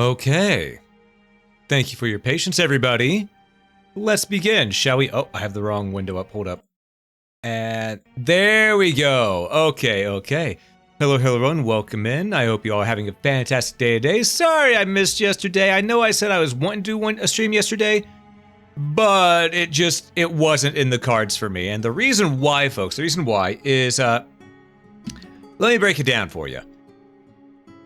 Okay. Thank you for your patience, everybody. Let's begin, shall we? Oh, I have the wrong window up. Hold up. And there we go. Okay. Hello, everyone. Welcome in. I hope you all are having a fantastic day today. Sorry I missed yesterday. I know I said I was wanting to do a stream yesterday, but it wasn't in the cards for me. And the reason why, folks, is, let me break it down for you.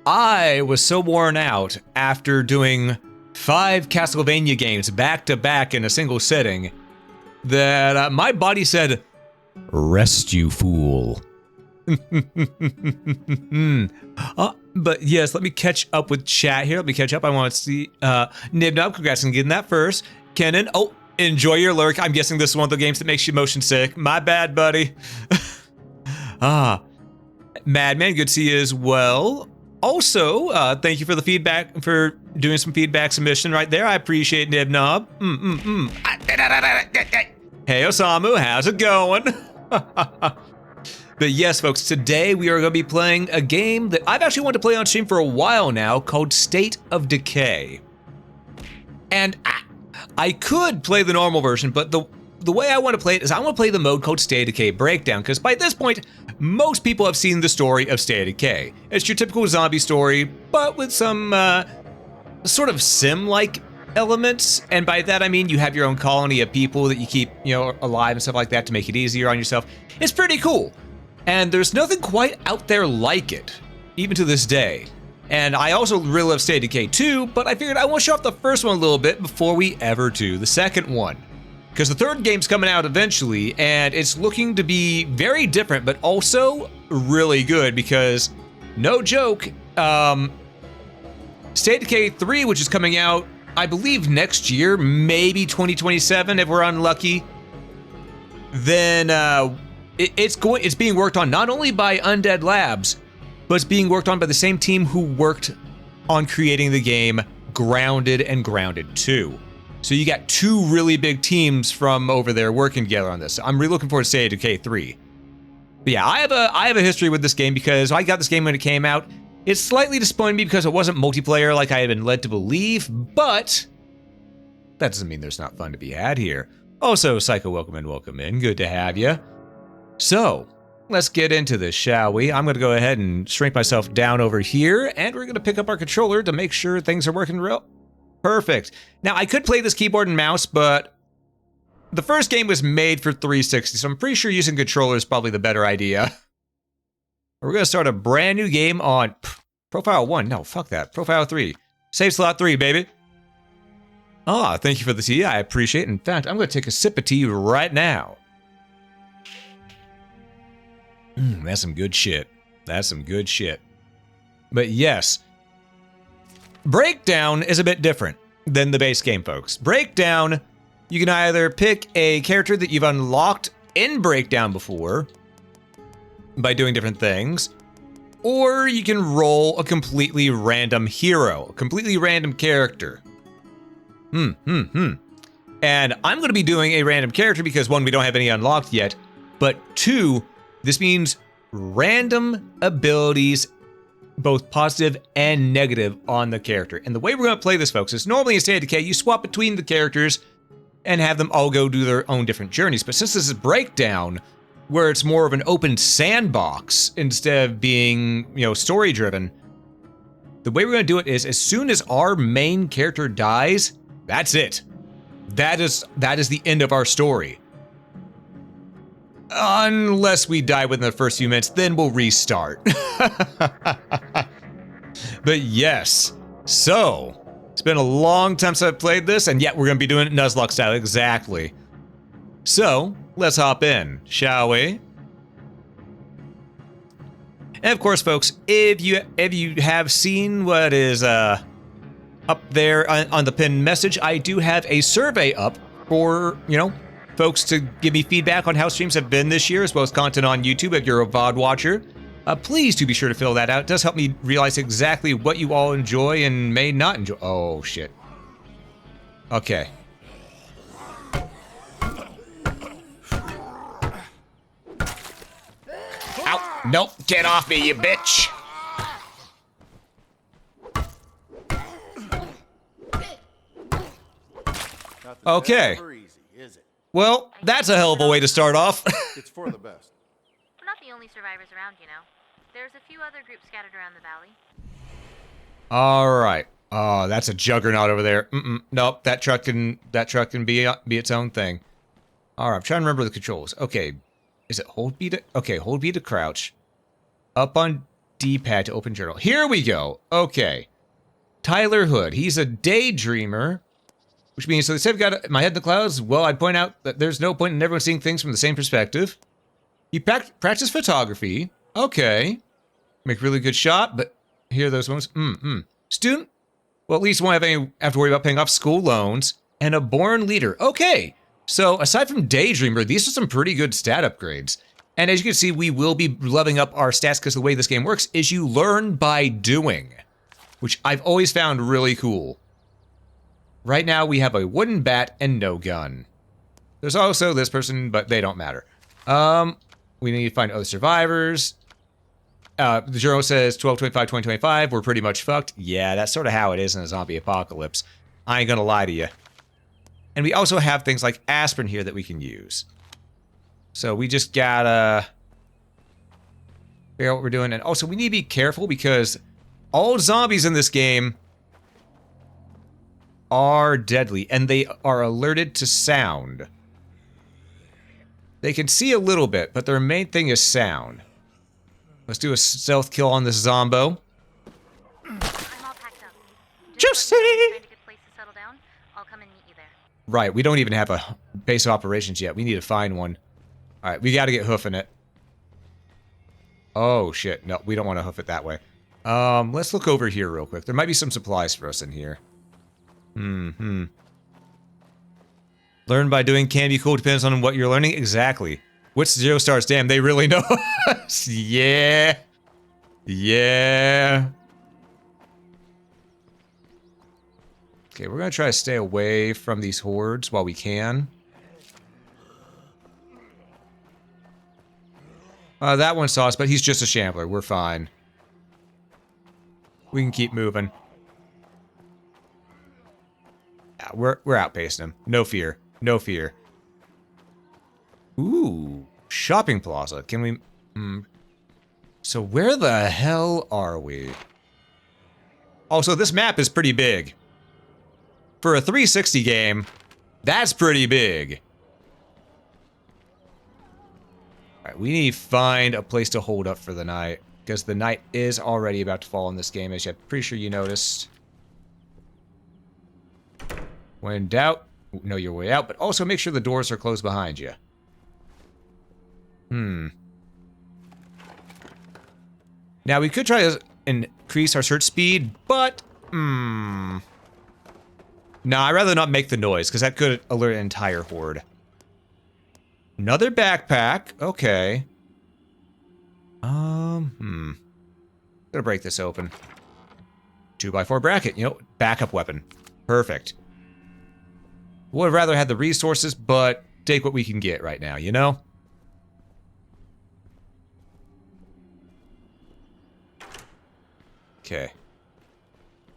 I was so worn out after doing 5 Castlevania games back to back in a single sitting that my body said, "Rest, you fool." But yes, let me catch up with chat here. I want to see Nibnub, congrats on getting that first. Kenan, oh, enjoy your lurk. I'm guessing this is one of the games that makes you motion sick. My bad, buddy. Madman, good to see you as well. Also, thank you for the feedback, for doing some feedback submission right there. I appreciate Nibnob. Hey, Osamu, how's it going? But yes, folks, today we are going to be playing a game that I've actually wanted to play on stream for a while now called State of Decay. And I could play the normal version, but the way I want to play it is I want to play the mode called State of Decay Breakdown, because by this point, most people have seen the story of State of Decay. It's your typical zombie story, but with some sort of sim-like elements, and by that I mean you have your own colony of people that you keep, alive and stuff like that to make it easier on yourself. It's pretty cool. And there's nothing quite out there like it, even to this day. And I also really love State of Decay 2, but I figured I want to show off the first one a little bit before we ever do the second one. Because the third game's coming out eventually, and it's looking to be very different, but also really good because, no joke, State of Decay 3, which is coming out, I believe next year, maybe 2027 if we're unlucky, then it's being worked on not only by Undead Labs, but it's being worked on by the same team who worked on creating the game Grounded and Grounded 2. So you got 2 really big teams from over there working together on this. I'm really looking forward to State of Decay 3. But yeah, I have a history with this game because I got this game when it came out. It slightly disappointed me because it wasn't multiplayer like I had been led to believe, but that doesn't mean there's not fun to be had here. Also, Psycho, welcome in. Good to have you. So, let's get into this, shall we? I'm going to go ahead and shrink myself down over here, and we're going to pick up our controller to make sure things are working real perfect. Now, I could play this keyboard and mouse, but the first game was made for 360, so I'm pretty sure using controller is probably the better idea. We're going to start a brand new game on Profile 1. No, fuck that. Profile 3. Save slot 3, baby. Thank you for the tea. I appreciate it. In fact, I'm going to take a sip of tea right now. That's some good shit. But yes, Breakdown is a bit different than the base game, folks. Breakdown, you can either pick a character that you've unlocked in Breakdown before by doing different things, or you can roll a completely random hero, a completely random character. And I'm going to be doing a random character because 1, we don't have any unlocked yet, but 2, this means random abilities, both positive and negative, on the character. And the way we're going to play this, folks, is normally in State of Decay, you swap between the characters and have them all go do their own different journeys. But since this is Breakdown, where it's more of an open sandbox instead of being, story-driven, the way we're going to do it is as soon as our main character dies, that's it. That is the end of our story. Unless we die within the first few minutes, then we'll restart. But yes, so it's been a long time since I've played this, and yet we're going to be doing it Nuzlocke style, exactly. So let's hop in, shall we? And of course, folks, if you have seen what is up there on the pinned message, I do have a survey up for, folks to give me feedback on how streams have been this year, as well as content on YouTube if you're a VOD watcher. Please do be sure to fill that out. It does help me realize exactly what you all enjoy and may not enjoy. Oh, shit. Okay. Ow. Nope. Get off me, you bitch. Nothing's Okay. ever easy, is it? Well, that's a hell of a way to start off. It's for the best. We're not the only survivors around, you know. There's a few other groups scattered around the valley. All right. Oh, that's a juggernaut over there. Nope, that truck can be its own thing. All right, I'm trying to remember the controls. Okay, is it hold B to? Okay, hold B to crouch. Up on D-pad to open journal. Here we go. Okay, Tyler Hood. He's a daydreamer, which means so they said I've got my head in the clouds. Well, I'd point out that there's no point in everyone seeing things from the same perspective. He practiced photography. Okay, make really good shot, but here are those ones. Student. Well, at least won't have to worry about paying off school loans. And a born leader. Okay. So, aside from Daydreamer, these are some pretty good stat upgrades. And as you can see, we will be leveling up our stats because the way this game works is you learn by doing. Which I've always found really cool. Right now, we have a wooden bat and no gun. There's also this person, but they don't matter. We need to find other survivors. The journal says 12/25/2025. We're pretty much fucked. Yeah, that's sort of how it is in a zombie apocalypse. I ain't gonna lie to you. And we also have things like aspirin here that we can use. So we just gotta figure out what we're doing. And also, we need to be careful because all zombies in this game are deadly. And they are alerted to sound. They can see a little bit, but their main thing is sound. Let's do a stealth kill on this zombo. I'm all packed up. Juicy! Find a good place to settle down. I'll come and meet you there. Right, we don't even have a base of operations yet. We need to find one. Alright, we gotta get hoofing it. Oh, shit. No, we don't want to hoof it that way. Let's look over here real quick. There might be some supplies for us in here. Learn by doing can be cool. Depends on what you're learning. Exactly. What's 0 stars? Damn, they really know us. Yeah. Yeah. Okay, we're going to try to stay away from these hordes while we can. That one saw us, but he's just a shambler. We're fine. We can keep moving. Yeah, we're outpacing him. No fear. No fear. Ooh, shopping plaza. Can we... So where the hell are we? Also, this map is pretty big. For a 360 game, that's pretty big. Alright, we need to find a place to hold up for the night. Because the night is already about to fall in this game, as I'm pretty sure you noticed. When in doubt, know your way out, but also make sure the doors are closed behind you. Now, we could try to increase our search speed, but... Nah, I'd rather not make the noise, because that could alert an entire horde. Another backpack. Okay. Gonna break this open. 2x4 bracket. You know, backup weapon. Perfect. Would have rather had the resources, but take what we can get right now, you know? Okay.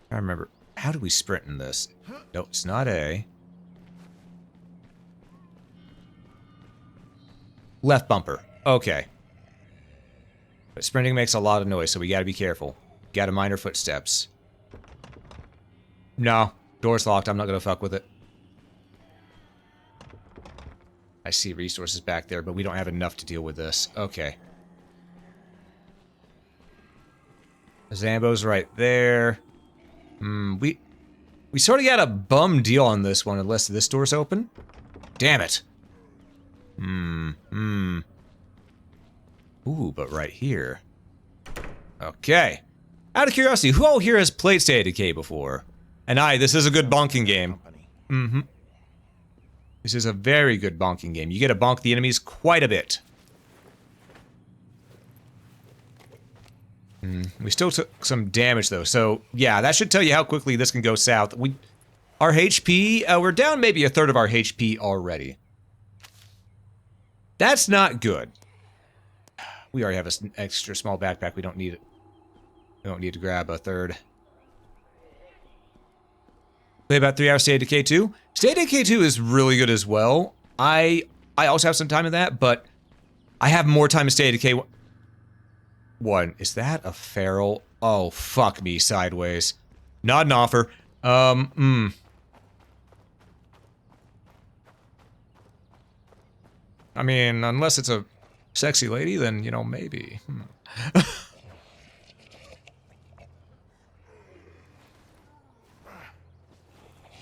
I remember. How do we sprint in this? Nope, it's not A. Left bumper. Okay. But sprinting makes a lot of noise, so we gotta be careful. Gotta mind our footsteps. No. Door's locked. I'm not gonna fuck with it. I see resources back there, but we don't have enough to deal with this. Okay. Zambo's right there. We sort of got a bum deal on this one, unless this door's open. Damn it. Ooh, but right here. Okay. Out of curiosity, who all here has played State of Decay before? And this is a good bonking game. This is a very good bonking game. You get to bonk the enemies quite a bit. We still took some damage, though. So, yeah, that should tell you how quickly this can go south. Our HP, we're down maybe a third of our HP already. That's not good. We already have an extra small backpack. We don't need it. We don't need to grab a third. Play about 3 hours State of Decay 2. State of Decay 2 is really good as well. I also have some time in that, but I have more time in State of Decay 1. Is that a feral? Oh, fuck me sideways. Not an offer. I mean, unless it's a sexy lady, then, you know, maybe.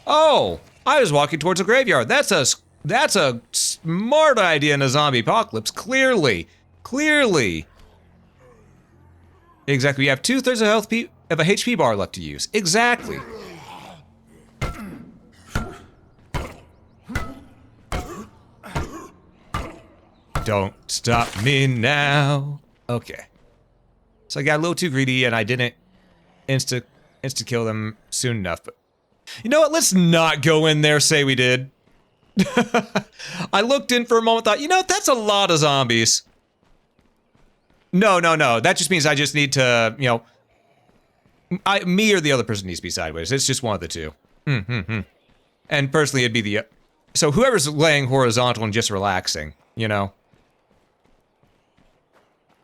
Oh, I was walking towards a graveyard. That's a smart idea in a zombie apocalypse. Clearly. Exactly. You have 2/3 of a HP bar left to use. Exactly. Don't stop me now. Okay. So I got a little too greedy and I didn't insta kill them soon enough. But you know what? Let's not go in there, say we did. I looked in for a moment, thought, you know, that's a lot of zombies. No. That just means I just need to, you know, me or the other person needs to be sideways. It's just one of the two. And personally, it'd be the... So whoever's laying horizontal and just relaxing, you know.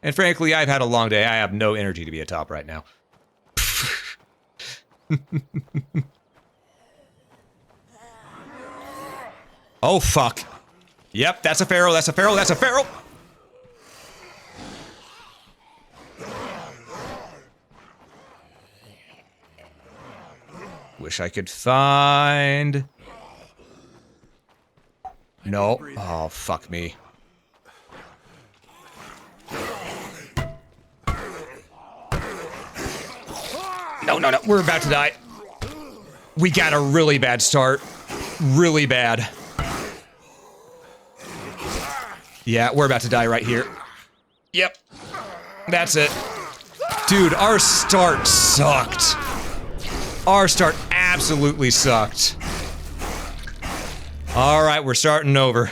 And frankly, I've had a long day. I have no energy to be atop right now. Oh, fuck. Yep, that's a feral, that's a feral, that's a feral! Wish I could find... No. Oh, fuck me. No, we're about to die. We got a really bad start. Really bad. Yeah, we're about to die right here. Yep. That's it. Dude, our start sucked. Our start absolutely sucked. Alright, we're starting over.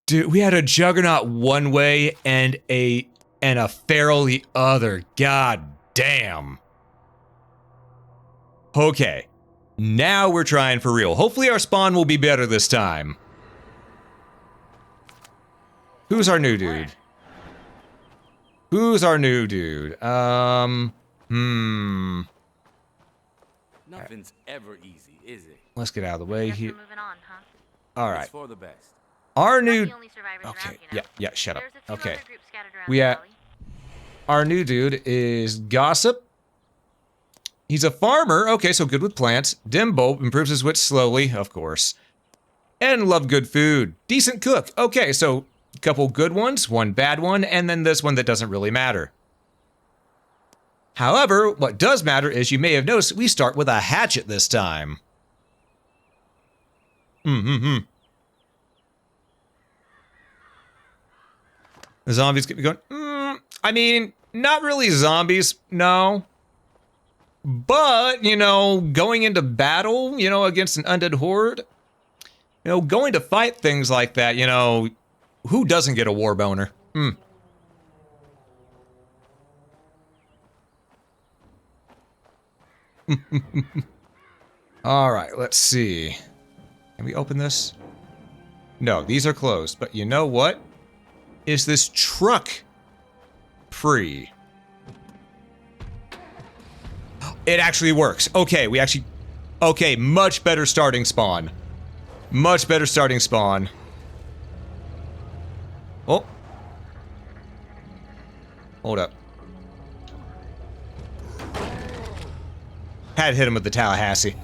Dude, we had a juggernaut one way and a feral the other. God damn. Okay. Now we're trying for real. Hopefully our spawn will be better this time. Who's our new dude? Who's our new dude? Nothing's ever easy, is it? Let's get out of the way Guess here. we're moving on, huh? All It's right. for the best. Our Not new... the only survivors Okay, around, you know. yeah, shut up. There's a few Okay. other groups scattered around We the have... valley. Our new dude is Gossip. He's a farmer. Okay, so good with plants. Dimbo improves his wits slowly, of course. And love good food. Decent cook. Okay, so a couple good ones, one bad one, and then this one that doesn't really matter. However, what does matter is you may have noticed we start with a hatchet this time. The zombies get me going, I mean, not really zombies, no. But, you know, going into battle, you know, against an undead horde, you know, going to fight things like that, you know, who doesn't get a war boner? All right, let's see. Can we open this? No, these are closed. But you know what? Is this truck free? It actually works. Okay, we actually... Okay, much better starting spawn. Much better starting spawn. Oh. Hold up. Had to hit him with the Tallahassee.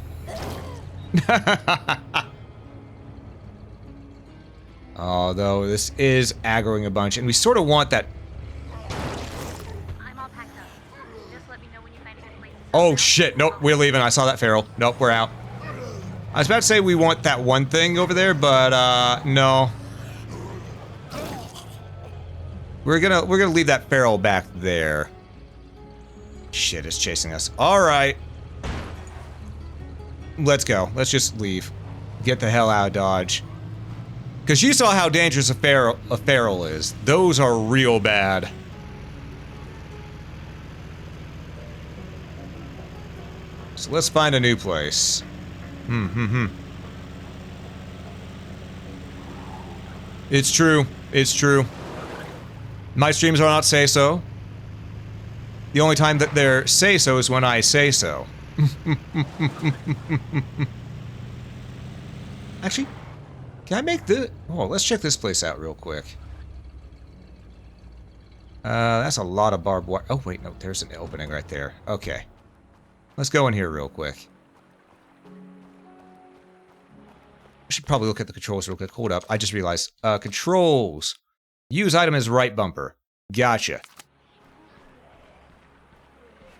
Although this is aggroing a bunch, and we sort of want that. I'm all packed up. Just let me know when you find a good place to Oh settle shit! down. Nope, we're leaving. I saw that feral. Nope, we're out. I was about to say we want that one thing over there, but no. We're gonna leave that feral back there. Shit, it's chasing us. All right. Let's go. Let's just leave. Get the hell out of Dodge. Because you saw how dangerous a feral is. Those are real bad. So let's find a new place. It's true. It's true. My streams are not say so. The only time that they're say so is when I say so. Actually, can I make the... Oh, let's check this place out real quick. That's a lot of barbed wire. Oh, wait, no, there's an opening right there. Okay. Let's go in here real quick. I should probably look at the controls real quick. Hold up, I just realized. Controls. Use item as right bumper. Gotcha.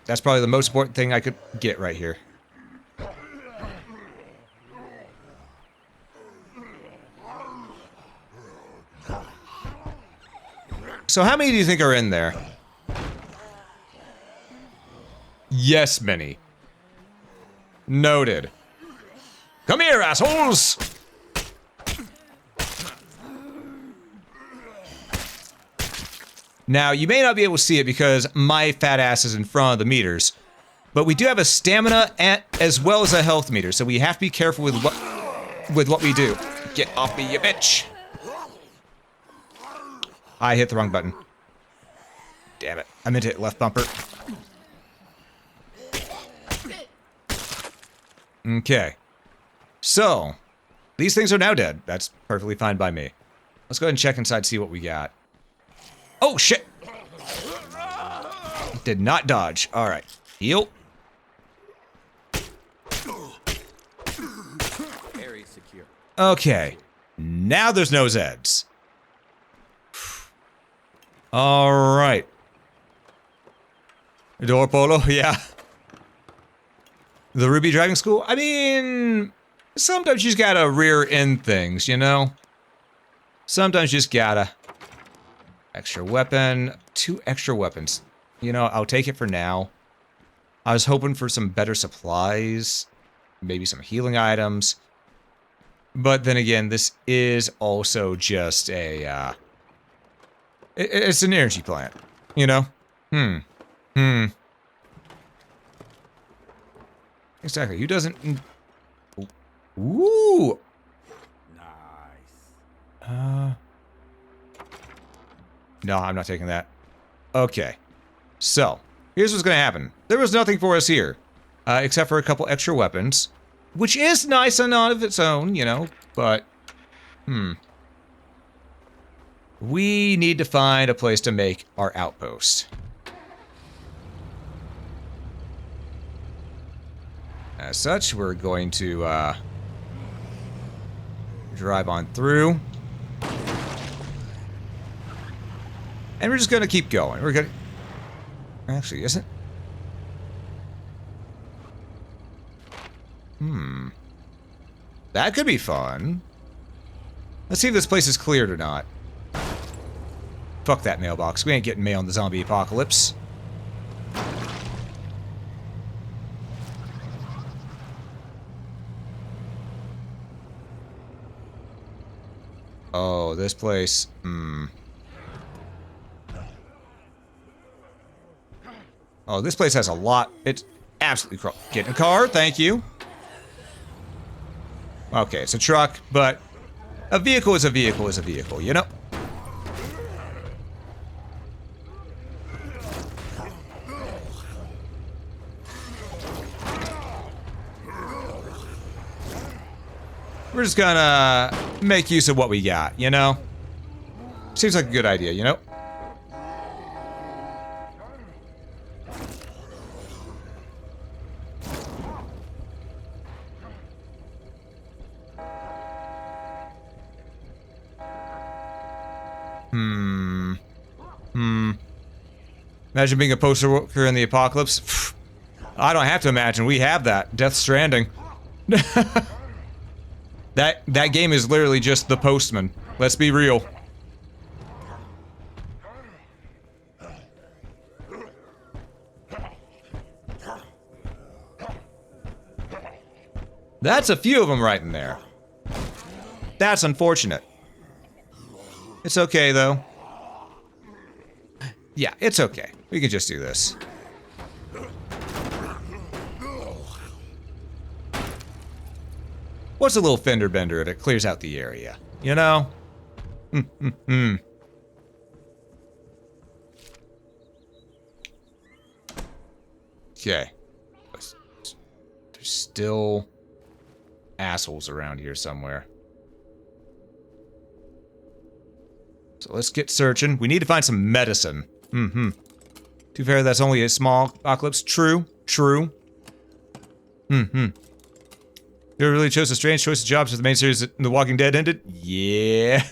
That's probably the most important thing I could get right here. So how many do you think are in there? Yes, many. Noted. Come here, assholes! Now, you may not be able to see it because my fat ass is in front of the meters, but we do have a stamina as well as a health meter, so we have to be careful with what we do. Get off me, you bitch! I hit the wrong button. Damn it. I meant to hit left bumper. Okay. So, these things are now dead. That's perfectly fine by me. Let's go ahead and check inside, see what we got. Oh, shit! Did not dodge. Alright. Heal. Area secure. Okay. Now there's no Zeds. Alright. Door polo, yeah. The Ruby Driving School? I mean, sometimes you just gotta rear end things, you know? Sometimes you just gotta. Extra weapon. 2 extra weapons. You know, I'll take it for now. I was hoping for some better supplies. Maybe some healing items. But then again, this is also just a, it's an energy plant, you know? Exactly, who doesn't... Ooh! Nice. No, I'm not taking that. Okay. So, here's what's gonna happen. There was nothing for us here. Except for a couple extra weapons. Which is nice and on of its own, you know, but... We need to find a place to make our outpost. As such, we're going to, drive on through. And we're just gonna keep going. We're gonna... Actually, isn't... That could be fun. Let's see if this place is cleared or not. Fuck that mailbox. We ain't getting mail in the zombie apocalypse. Oh, this place. Oh, this place has a lot. It's absolutely get in a car, thank you. Okay, it's a truck, but a vehicle is a vehicle is a vehicle, you know? We're just gonna make use of what we got, you know? Seems like a good idea, you know? Imagine being a poster worker in the apocalypse. I don't have to imagine. We have that. Death Stranding. That game is literally just the postman. Let's be real. That's a few of them right in there. That's unfortunate. It's okay, though. Yeah, it's okay. We can just do this. What's a little fender bender if it clears out the area? You know? Okay. There's still assholes around here somewhere. So let's get searching. We need to find some medicine. Too fair that's only a small apocalypse. True. True. You really chose a strange choice of jobs for the main series that The Walking Dead ended? Yeah.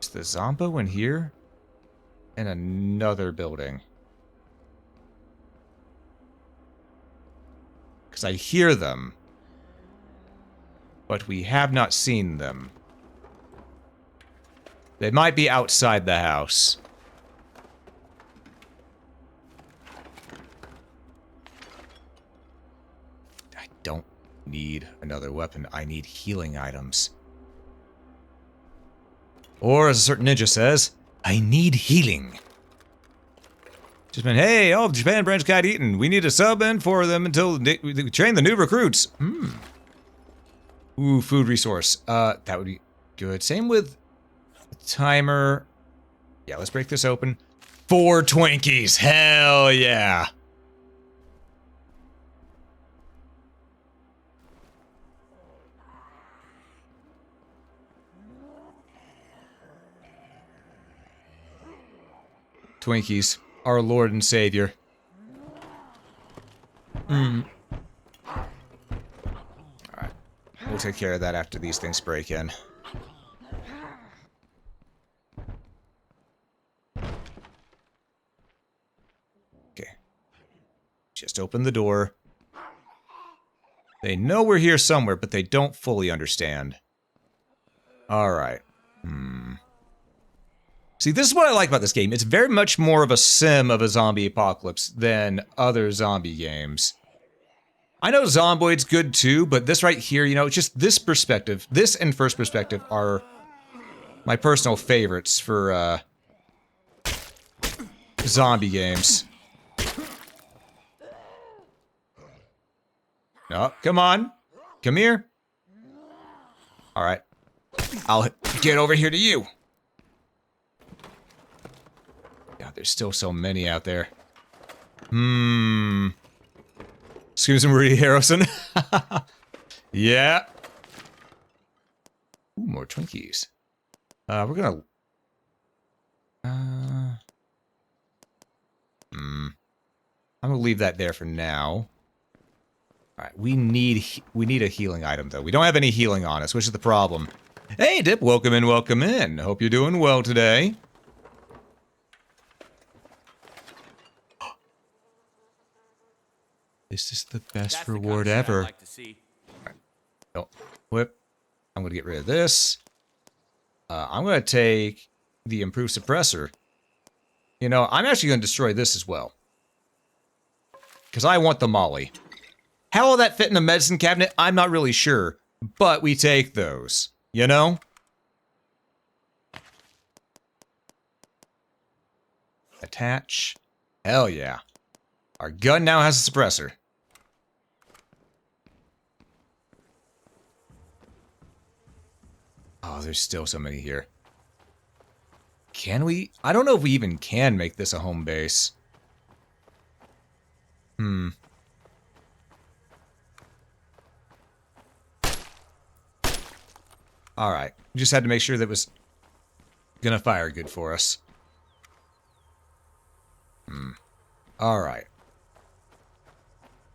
Is the Zombo in here? In another building. Because I hear them. But we have not seen them. They might be outside the house. I don't need another weapon. I need healing items. Or, as a certain ninja says, I need healing. Just been, hey, all of Japan branch got eaten. We need a sub in for them until we train the new recruits. Ooh, food resource. That would be good. Same with timer. Yeah, let's break this open. 4 Twinkies. Hell yeah. Twinkies, our Lord and Savior. Alright. We'll take care of that after these things break in. Okay. Just open the door. They know we're here somewhere, but they don't fully understand. Alright. See, this is what I like about this game. It's very much more of a sim of a zombie apocalypse than other zombie games. I know Zomboid's good too, but this right here, you know, just this perspective, this and first perspective are my personal favorites for, zombie games. No, come on. Come here. Alright. I'll get over here to you. God, there's still so many out there. Excuse me, Rudy Harrelson. Yeah. Ooh, more Twinkies. We're gonna... I'm gonna leave that there for now. Alright, we need a healing item, though. We don't have any healing on us, which is the problem. Hey, Dip, welcome in, welcome in. Hope you're doing well today. This is the best reward ever. Like to see. Right. Oh, whip. I'm going to get rid of this. I'm going to take the improved suppressor. You know, I'm actually going to destroy this as well. Because I want the molly. How will that fit in a medicine cabinet? I'm not really sure. But we take those. You know? Attach. Hell yeah. Our gun now has a suppressor. Oh, there's still so many here. Can we? I don't know if we even can make this a home base. Alright. We just had to make sure that it was gonna fire good for us. Alright.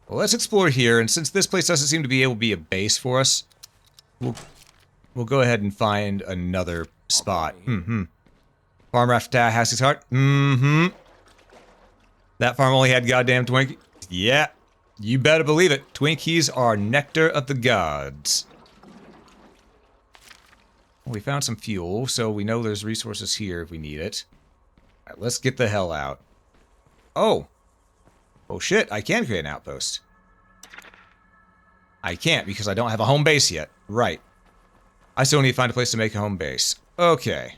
Well, let's explore here, and since this place doesn't seem to be able to be a base for us, we'll go ahead and find another spot. Farmer after Tallahassee's heart. That farm only had goddamn Twinkies. Yeah, you better believe it. Twinkies are nectar of the gods. Well, we found some fuel, so we know there's resources here if we need it. Alright, let's get the hell out. Oh. Oh shit, I can create an outpost. I can't because I don't have a home base yet. Right. I still need to find a place to make a home base. Okay.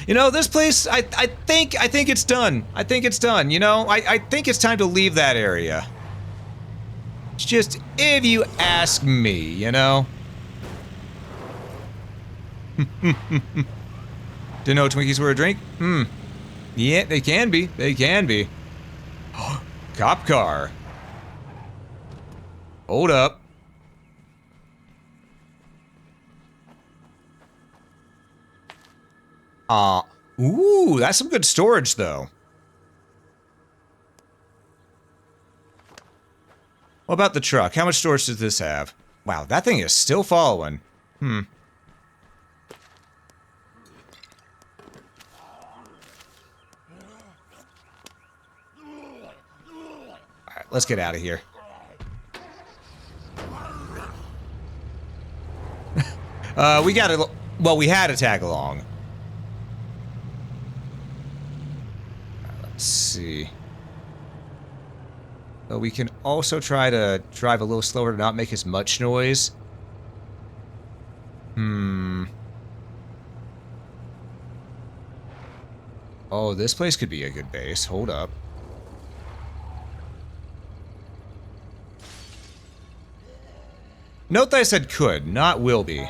You know, this place, I think it's done. I think it's done, you know? I think it's time to leave that area. It's just, if you ask me, you know? Didn't know Twinkies were a drink? Yeah, they can be. They can be. Cop car. Hold up. Ooh, that's some good storage, though. What about the truck? How much storage does this have? Wow, that thing is still following. Alright, let's get out of here. We gotta... Well, we had a tag along. Let's see. But we can also try to drive a little slower to not make as much noise. Oh, this place could be a good base. Hold up. Note that I said could, not will be.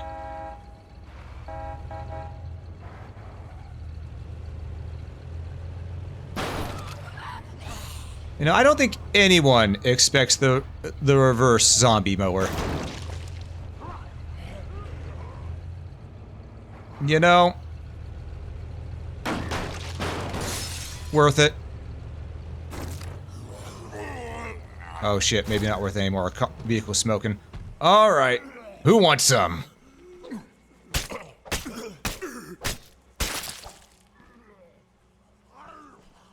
You know, I don't think anyone expects the reverse zombie mower. You know, worth it. Oh shit, maybe not worth it anymore. Our vehicle's smoking. All right, who wants some?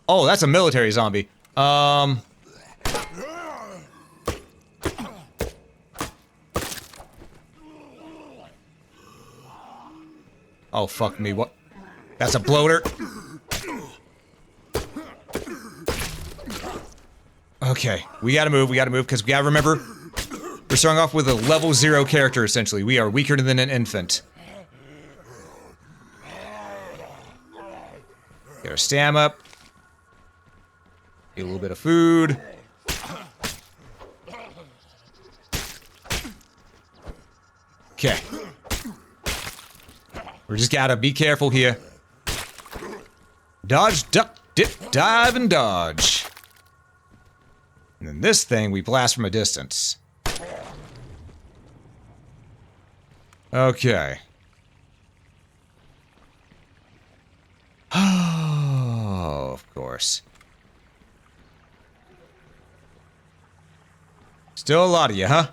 Oh, that's a military zombie. Oh, fuck me, what? That's a bloater? Okay, we gotta move, because we gotta remember, we're starting off with a level 0 character, essentially. We are weaker than an infant. Get our stam up. Get a little bit of food. Okay. We just gotta be careful here. Dodge, duck, dip, dive, and dodge. And then this thing we blast from a distance. Okay. Oh, of course. Still a lot of you, huh?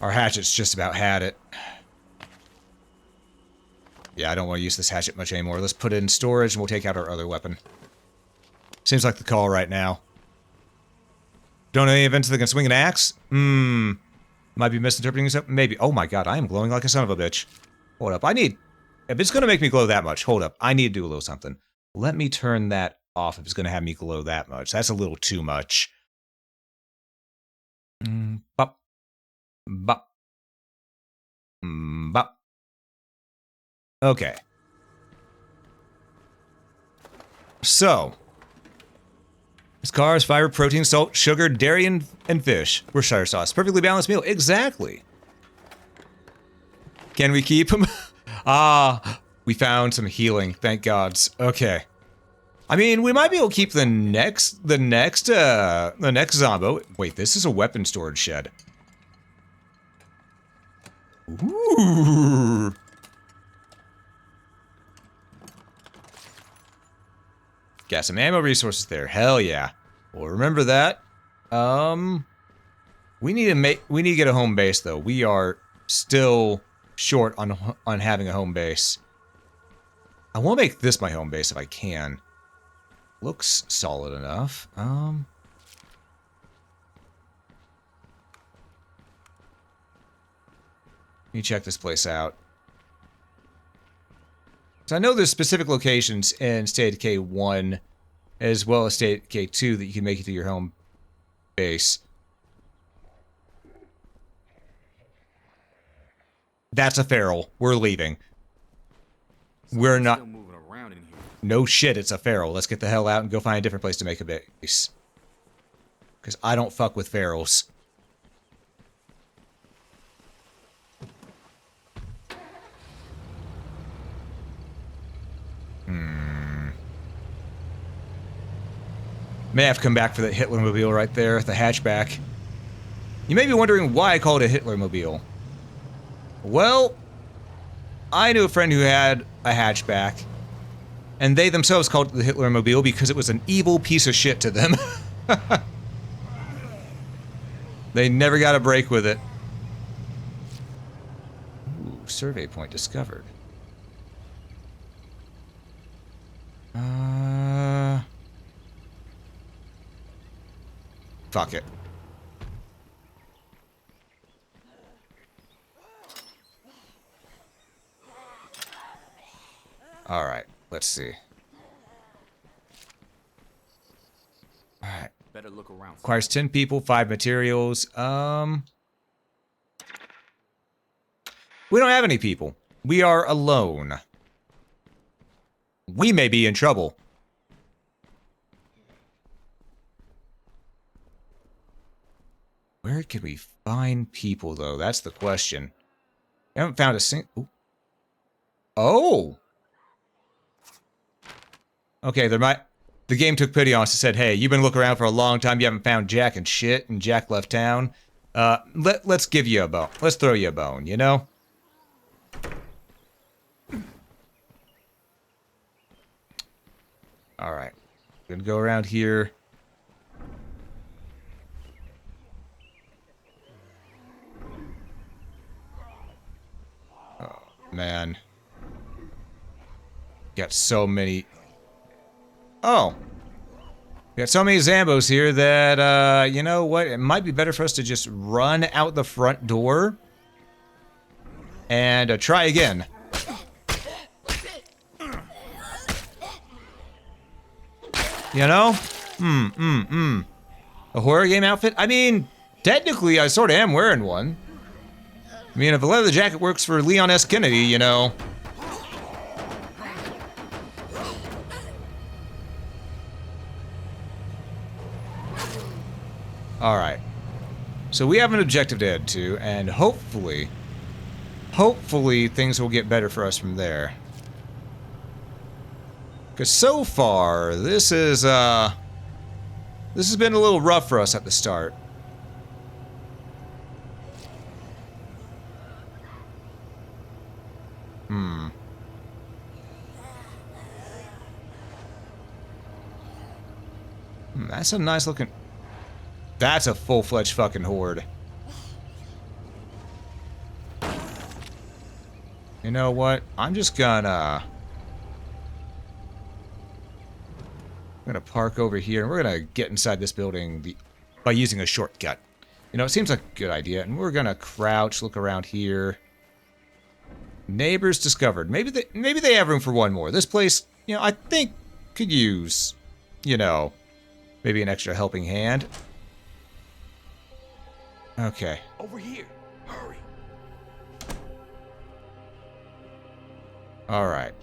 Our hatchet's just about had it. Yeah, I don't want to use this hatchet much anymore. Let's put it in storage and we'll take out our other weapon. Seems like the call right now. Don't know any events that can swing an axe? Might be misinterpreting this. Maybe. Oh my god, I am glowing like a son of a bitch. Hold up, I need... If it's gonna make me glow that much, hold up. I need to do a little something. Let me turn that off if it's gonna have me glow that much. That's a little too much. Bop. Bop. Bop. Okay. So. This car is fiber, protein, salt, sugar, dairy, and fish. Worcestershire sauce. Perfectly balanced meal. Exactly. Can we keep him? We found some healing. Thank gods. Okay. I mean, we might be able to keep the next zombo. Wait, this is a weapon storage shed. Ooh. Got some ammo resources there. Hell yeah. Well, remember that. We need to get a home base though. We are still short on having a home base. I want to make this my home base if I can. Looks solid enough. Let me check this place out. So I know there's specific locations in State of Decay 1 as well as State of Decay 2 that you can make it to your home base. That's a feral. We're leaving. We're not... Still moving around in here. No shit, it's a feral. Let's get the hell out and go find a different place to make a base. Because I don't fuck with ferals. May have to come back for that Hitlermobile right there, the hatchback. You may be wondering why I call it a Hitlermobile. Well, I knew a friend who had a hatchback, and they themselves called it the Hitlermobile because it was an evil piece of shit to them. They never got a break with it. Ooh, survey point discovered. Fuck it. Alright, let's see. Alright. Better look around. Requires 10 people, 5 materials. We don't have any people. We are alone. We may be in trouble. Where can we find people, though? That's the question. I haven't found a single... Oh! Okay, there might... The game took pity on us and said, hey, you've been looking around for a long time, you haven't found Jack and shit, and Jack left town. Let's give you a bone. Let's throw you a bone, you know? Alright. Gonna go around here. Oh, man. Got so many... Oh. We got so many Zambos here that, you know what? It might be better for us to just run out the front door. And try again. You know? A horror game outfit? I mean, technically, I sort of am wearing one. I mean, if a leather jacket works for Leon S. Kennedy, you know. Alright. So we have an objective to head to, and hopefully things will get better for us from there. Because so far, this has been a little rough for us at the start. That's a nice looking... That's a full-fledged fucking horde. You know what? I'm just gonna... I'm gonna park over here, and we're gonna get inside this building by using a shortcut. You know, it seems like a good idea, and we're gonna crouch, look around here. Neighbors discovered. Maybe they have room for one more. This place, you know, I think could use, you know, maybe an extra helping hand. Okay. Over here. Hurry. Alright.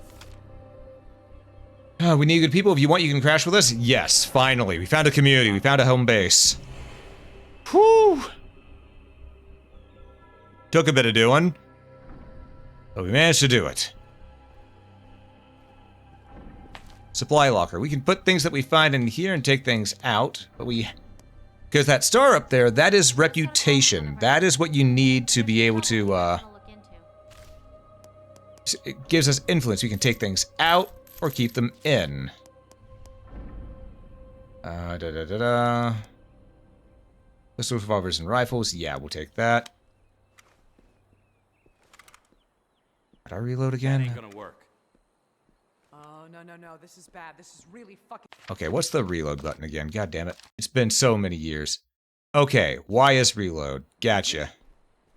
We need good people. If you want, you can crash with us. Yes, finally. We found a community. We found a home base. Whew. Took a bit of doing. But we managed to do it. Supply locker. We can put things that we find in here and take things out. But we... Because that star up there, that is reputation. That is what you need to be able to, it gives us influence. We can take things out or keep them in. Pistol revolvers and rifles. Yeah, we'll take that. Did I reload again? That ain't gonna work. Oh, no, this is bad. This is really fucking... Okay, what's the reload button again? God damn it. It's been so many years. Okay, Y is reload. Gotcha.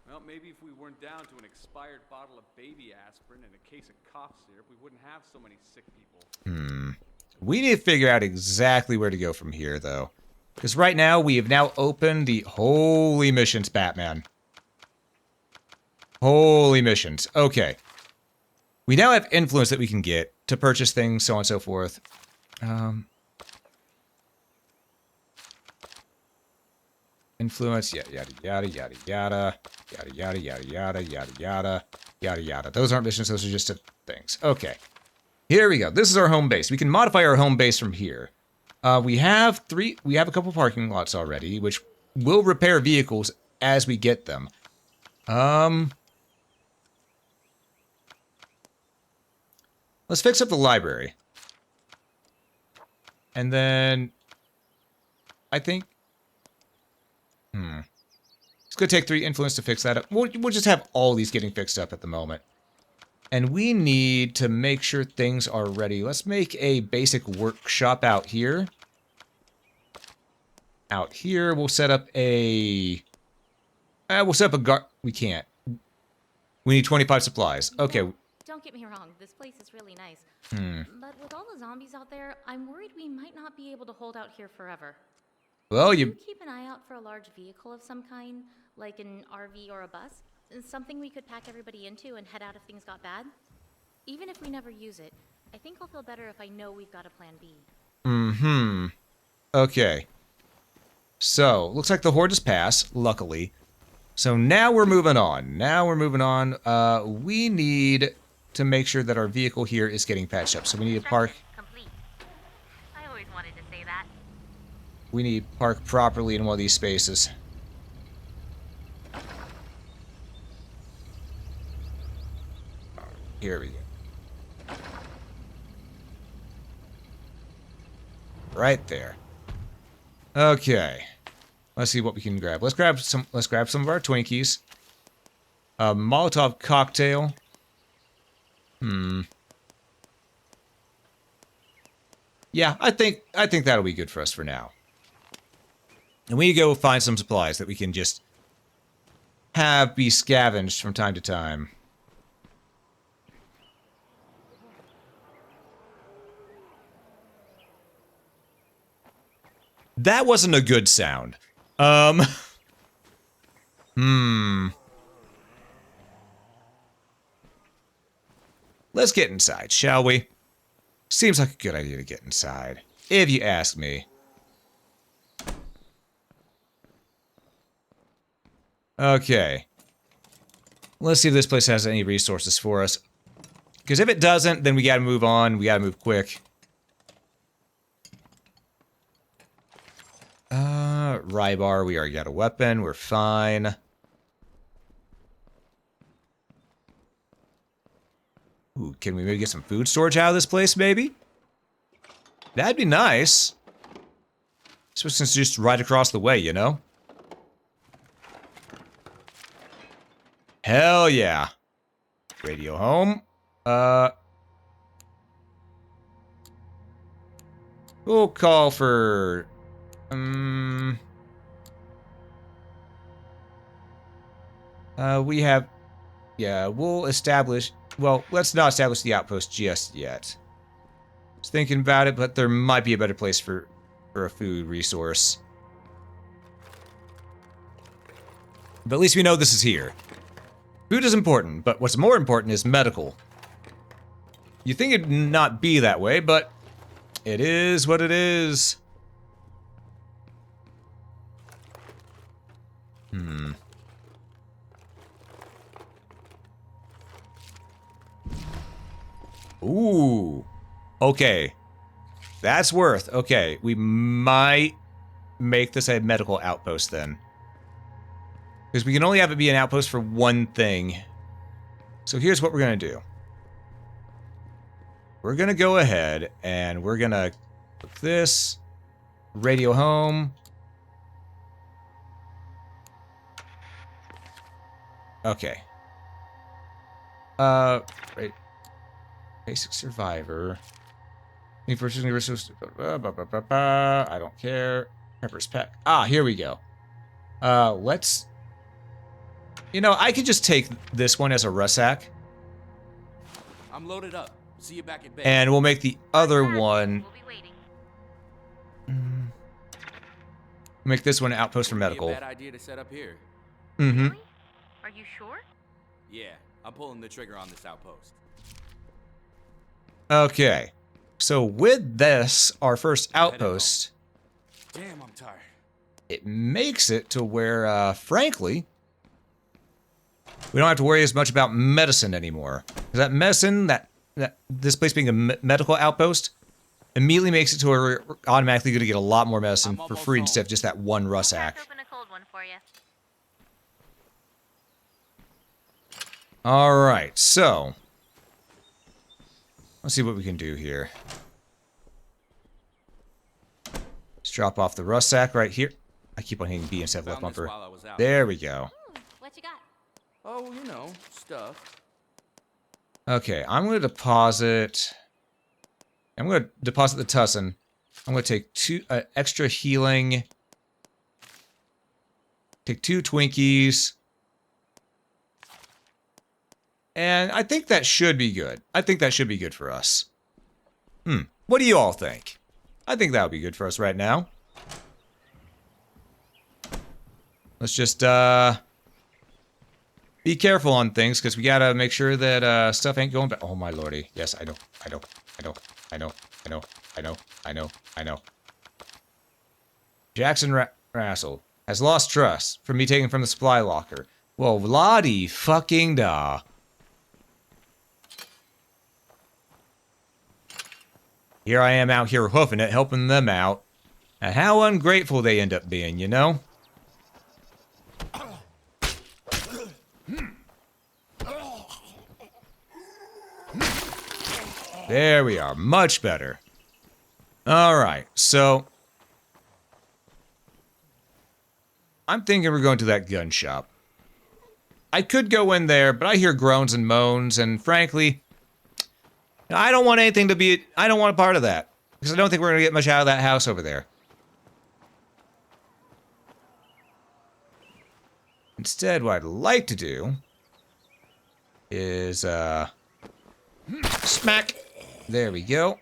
Well, maybe if we weren't down to an expired bottle of baby aspirin and a case of cough syrup, we wouldn't have so many sick people. We need to figure out exactly where to go from here, though. Because right now, we have now opened the holy missions, Batman. Holy missions. Okay. We now have influence that we can get to purchase things, so on and so forth. Influence, yada, yada, yada, yada, yada, yada, yada, yada, yada, yada, yada, yada, yada. Those aren't missions, those are just things. Okay. Here we go. This is our home base. We can modify our home base from here. We have a couple parking lots already, which will repair vehicles as we get them. Let's fix up the library. And then I think it's gonna take 3 influence to fix that up. We'll just have all these getting fixed up at the moment. And we need to make sure things are ready. Let's make a basic workshop out here. Out here, we'll set up a... We can't. We need 25 supplies. Okay. Don't get me wrong, this place is really nice. But with all the zombies out there, I'm worried we might not be able to hold out here forever. Well, you keep an eye out for a large vehicle of some kind, like an RV or a bus? Something we could pack everybody into and head out if things got bad? Even if we never use it, I think I'll feel better if I know we've got a plan B. Okay. So, looks like the horde has passed, luckily. So now we're moving on. We need to make sure that our vehicle here is getting patched up. So we need to park... Complete. I always wanted to say that. We need to park properly in one of these spaces. Here we go. Right there. Okay. Let's see what we can grab. Let's grab some of our Twinkies. A Molotov cocktail. Yeah, I think that'll be good for us for now. And we go find some supplies that we can just have be scavenged from time to time. That wasn't a good sound. Let's get inside, shall we? Seems like a good idea to get inside, if you ask me. Okay. Let's see if this place has any resources for us. Because if it doesn't, then we gotta move on. We gotta move quick. Rybar, we already got a weapon. We're fine. Ooh, can we maybe get some food storage out of this place, maybe? That'd be nice. Especially since it's just right across the way, you know? Hell yeah. Radio home. We'll call for... we have... Yeah, we'll establish... Well, let's not establish the outpost just yet. Just thinking about it, but there might be a better place for a food resource. But at least we know this is here. Food is important, but what's more important is medical. You think it'd not be that way, but it is what it is. Ooh. Okay. That's worth. Okay, we might make this a medical outpost then. Because we can only have it be an outpost for one thing. So here's what we're going to do. We're going to go ahead and we're going to put this radio home. Okay. Right. Basic survivor. I don't care. Pepper's pack. Ah, here we go. Let's... You know, I could just take this one as a Russack. I'm loaded up. See you back at base. And we'll make the other one... We'll be waiting. Make this one an outpost for medical. Be a bad idea to set up here. Really? Are you sure? Yeah, I'm pulling the trigger on this outpost. Okay. So with this, our first outpost, Damn, I'm tired. it makes it to where, frankly, we don't have to worry as much about medicine anymore. 'Cause that medicine, this place being a medical outpost, immediately makes it to where we're automatically going to get a lot more medicine for free instead of just that one Russack. Open a cold one for you. Alright, so let's see what we can do here. Let's drop off the Russack right here. I keep on hitting B instead of left Found this bumper. while I was out. There we go. What you got? Oh, you know, stuff. Okay, I'm going to deposit the Tussin. I'm going to take two extra healing. Take 2 Twinkies. And I think that should be good. I think that should be good for us. What do you all think? I think that would be good for us right now. Let's just, be careful on things, because we gotta make sure that, stuff ain't going back. Oh my lordy. Yes, I know. Jackson Rassel has lost trust from me taking from the supply locker. Well, Vladi fucking da. Here I am out here hoofing it, helping them out. And how ungrateful they end up being, you know? There we are, much better. Alright, so I'm thinking we're going to that gun shop. I could go in there, but I hear groans and moans, and frankly, I don't want anything to be, I don't want a part of that. Because I don't think we're going to get much out of that house over there. Instead, what I'd like to do is, smack. There we go.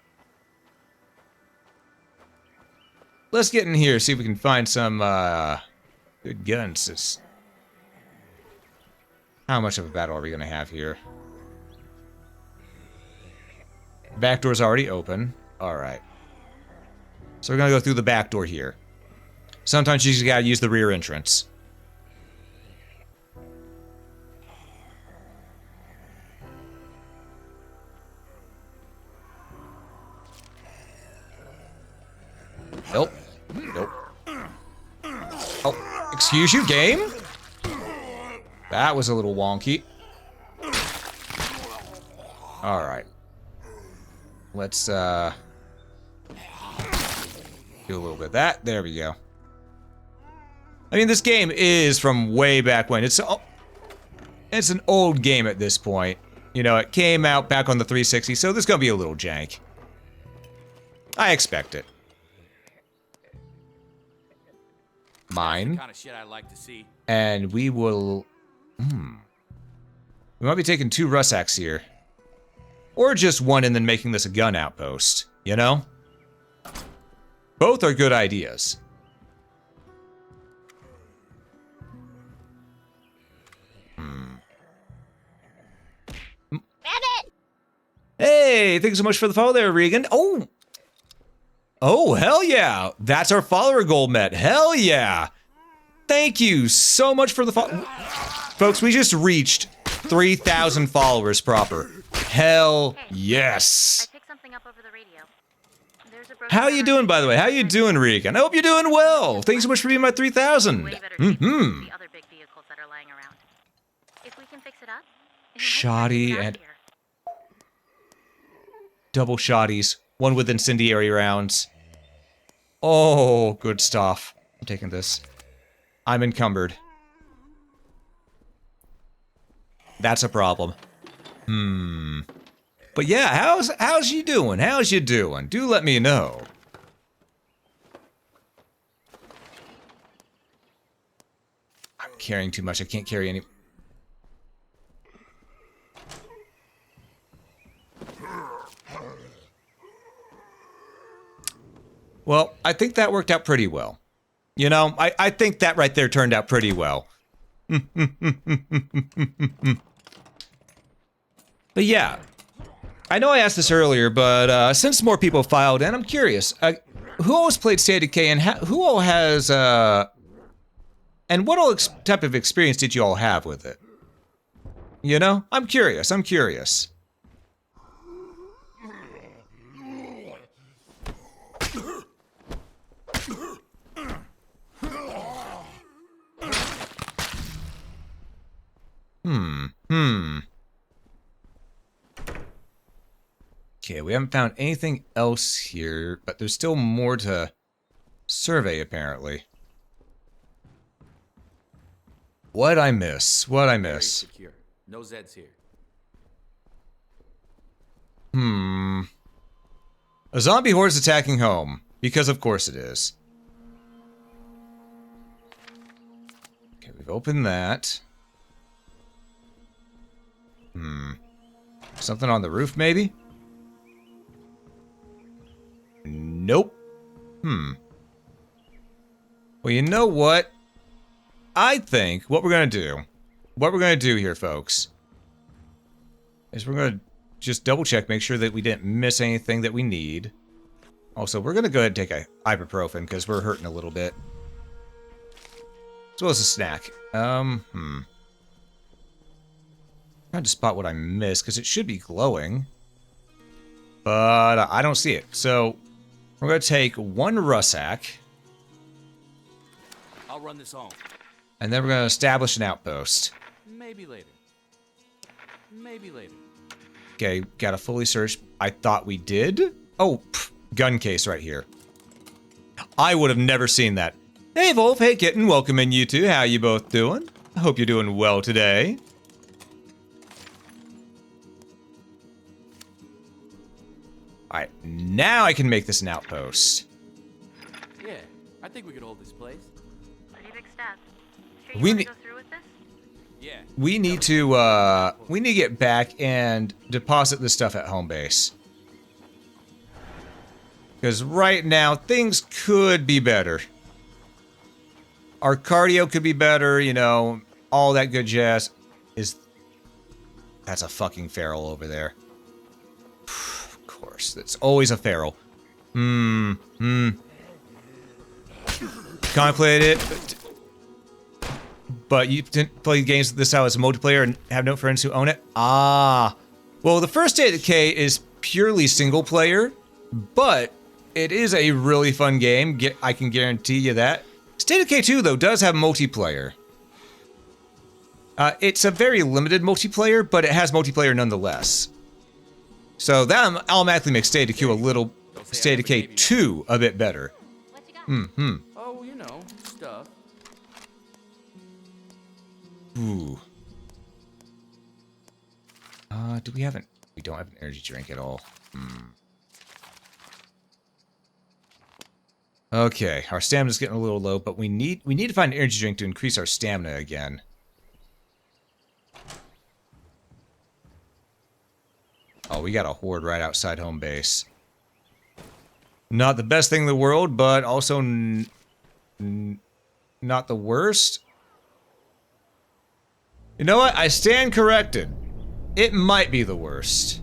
Let's get in here, see if we can find some, good guns. How much of a battle are we going to have here? Back door's already open. Alright. So we're going to go through the back door here. Sometimes you just got to use the rear entrance. Nope. Nope. Oh, excuse you, game? That was a little wonky. Alright. Let's, do a little bit of that. There we go. I mean, this game is from way back when. It's an old game at this point. You know, it came out back on the 360, so there's gonna be a little jank. I expect it. Mine. Kind of shit I like to see. And we will... We might be taking 2 Russacks here. Or just one and then making this a gun outpost. You know? Both are good ideas. Hey, thanks so much for the follow there, Regan. Oh! Oh, hell yeah! That's our follower goal met. Hell yeah! Thank you so much for the follow. Folks, we just reached 3,000 followers proper. Hell yes! I picked something up over the radio. There's a How you doing, by the way? How you doing, Regan? I hope you're doing well. Thanks so much for being my 3,000. Way better shape than the other big vehicles that are lying around. If we can fix it up, it can Shoddy get us out and here. double shotties. One with incendiary rounds. Oh, good stuff. I'm taking this. I'm encumbered. That's a problem. But yeah, how's you doing? How's you doing? Do let me know. I'm carrying too much. I can't carry any. Well, I think that worked out pretty well. You know, I think that right there turned out pretty well. But yeah, I know I asked this earlier, but since more people filed in, I'm curious. Who all has played State of Decay, and who all has, and what all type of experience did you all have with it? You know? I'm curious, I'm curious. Okay, we haven't found anything else here, but there's still more to survey, apparently. What'd I miss? What'd I miss? Secure. No Zeds here. A zombie horde is attacking home. Because of course it is. Okay, we've opened that. Something on the roof, maybe? Nope. Well, you know what? I think what we're gonna do here, folks, is we're gonna just double check, make sure that we didn't miss anything that we need. Also, we're gonna go ahead and take a ibuprofen because we're hurting a little bit. As well as a snack. Trying to spot what I missed because it should be glowing. But I don't see it. So we're gonna take one Russack. I'll run this home. And then we're gonna establish an outpost. Maybe later. Maybe later. Okay, got a fully searched. I thought we did. Oh, gun case right here. I would have never seen that. Hey Wolf, hey Kitten, welcome in you two. How you both doing? I hope you're doing well today. Alright, now I can make this an outpost. Yeah, I think we could hold this place. Pretty big step. Sure We you need- want to go through with this? Yeah. We need to get back and deposit this stuff at home base. Because right now, things could be better. Our cardio could be better, you know, all that good jazz. That's a fucking feral over there. Of course, that's always a feral. Contemplated it. But you didn't play games this style as a multiplayer and have no friends who own it? Ah. Well, the first State of Decay is purely single player, but it is a really fun game. I can guarantee you that. State of Decay 2, though, does have multiplayer. It's a very limited multiplayer, but it has multiplayer nonetheless. So that automatically makes State of Decay 2 a bit better. What you got? Oh, you know, stuff. Ooh. We don't have an energy drink at all. Okay, our stamina's getting a little low, but we need to find an energy drink to increase our stamina again. Oh, we got a horde right outside home base. Not the best thing in the world, but also not the worst. You know what? I stand corrected. It might be the worst.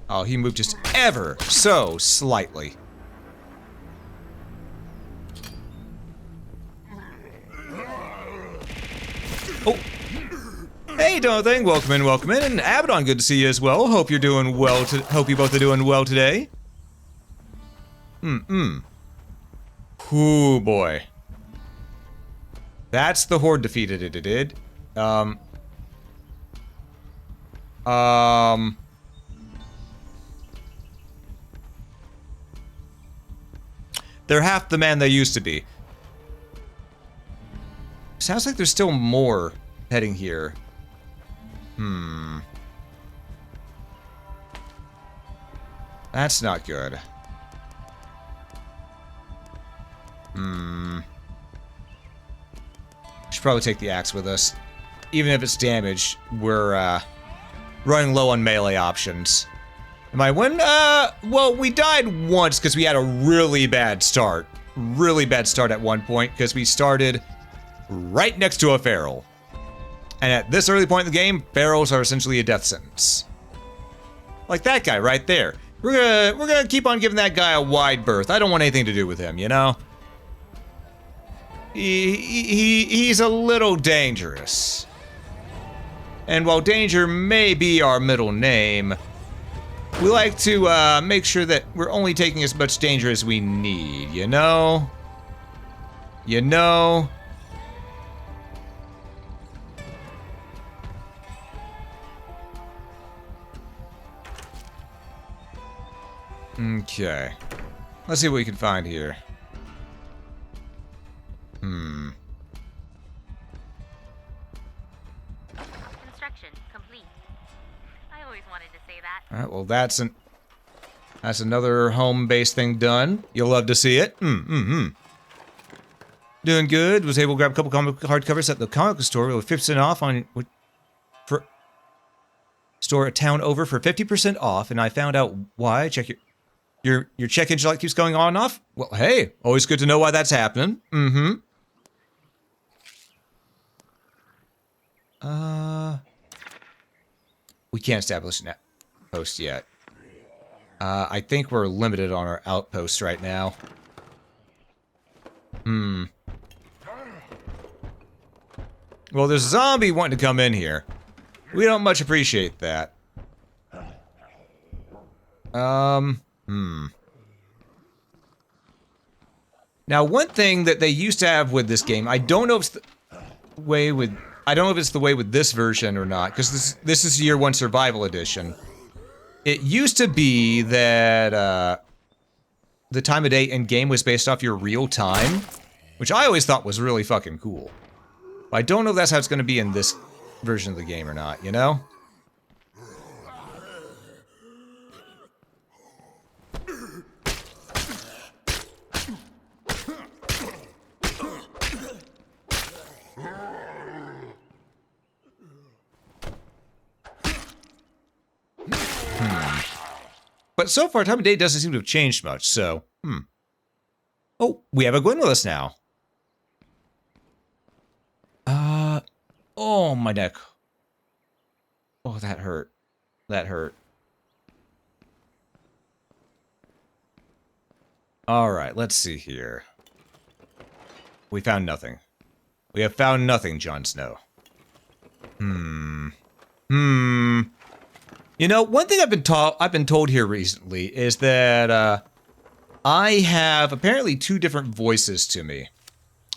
Oh, he moved just ever so slightly. Oh. Hey, Donthing, welcome in, and Abaddon, good to see you as well. Hope you're doing well. Hope you both are doing well today. Ooh, boy. That's the horde defeated it did. They're half the man they used to be. Sounds like there's still more heading here. That's not good. Should probably take the axe with us. Even if it's damaged, we're running low on melee options. Am I win? Well, we died once because we had a really bad start. Really bad start at one point because we started right next to a feral. And at this early point in the game, ferals are essentially a death sentence. Like that guy right there. We're gonna keep on giving that guy a wide berth. I don't want anything to do with him, you know? He's a little dangerous. And while danger may be our middle name, we like to make sure that we're only taking as much danger as we need, you know? You know? Okay. Let's see what we can find here. Construction complete. I always wanted to say that. Alright, well that's another home-based thing done. You'll love to see it. Doing good. Was able to grab a couple comic hardcovers at the comic store with 50% off on for store a town over for 50% off, and I found out why. Check your check engine light keeps going on and off. Well, hey, always good to know why that's happening. We can't establish an outpost yet. I think we're limited on our outposts right now. Well, there's a zombie wanting to come in here. We don't much appreciate that. Now, one thing that they used to have with this game, I don't know if it's the way with this version or not, because this is Year 1 Survival Edition. It used to be that the time of day in game was based off your real time, which I always thought was really fucking cool. But I don't know if that's how it's going to be in this version of the game or not, you know? But so far, time of day doesn't seem to have changed much, so, Oh, we have a Gwen with us now. Oh, my neck. Oh, that hurt. That hurt. Alright, let's see here. We found nothing. We have found nothing, Jon Snow. You know, one thing I've been told here recently is that I have apparently 2 different voices to me.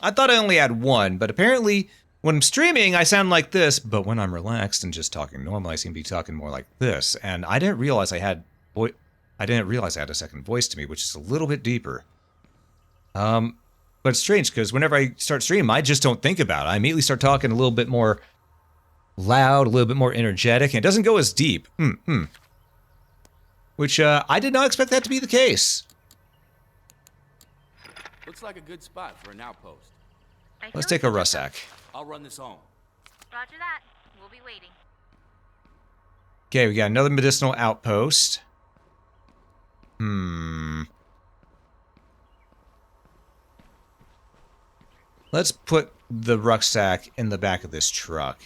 I thought I only had one, but apparently when I'm streaming I sound like this, but when I'm relaxed and just talking normal I seem to be talking more like this. And I didn't realize I had a second voice to me, which is a little bit deeper. But it's strange because whenever I start streaming, I just don't think about it. I immediately start talking a little bit more loud, a little bit more energetic, and it doesn't go as deep. Which, I did not expect that to be the case. Looks like a good spot for an outpost. Let's take a Russack. I'll run this home. Roger that. We'll be waiting. Okay, we got another medicinal outpost. Let's put the rucksack in the back of this truck.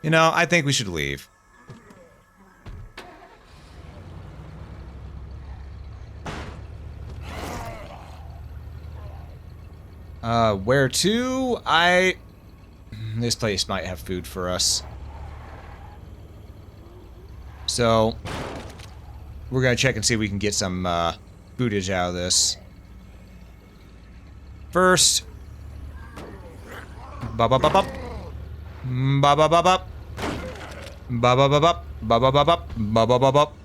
You know, I think we should leave. Where to? This place might have food for us. So, we're gonna check and see if we can get some, footage out of this. First. Ba-ba-ba-bop. Ba-ba-ba-bop. Ba-ba-ba-bop. Ba-ba-ba-bop. Ba-ba-ba-bop.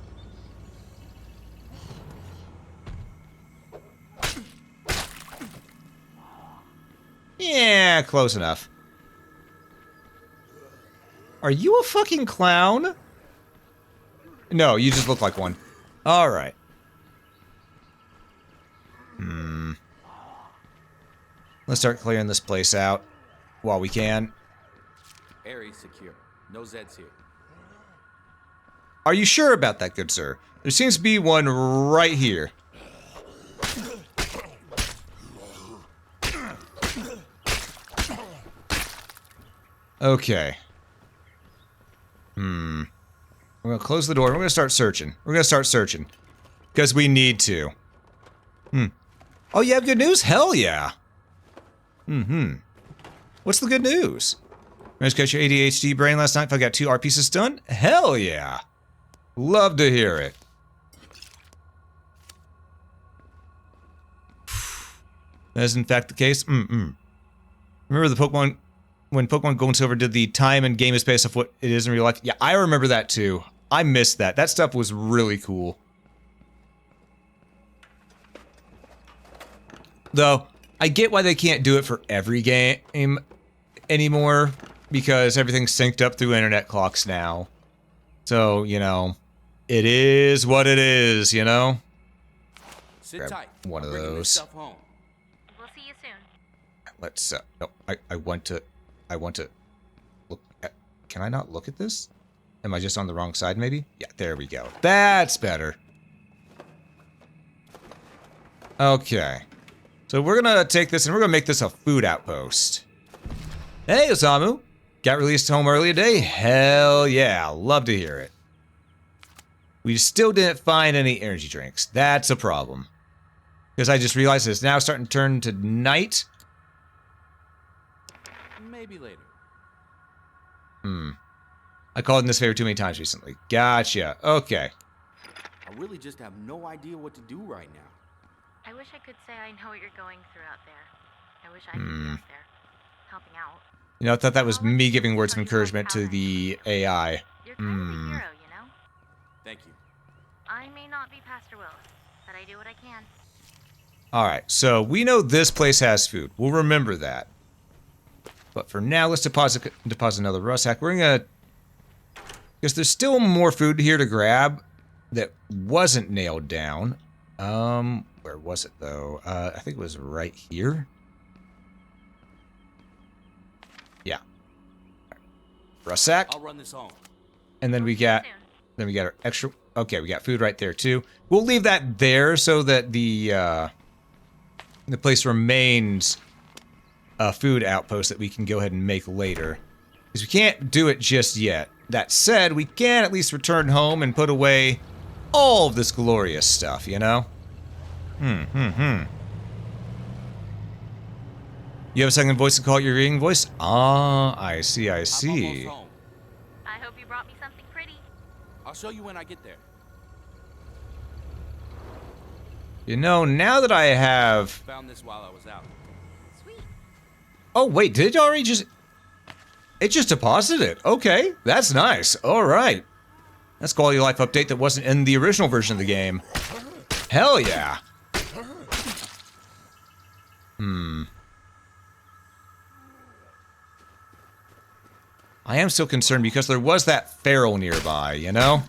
Yeah, close enough. Are you a fucking clown? No, you just look like one. Alright. Let's start clearing this place out while we can. Area's secure. No Zeds here. Are you sure about that, good sir? There seems to be one right here. Okay. We're gonna close the door. We're gonna start searching. We're gonna start searching. Because we need to. Oh, you have good news? Hell yeah. What's the good news? Managed to catch your ADHD brain last night if I got 2 art pieces done? Hell yeah. Love to hear it. That is in fact the case. Remember the Pokemon, when Pokemon Gold and Silver did the time and game is based off what it is in real life? Yeah, I remember that too. I missed that. That stuff was really cool. Though, I get why they can't do it for every game anymore, because everything's synced up through internet clocks now. So, you know, it is what it is, you know? Sit Grab tight. one I'm of bringing this those. stuff home. We'll see you soon. Let's, no, I want to look at, can I not look at this? Am I just on the wrong side, maybe? Yeah, there we go. That's better. Okay. So we're gonna take this and we're gonna make this a food outpost. Hey, Osamu. Got released home early today? Hell yeah, love to hear it. We still didn't find any energy drinks. That's a problem. Because I just realized it's now starting to turn to night. Maybe later. I called in this favor too many times recently. Gotcha. Okay. I really just have no idea what to do right now. I wish I could say I know what you're going through out there. I wish I could be out there, helping out. You know, I thought that was me giving words of encouragement to the AI. You're kind of a hero, you know? Thank you. I may not be Pastor Willis, but I do what I can. Alright, so we know this place has food. We'll remember that. But for now, let's deposit another rust hack. We're gonna... Because there's still more food here to grab that wasn't nailed down. Where was it, though? I think it was right here. Yeah. Rust sack. I'll run this home. And then we See you got... soon. Then we got our extra... Okay, we got food right there, too. We'll leave that there so that the place remains a food outpost that we can go ahead and make later. Because we can't do it just yet. That said, we can at least return home and put away all of this glorious stuff, you know? You have a second voice to call it your reading voice? Ah, I see, I I'm see. almost home. I hope you brought me something pretty. I'll show you when I get there. You know, now that I have... Found this while I was out. Sweet. Oh, wait, did it already just... It just deposited it. Okay, that's nice. All right. That's quality of life update that wasn't in the original version of the game. Hell yeah. I am still concerned because there was that feral nearby, you know?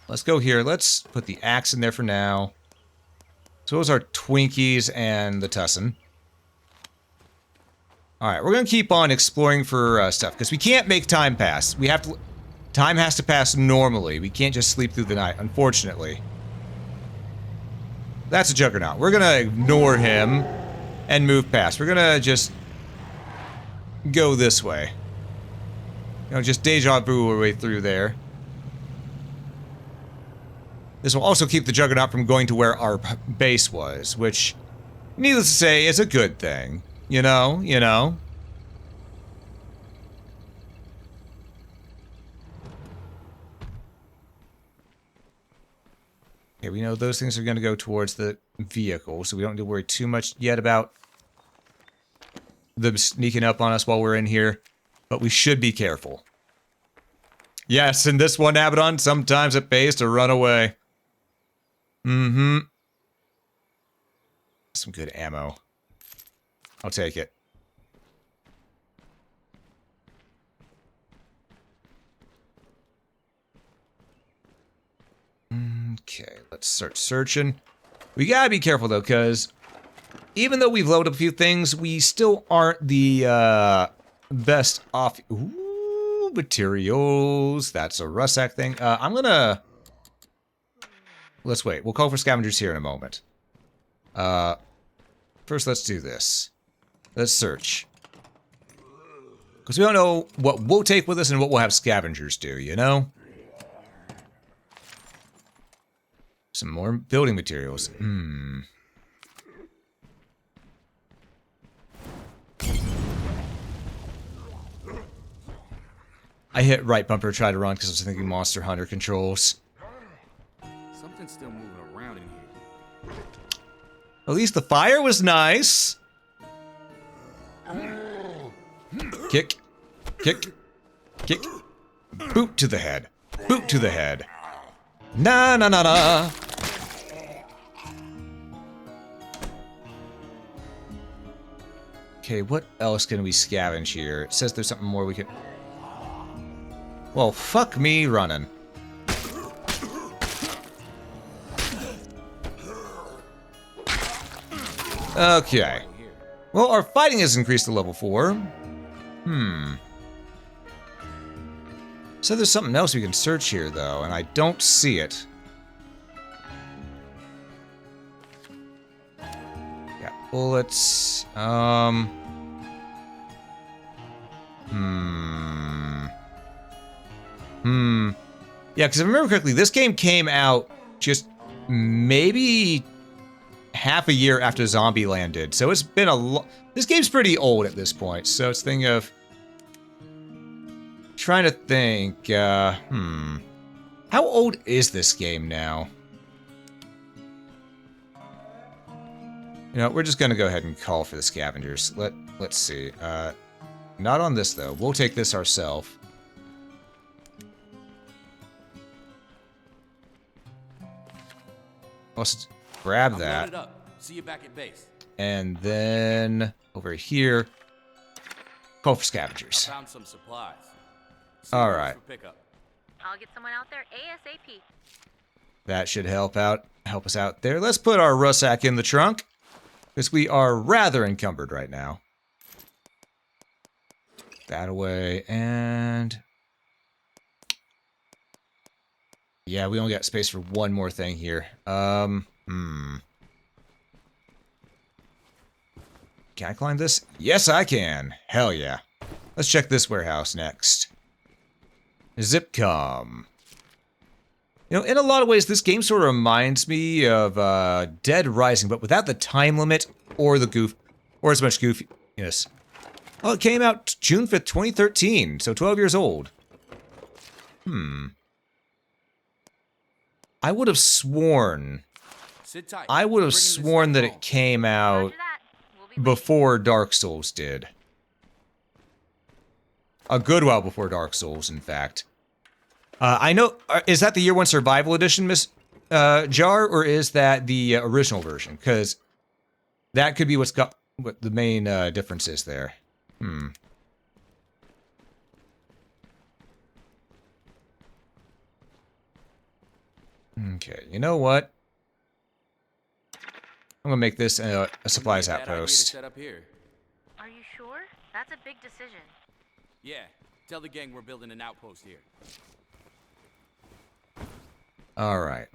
Let's go here. Let's put the axe in there for now. So those are Twinkies and the Tussin. Alright, we're going to keep on exploring for stuff, because we can't make time pass. We have to... Time has to pass normally. We can't just sleep through the night, unfortunately. That's a Juggernaut. We're going to ignore him and move past. We're going to just go this way. You know, just deja vu our way through there. This will also keep the Juggernaut from going to where our base was, which, needless to say, is a good thing. You know? Okay, we know those things are going to go towards the vehicle, so we don't need to worry too much yet about them sneaking up on us while we're in here. But we should be careful. Yes, in this one, Abaddon, sometimes it pays to run away. Some good ammo. I'll take it. Okay, let's start searching. We gotta be careful though, because even though we've loaded up a few things, we still aren't the best off. Ooh, materials. That's a Russack thing. I'm gonna. Let's wait. We'll call for scavengers here in a moment. First, let's do this. Let's search. Because we don't know what we'll take with us and what we'll have scavengers do, you know? Some more building materials. I hit right bumper, tried to run because I was thinking Monster Hunter controls. Something's still moving around in here. At least the fire was nice. Kick. Kick. Kick. Boot to the head. Boot to the head. Na na na na. Okay, what else can we scavenge here? It says there's something more we can... Well, fuck me running. Okay. Well, our fighting has increased to level 4. So there's something else we can search here, though, and I don't see it. Yeah, bullets. Yeah, because if I remember correctly, this game came out just maybe half a year after Zombieland did. So it's been a lot. This game's pretty old at this point. So it's thinking of trying to think. How old is this game now? You know, we're just gonna go ahead and call for the scavengers. Let's see. Not on this though. We'll take this ourselves. Let's grab that. Load it up. See you back at base. And then over here, call for scavengers. I found some supplies. All right. I'll get someone out there ASAP. That should help us out there. Let's put our Russack in the trunk, because we are rather encumbered right now. That away, and yeah, we only got space for one more thing here. Can I climb this? Yes, I can. Hell yeah. Let's check this warehouse next. Zipcom. You know, in a lot of ways, this game sort of reminds me of Dead Rising, but without the time limit or the goof, or as much goofiness. Oh, it came out June 5th, 2013, so 12 years old. I would have sworn. Sit tight. I would have Bringing this sworn stuff that home. it came out Roger that. We'll be before Dark Souls did. A good while before Dark Souls, in fact. I know. Is that the Year One Survival Edition, Miss Jar, or is that the original version? Because that could be what the main difference is there. Okay, you know what? I'm gonna make this a supplies Bad idea to outpost. set up here. Are you sure? That's a big decision. Yeah. Tell the gang we're building an outpost here. Alright.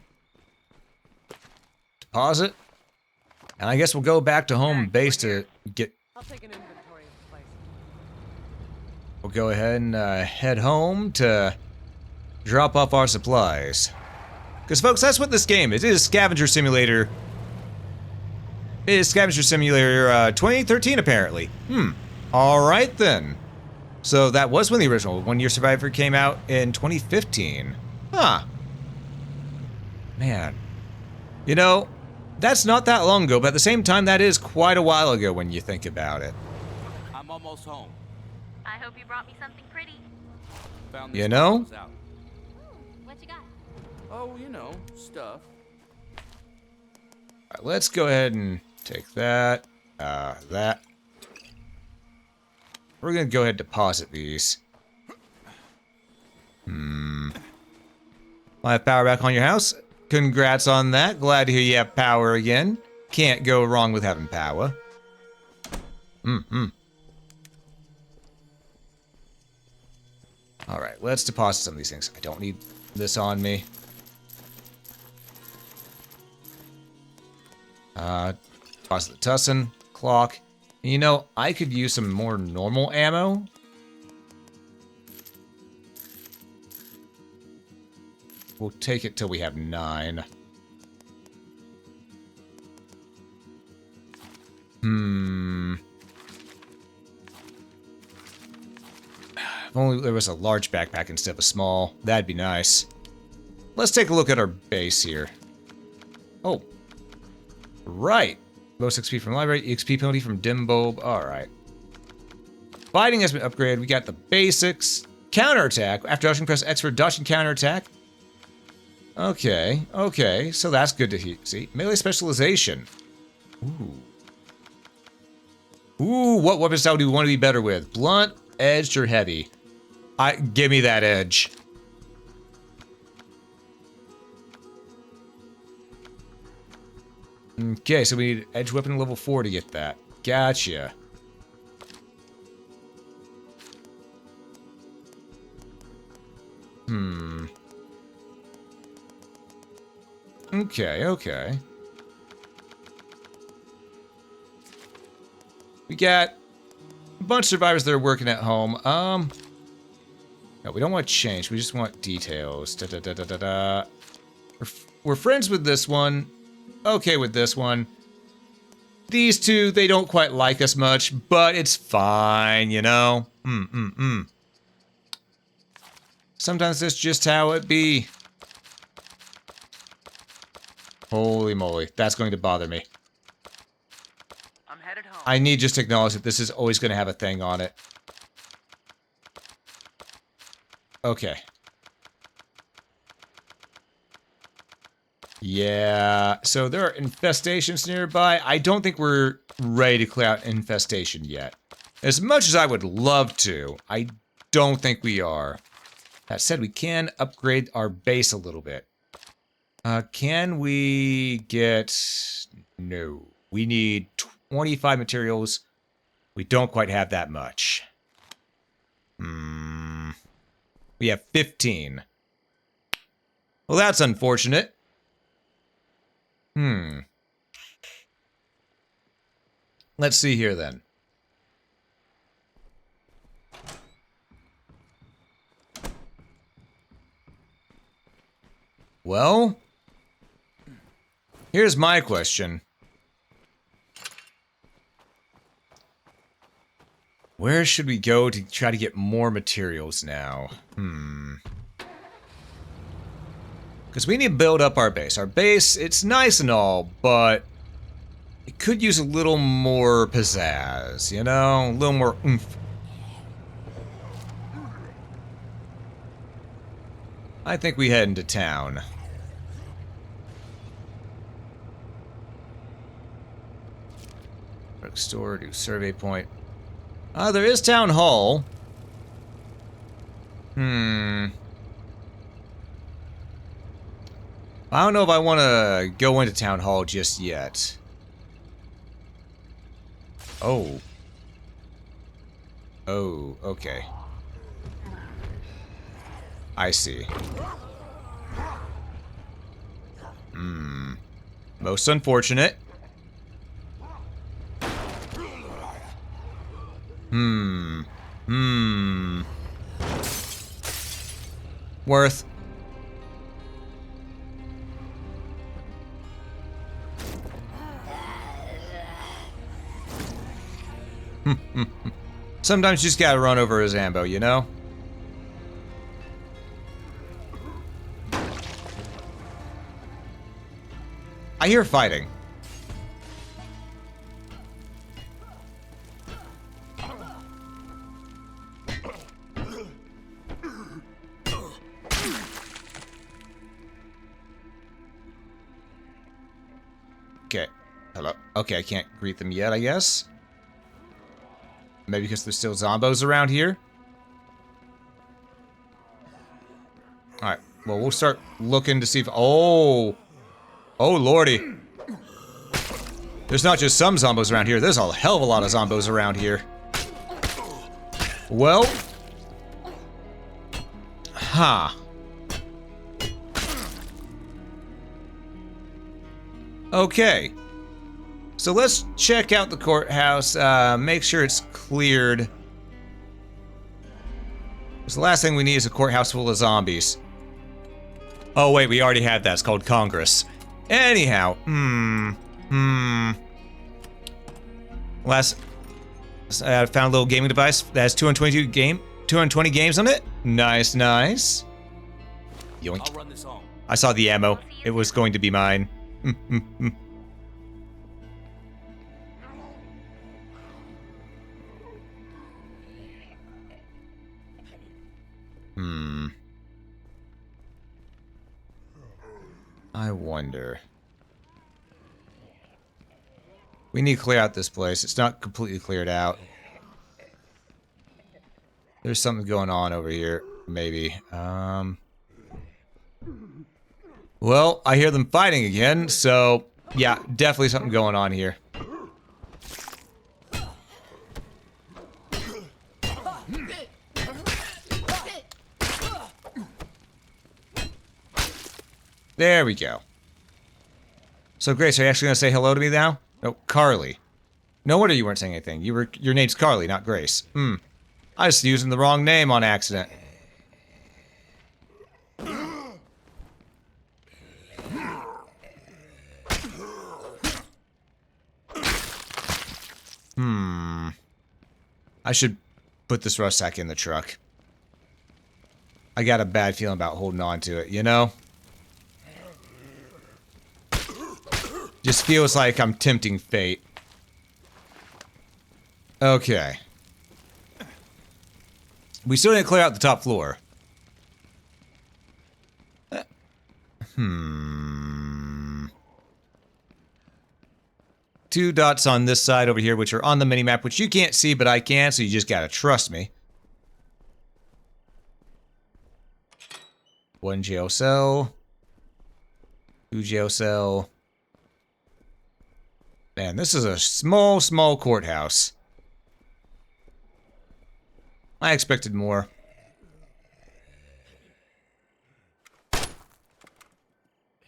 Deposit. And I guess we'll go back to home base to get... I'll take an inventory of the place. We'll go ahead and head home to drop off our supplies. Because, folks, that's what this game is. It is Scavenger Simulator. It is Scavenger Simulator 2013, apparently. Alright, then. So that was when the original One Year Survivor came out in 2015. Huh. Man. You know, that's not that long ago, but at the same time, that is quite a while ago when you think about it. I'm almost home. I hope you brought me something pretty. Found You this know? bottles out. What you got? Oh, you know, stuff. Alright, let's go ahead and take that, that. We're gonna go ahead and deposit these. Wanna have power back on your house? Congrats on that. Glad to hear you have power again. Can't go wrong with having power. Alright, let's deposit some of these things. I don't need this on me. Deposit the tussin, clock. You know, I could use some more normal ammo. We'll take it till we have 9. If only there was a large backpack instead of a small. That'd be nice. Let's take a look at our base here. Oh. Right. Most XP from library, XP penalty from dim bulb. Alright. Fighting has been upgraded. We got the basics. Counterattack. After dodging, press X for dodge and counterattack. Okay. Okay. So that's good to see. Melee specialization. Ooh, what weapon style do we want to be better with? Blunt, edged, or heavy? Give me that edge. Okay, so we need edge weapon level 4 to get that. Gotcha. Okay, okay. We got a bunch of survivors that are working at home. No, we don't want change. We just want details. Da-da-da-da-da-da. We're friends with this one. Okay with this one. These two, they don't quite like us much, but it's fine, you know? Sometimes that's just how it be. Holy moly, that's going to bother me. I'm headed home. I need just to acknowledge that this is always going to have a thing on it. Okay. Yeah, so there are infestations nearby. I don't think we're ready to clear out infestation yet. As much as I would love to, I don't think we are. That said, we can upgrade our base a little bit. Can we get... No. We need 25 materials. We don't quite have that much. We have 15. Well, that's unfortunate. Let's see here then. Well, here's my question. Where should we go to try to get more materials now? Because we need to build up our base. Our base, it's nice and all, but it could use a little more pizzazz, you know? A little more oomph. I think we head into town. Store, do survey point. There is town hall. I don't know if I want to go into town hall just yet. Oh. Oh, okay. I see. Most unfortunate. Worth. Sometimes you just gotta run over a Zambo, you know? I hear fighting. Okay. Hello. Okay, I can't greet them yet, I guess. Maybe because there's still zombos around here. Alright. Well, we'll start looking to see if... Oh, lordy. There's not just some zombos around here. There's a hell of a lot of zombos around here. Well. Huh. Okay. So let's check out the courthouse, make sure it's cleared. Because the last thing we need is a courthouse full of zombies. Oh wait, we already had that. It's called Congress. Anyhow, I found a little gaming device that has 220 games on it. Nice, nice. Yoink. I'll run this home. I saw the ammo. It was going to be mine. I wonder. We need to clear out this place. It's not completely cleared out. There's something going on over here, maybe. Well, I hear them fighting again, so yeah, definitely something going on here. There we go. So Grace, are you actually gonna say hello to me now? No, Carly. No wonder you weren't saying anything. Your name's Carly, not Grace. I was using the wrong name on accident. I should put this rucksack in the truck. I got a bad feeling about holding on to it, you know? Just feels like I'm tempting fate. Okay. We still didn't clear out the top floor. Two dots on this side over here, which are on the minimap, which you can't see, but I can, so you just gotta trust me. One jail cell. Two jail cell. Man, this is a small, small courthouse. I expected more.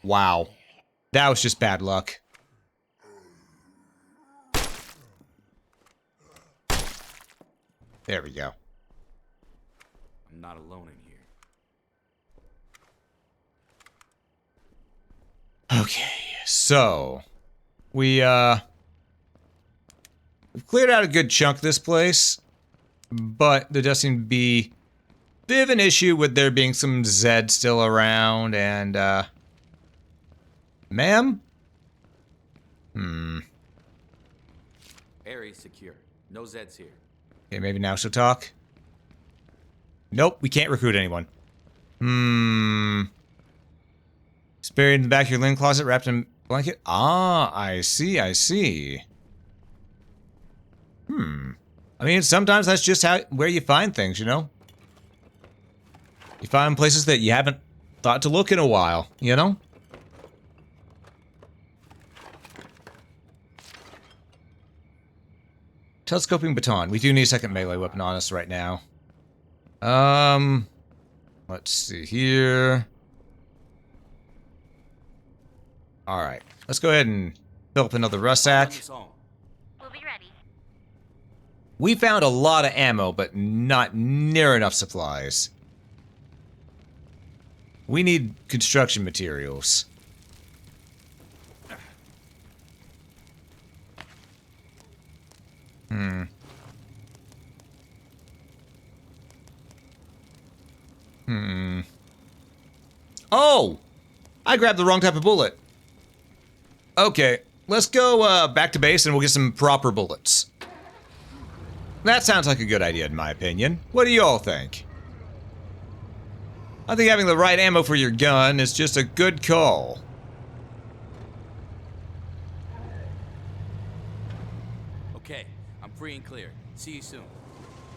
Wow. That was just bad luck. There we go. I'm not alone in here. Okay, so we've cleared out a good chunk of this place, but there does seem to be a bit of an issue with there being some Zed still around, and ma'am? Area's secure. No Zeds here. Okay, maybe now she'll talk. Nope, we can't recruit anyone. It's buried in the back of your linen closet, wrapped in a blanket. Ah, I see, I see. I mean, sometimes that's just where you find things, you know? You find places that you haven't thought to look in a while, you know? Telescoping baton. We do need a second melee weapon on us right now. Let's see here. Alright. Let's go ahead and fill up another rucksack. We'll be ready. We found a lot of ammo, but not near enough supplies. We need construction materials. Oh! I grabbed the wrong type of bullet. Okay, let's go back to base and we'll get some proper bullets. That sounds like a good idea in my opinion. What do you all think? I think having the right ammo for your gun is just a good call. Okay, I'm free and clear. See you soon.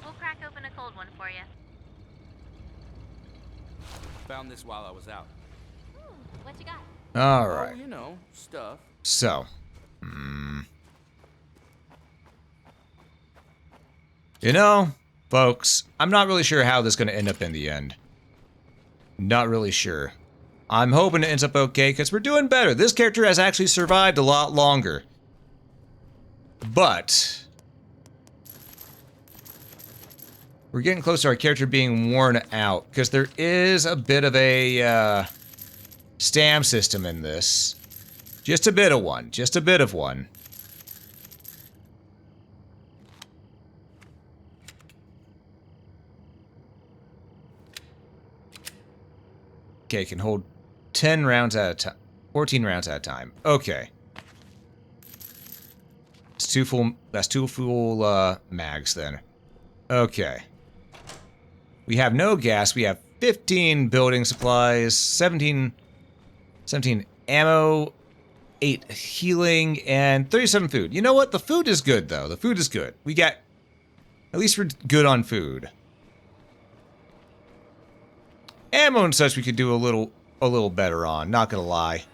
We'll crack open a cold one for you. Found this while I was out. What you got? All Oh, right. you know, stuff. So, you know, folks, I'm not really sure how this is going to end up in the end. Not really sure. I'm hoping it ends up okay because we're doing better. This character has actually survived a lot longer. But we're getting close to our character being worn out because there is a bit of a stam system in this. Just a bit of one. Just a bit of one. Okay, can hold 10 rounds at a time. 14 rounds at a time. Okay. It's two full. That's two full mags then. Okay. We have no gas. We have 15 building supplies, 17 ammo, 8 healing, and 37 food. You know what? The food is good though. The food is good. We got. At least we're good on food. Ammo and such we could do a little better on, not gonna lie.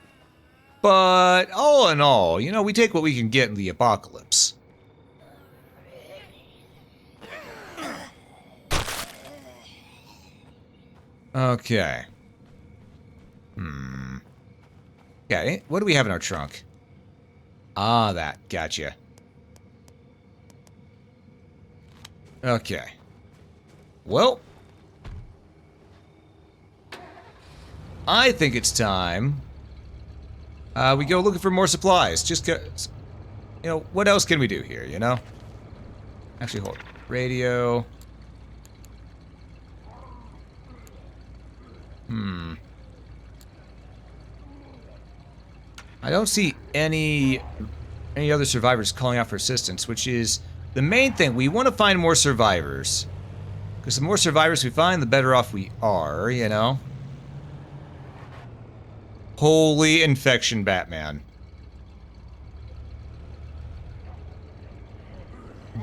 But all in all, you know, we take what we can get in the apocalypse. Okay. Okay, what do we have in our trunk? Ah, that. Gotcha. Okay. Well, I think it's time we go looking for more supplies. Just go, you know, what else can we do here, you know? Actually, hold. Radio. I don't see any other survivors calling out for assistance, which is the main thing. We want to find more survivors. Because the more survivors we find, the better off we are, you know? Holy infection, Batman.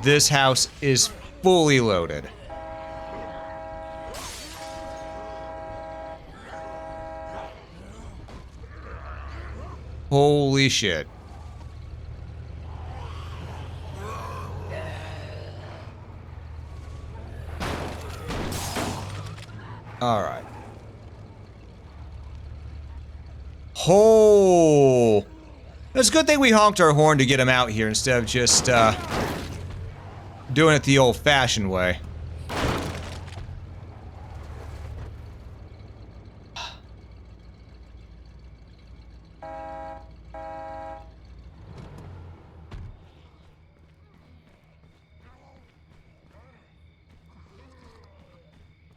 This house is fully loaded. Holy shit. Alright. Oh! It's a good thing we honked our horn to get him out here instead of just, doing it the old-fashioned way.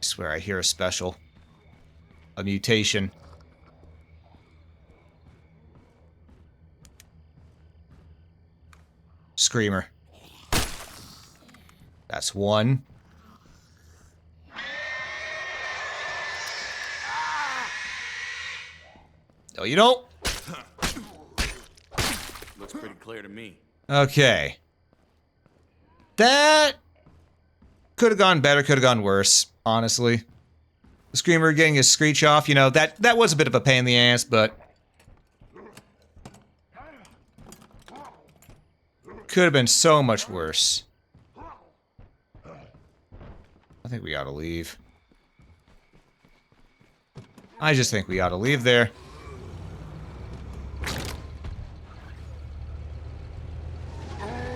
I swear I hear a special. A mutation. Screamer. That's one. No, you don't. Looks pretty clear to me. Okay. That could have gone better, could have gone worse, honestly. The Screamer getting his screech off, you know, that was a bit of a pain in the ass, but could have been so much worse. I think we ought to leave. I just think we ought to leave there.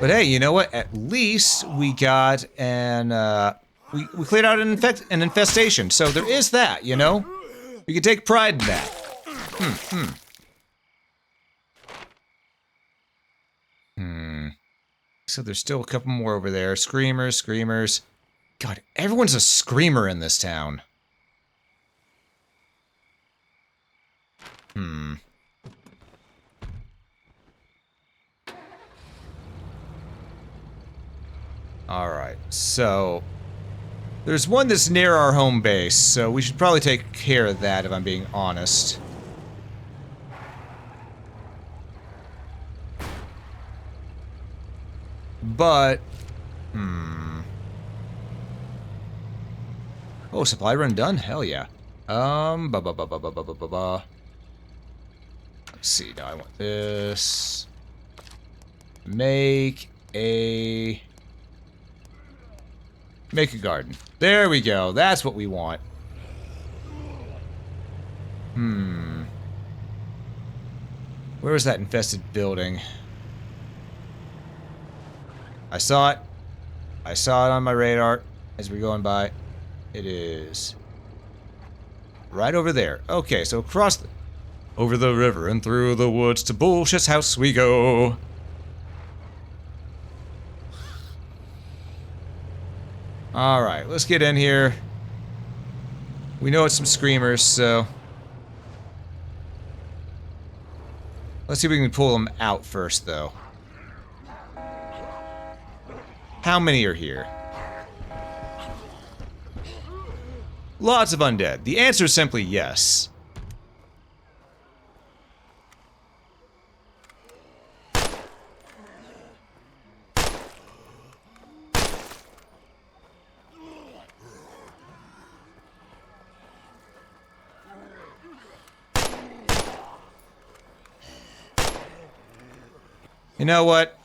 But hey, you know what? At least we got an, we cleared out an infestation. So there is that, you know? We can take pride in that. So there's still a couple more over there. Screamers, screamers. God, everyone's a screamer in this town. Alright, so there's one that's near our home base, so we should probably take care of that if I'm being honest. But, oh, supply run done? Hell yeah. Ba ba ba ba ba ba ba ba ba. Let's see. Now I want this. Make a garden. There we go. That's what we want. Where was that infested building? I saw it. I saw it on my radar as we're going by. It is right over there. Okay, so over the river and through the woods to Bullshit's house we go. Alright, let's get in here. We know it's some screamers, so... Let's see if we can pull them out first, though. How many are here? Lots of undead. The answer is simply yes. You know what?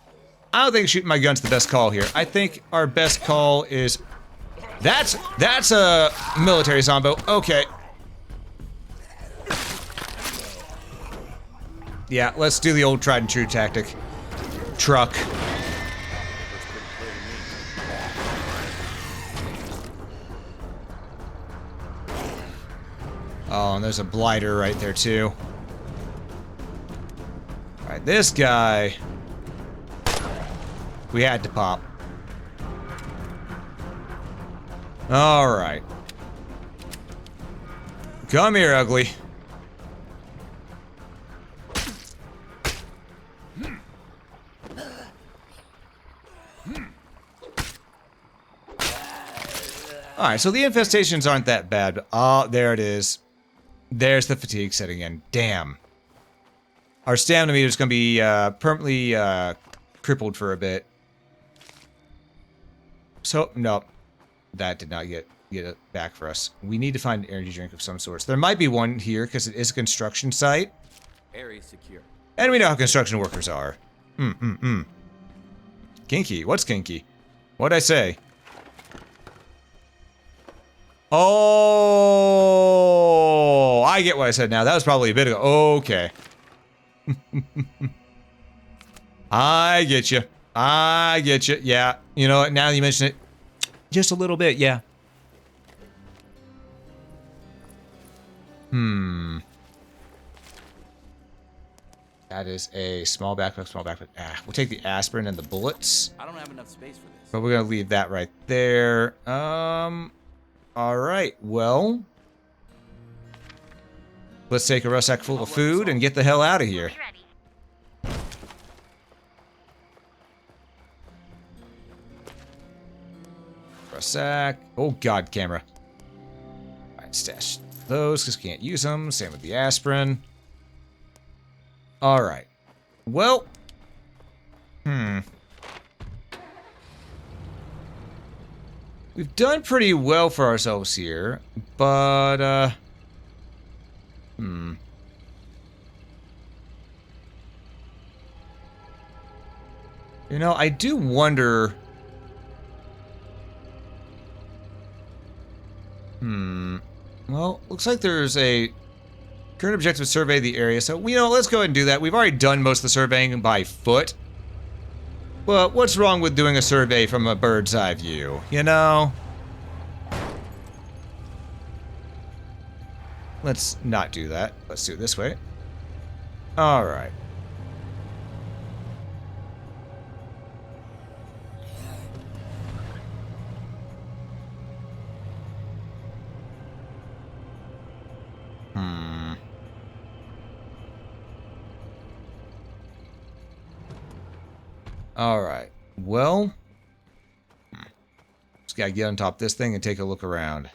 I don't think shooting my gun's the best call here. I think our best call is... That's a military zombo. Okay. Yeah, let's do the old tried and true tactic. Truck. Oh, and there's a blighter right there too. Alright, this guy... We had to pop. Alright. Come here, ugly. Alright, so the infestations aren't that bad. Oh, there it is. There's the fatigue setting in. Damn. Our stamina meter is going to be permanently crippled for a bit. So, no. That did not get it back for us. We need to find an energy drink of some sort. There might be one here, because it is a construction site. Area secure. And we know how construction workers are. Kinky. What's kinky? What'd I say? Oh, I get what I said now. That was probably a bit ago. Okay. I get you. I get you. Yeah. You know what? Now that you mention it, just a little bit. Yeah. That is a small backpack, Ah, we'll take the aspirin and the bullets. I don't have enough space for this. But we're gonna leave that right there. Alright, well. Let's take a rucksack full of food and get the hell out of here. Rucksack. Oh god, camera. Alright, stash those because we can't use them. Same with the aspirin. Alright. Well. We've done pretty well for ourselves here, but, You know, I do wonder... Well, looks like there's a current objective to survey the area, so, you know, let's go ahead and do that. We've already done most of the surveying by foot. Well, what's wrong with doing a survey from a bird's eye view, you know? Let's not do that. Let's do it this way. Alright. Alright. Well. Just gotta get on top of this thing and take a look around.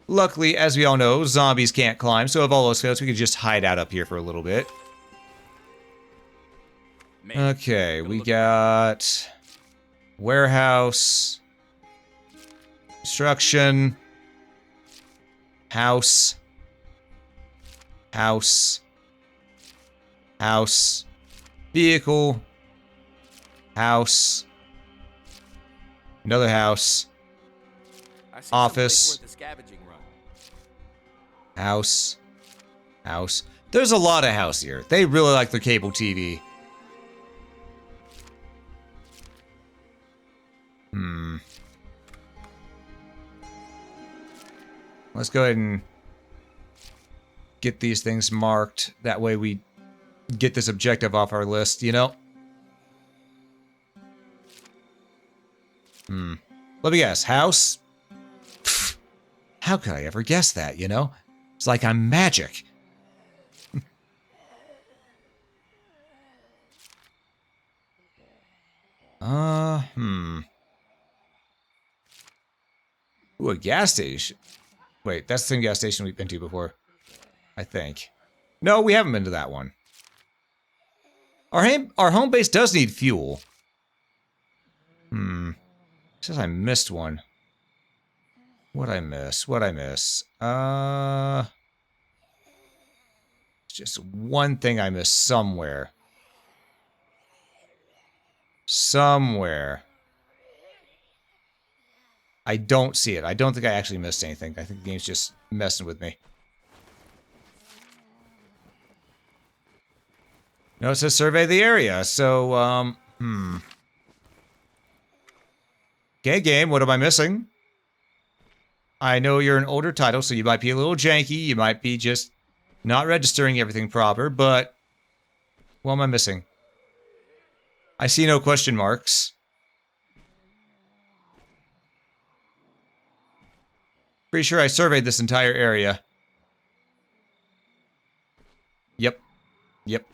Luckily, as we all know, zombies can't climb, so if all else fails, we could just hide out up here for a little bit. Okay, we got... warehouse. Construction. House. House. House. Vehicle. House. Another house. I see Office. someplace worth a scavenging run. House. House. There's a lot of house here. They really like their cable TV. Let's go ahead and get these things marked. That way we get this objective off our list, you know? Let me guess. House? Pfft, how could I ever guess that, you know? It's like I'm magic. Ooh, a gas station. Wait, that's the same gas station we've been to before. I think. No, we haven't been to that one. Our home base does need fuel. Says I missed one. What'd I miss? What'd I miss? Just one thing I missed somewhere. Somewhere. I don't see it. I don't think I actually missed anything. I think the game's just messing with me. No, it says survey the area, so, Okay, game, what am I missing? I know you're an older title, so you might be a little janky. You might be just not registering everything proper, but... What am I missing? I see no question marks. Pretty sure I surveyed this entire area. Yep. Yep.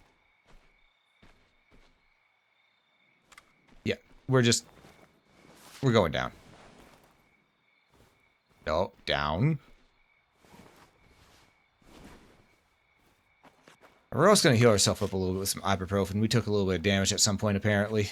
Yeah, we're going down. No, down. We're also going to heal ourselves up a little bit with some ibuprofen. We took a little bit of damage at some point, apparently.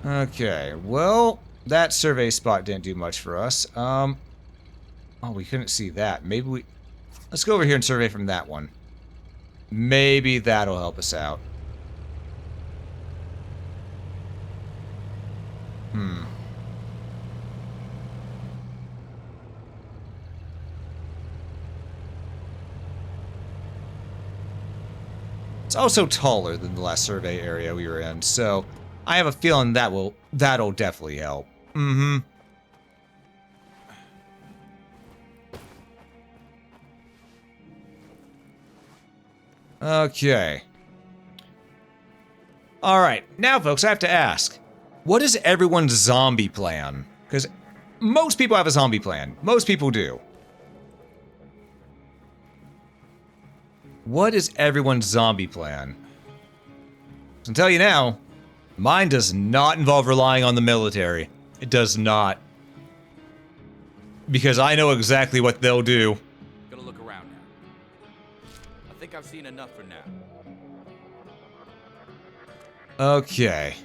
Okay, well, that survey spot didn't do much for us. Oh, we couldn't see that. Maybe we... Let's go over here and survey from that one. Maybe that'll help us out. It's also taller than the last survey area we were in, so I have a feeling that'll definitely help. Okay. Alright, now folks, I have to ask, what is everyone's zombie plan? Because most people have a zombie plan. Most people do. What is everyone's zombie plan? I'll tell you now, mine does not involve relying on the military. It does not. Because I know exactly what they'll do. Gonna look around now. I think I've seen enough for now. Okay.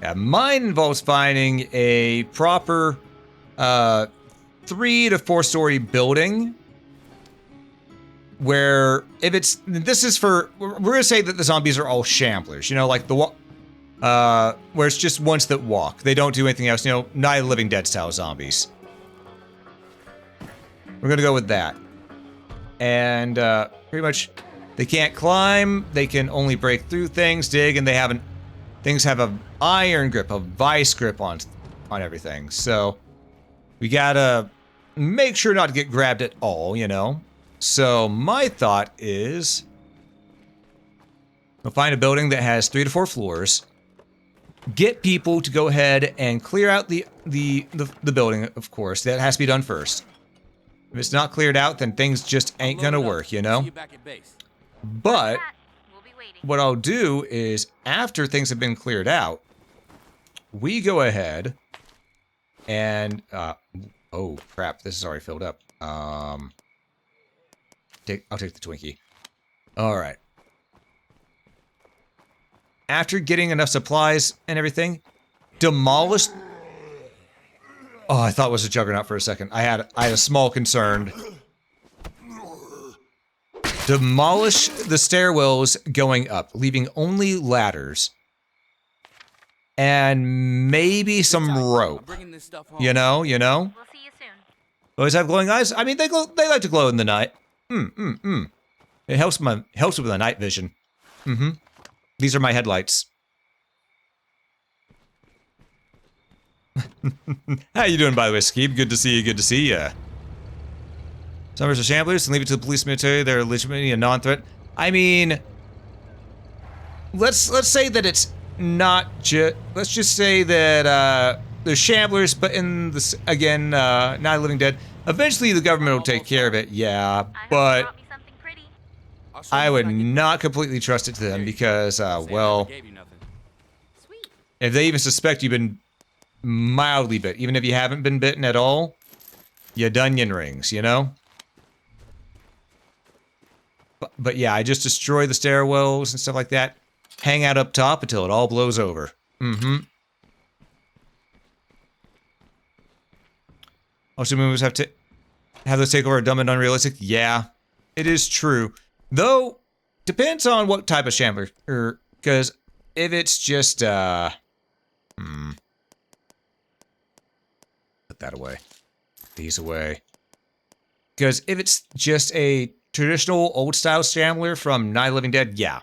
Yeah, mine involves finding a proper 3 to 4 story building where if it's we're gonna say that the zombies are all shamblers, you know, like the where it's just ones that walk. They don't do anything else, you know, Night of the Living Dead style zombies. We're gonna go with that. And pretty much they can't climb, they can only break through things, dig, and things have a iron grip, a vice grip on everything. So we gotta make sure not to get grabbed at all, you know? So my thought is we'll find a building that has 3 to 4 floors, get people to go ahead and clear out the building, of course. That has to be done first. If it's not cleared out, then things just ain't gonna work, you know? See you back at base. But We'll be waiting. what I'll do is after things have been cleared out, we go ahead and oh crap, this is already filled up. I'll take the Twinkie. All right. After getting enough supplies and everything, demolish. Oh, I thought it was a juggernaut for a second. I had a small concern. Demolish the stairwells going up, leaving only ladders. And maybe some rope. I'm bringing this stuff home. You know? We'll see you soon. Always have glowing eyes? I mean, they like to glow in the night. It helps with the night vision. These are my headlights. How you doing, by the way, Skeeb? Good to see you, good to see ya. Some are shamblers and leave it to the police military. They're legitimately a non-threat. I mean, let's say that it's not just. Let's just say that they're shamblers, but in this again, Night of the Living Dead. Eventually, the government will take care of it. Yeah, but I would not completely trust it to them because, well, if they even suspect you've been mildly bit, even if you haven't been bitten at all, you Dunyan rings, you know? But yeah, I just destroy the stairwells and stuff like that. Hang out up top until it all blows over. Also, movies have to have those take over dumb and unrealistic. Yeah, it is true. Though, depends on what type of shambler. Because if it's just, put that away. These away. Because if it's just a traditional old-style shambler from Night of the Living Dead, yeah.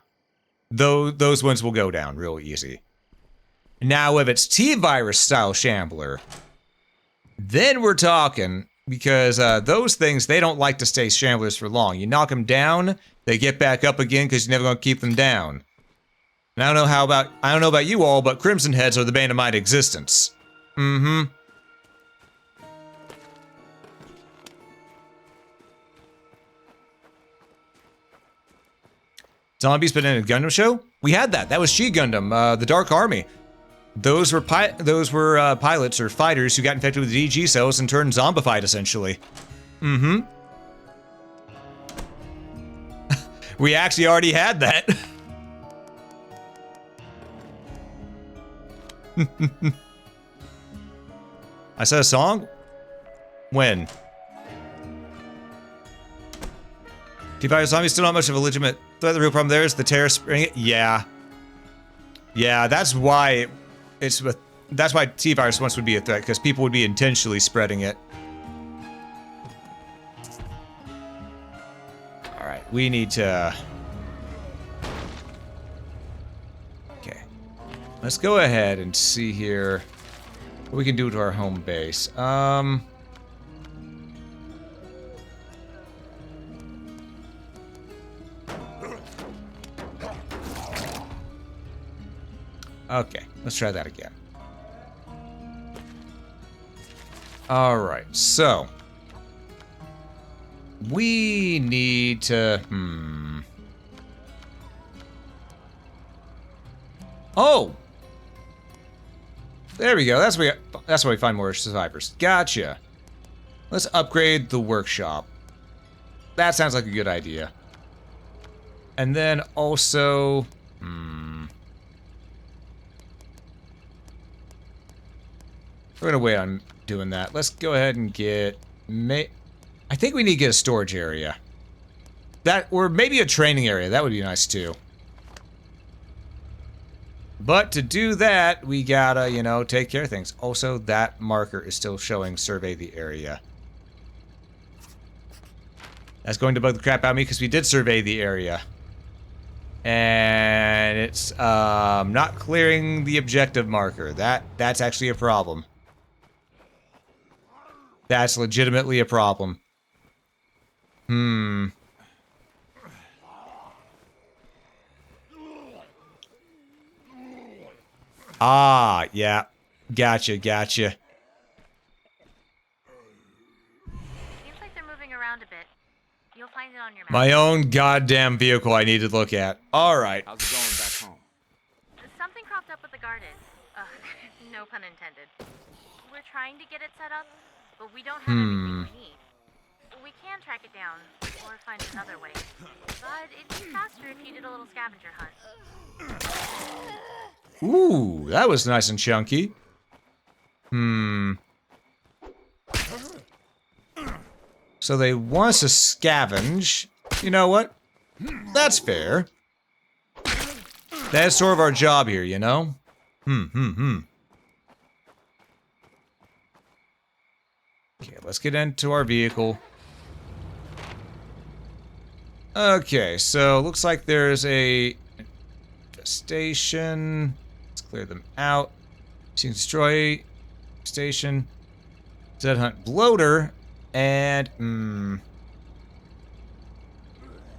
Those ones will go down real easy. Now, if it's T-Virus-style shambler, then we're talking, because those things, they don't like to stay shamblers for long. You knock them down, they get back up again because you're never going to keep them down. And I don't know about you all, but Crimson Heads are the bane of my existence. Zombies, but in a Gundam show? We had that. That was She Gundam, the Dark Army. Those were pilots or fighters who got infected with DG cells and turned zombified, essentially. We actually already had that. I said a song? When? T-Virus zombies still not much of a legitimate threat. The real problem there is the terror spreading it. Yeah. Yeah, that's why that's why T-Virus once would be a threat, because people would be intentionally spreading it. Alright, we need to... Okay. Let's go ahead and see here what we can do to our home base. Okay, let's try that again. Alright, so... we need to... Oh! There we go, that's where we find more survivors. Gotcha. Let's upgrade the workshop. That sounds like a good idea. And then also... we're gonna wait on doing that. Let's go ahead and get... I think we need to get a storage area. Or maybe a training area. That would be nice, too. But to do that, we gotta, you know, take care of things. Also, that marker is still showing survey the area. That's going to bug the crap out of me because we did survey the area. And it's not clearing the objective marker. That's actually a problem. That's legitimately a problem. Ah, yeah. Gotcha. Seems like they're moving around a bit. You'll find it on your map. My own goddamn vehicle I need to look at. Alright. How's it going back home? Something cropped up with the garden. No pun intended. We're trying to get it set up, but we don't have everything we need. We can track it down, or find another way. But it'd be faster if you did a little scavenger hunt. Ooh, that was nice and chunky. So they want us to scavenge. You know what? That's fair. That's sort of our job here, you know? Okay, let's get into our vehicle. Okay, so looks like there's a station. Let's clear them out. Seek destroy station. Dead hunt bloater and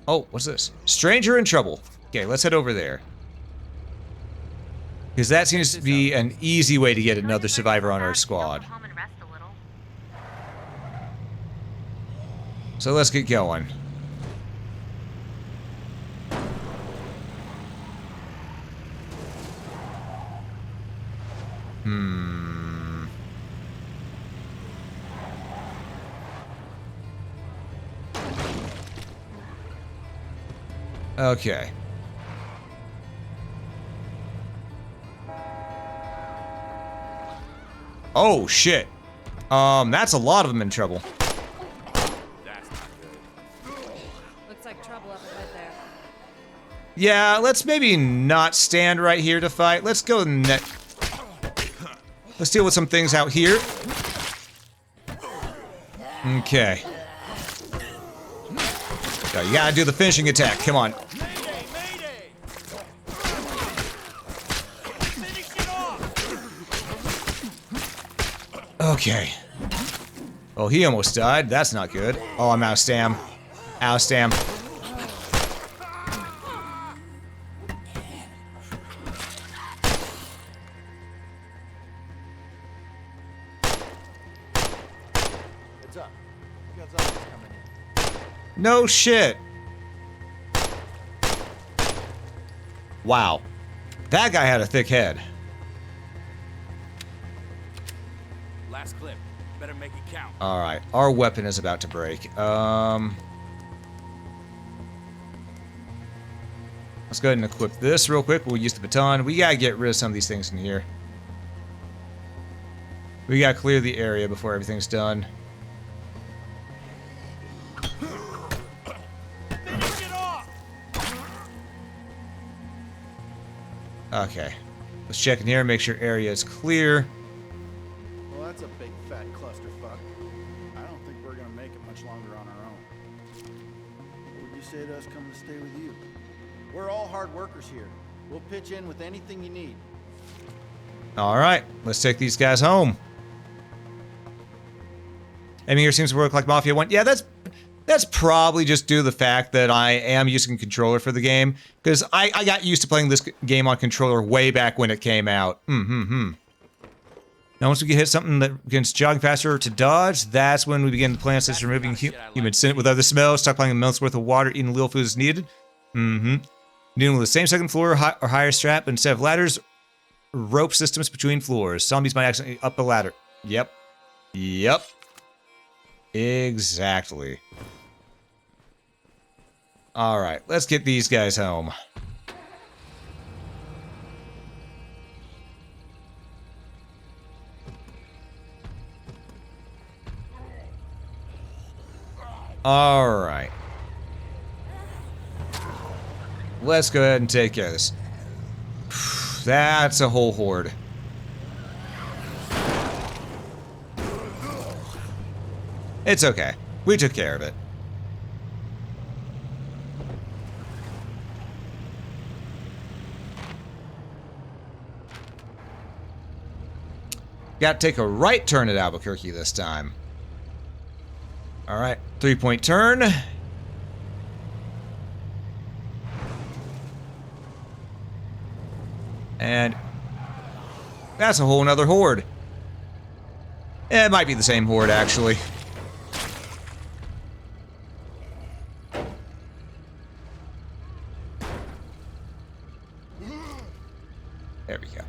oh, what's this? Stranger in trouble. Okay, let's head over there. Because that seems to be an easy way to get another survivor on our squad. So let's get going. Okay. Oh, shit. That's a lot of them in trouble. That's not good. Looks like trouble up ahead there. Yeah, let's maybe not stand right here to fight. Let's go let's deal with some things out here. Okay. So you gotta do the finishing attack. Come on. Mayday! Mayday! Finish it off! Okay. Oh, he almost died. That's not good. Oh, I'm out of stam. Out of stam. Heads up. You got zombies coming in. No shit. Wow. That guy had a thick head. Last clip. Better make it count. Alright, our weapon is about to break. Let's go ahead and equip this real quick. We'll use the baton. We gotta get rid of some of these things in here. We gotta clear the area before everything's done. Finish it off! Okay. Let's check in here and make sure area is clear. Well, that's a big fat clusterfuck. I don't think we're gonna make it much longer on our own. What would you say to us coming to stay with you? We're all hard workers here. We'll pitch in with anything you need. Alright, let's take these guys home. Aiming here seems to work like Mafia 1. Yeah, that's probably just due to the fact that I am using a controller for the game. Because I got used to playing this game on controller way back when it came out. Now once we get hit something that begins jogging faster to dodge, that's when we begin the plan such as removing human scent with other smells, stockpiling a month's worth of water, eating little food as needed. Dealing with the same second floor or higher strap, but instead of ladders, rope systems between floors. Zombies might accidentally up a ladder. Yep. Yep. Exactly. Alright, let's get these guys home. Alright. Let's go ahead and take care of this. That's a whole horde. It's okay. We took care of it. Got to take a right turn at Albuquerque this time. Alright, 3-point turn. And that's a whole nother horde. It might be the same horde, actually. There we go.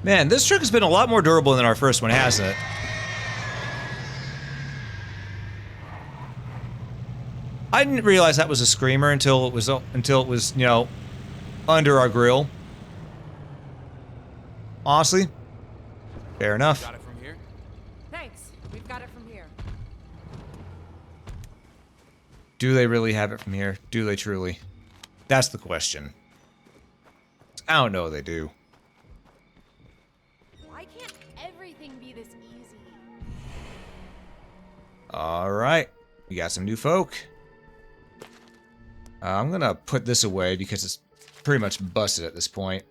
Man, this truck has been a lot more durable than our first one, hasn't it? I didn't realize that was a screamer until it was, you know, under our grill. Honestly, fair enough. Got it from here? Thanks. We've got it from here. Do they really have it from here? Do they truly? That's the question. I don't know if they do. Why can't everything be this easy? Alright. We got some new folk. I'm gonna put this away because it's pretty much busted at this point.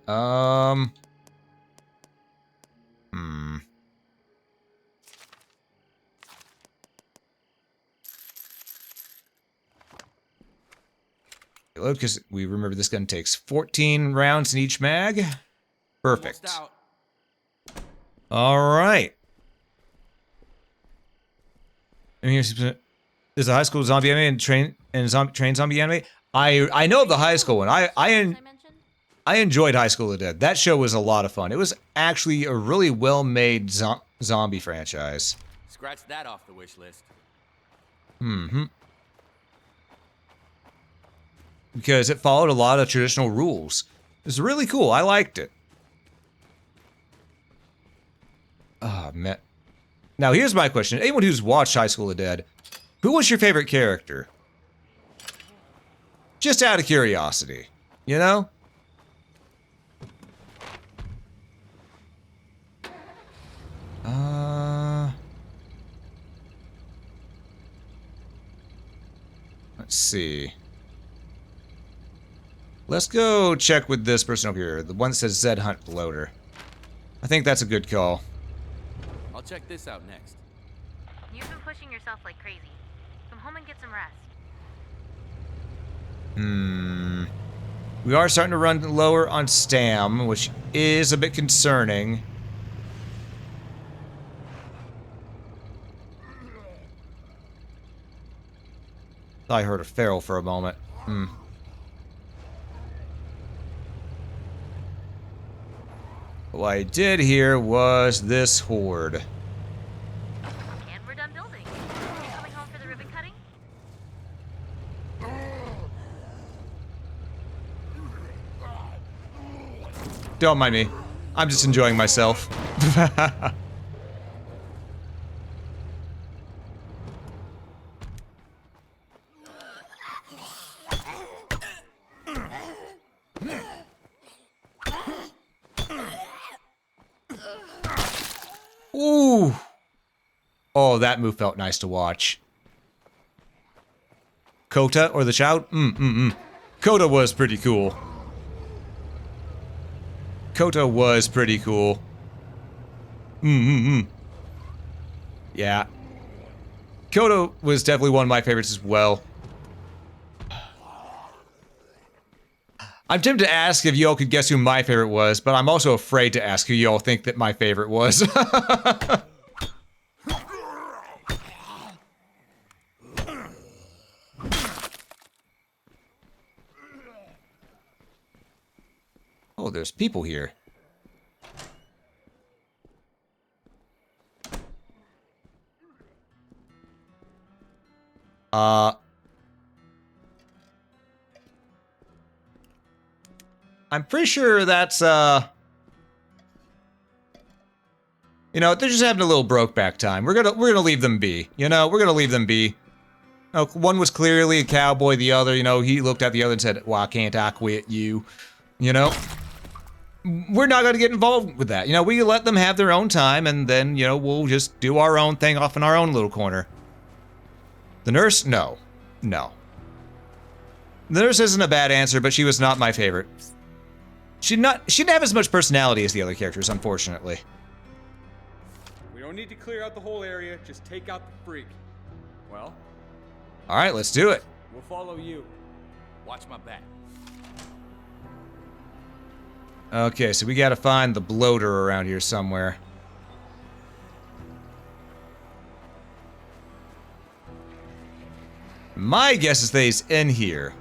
Reload, because we remember this gun takes 14 rounds in each mag. Perfect. Almost out. Alright. There's a high school zombie anime and train zombie anime. I know of the high school one. I mentioned? enjoyed High School of the Dead. That show was a lot of fun. It was actually a really well-made zombie franchise. Scratch that off the wish list. Because it followed a lot of traditional rules. It was really cool. I liked it. Oh, man. Now, here's my question. Anyone who's watched High School of the Dead, who was your favorite character? Just out of curiosity, you know? Let's see. Let's go check with this person over here. The one that says Zed Hunt Bloater. I think that's a good call. I'll check this out next. You've been pushing yourself like crazy. Come home and get some rest. We are starting to run lower on stam, which is a bit concerning. Thought I heard a feral for a moment. What I did hear was this horde. And we're done building. Are you coming home for the ribbon cutting? Don't mind me. I'm just enjoying myself. Ooh. Oh, that move felt nice to watch. Kota or the Child? Kota was pretty cool. Kota was pretty cool. Yeah. Kota was definitely one of my favorites as well. I'm tempted to ask if y'all could guess who my favorite was, but I'm also afraid to ask who y'all think that my favorite was. Oh, there's people here. I'm pretty sure that's, you know, they're just having a little broke-back time. We're gonna leave them be. You know, we're gonna leave them be. You know, one was clearly a cowboy, the other, you know, he looked at the other and said, "Why can't I quit you?" You know? We're not gonna get involved with that. You know, we let them have their own time, and then, you know, we'll just do our own thing off in our own little corner. The nurse? No. No. The nurse isn't a bad answer, but she was not my favorite. She didn't have as much personality as the other characters, unfortunately. We don't need to clear out the whole area, just take out the freak. Well, Alright, let's do it. we'll follow you. Watch my back. Okay, so we gotta find the bloater around here somewhere. My guess is that he's in here.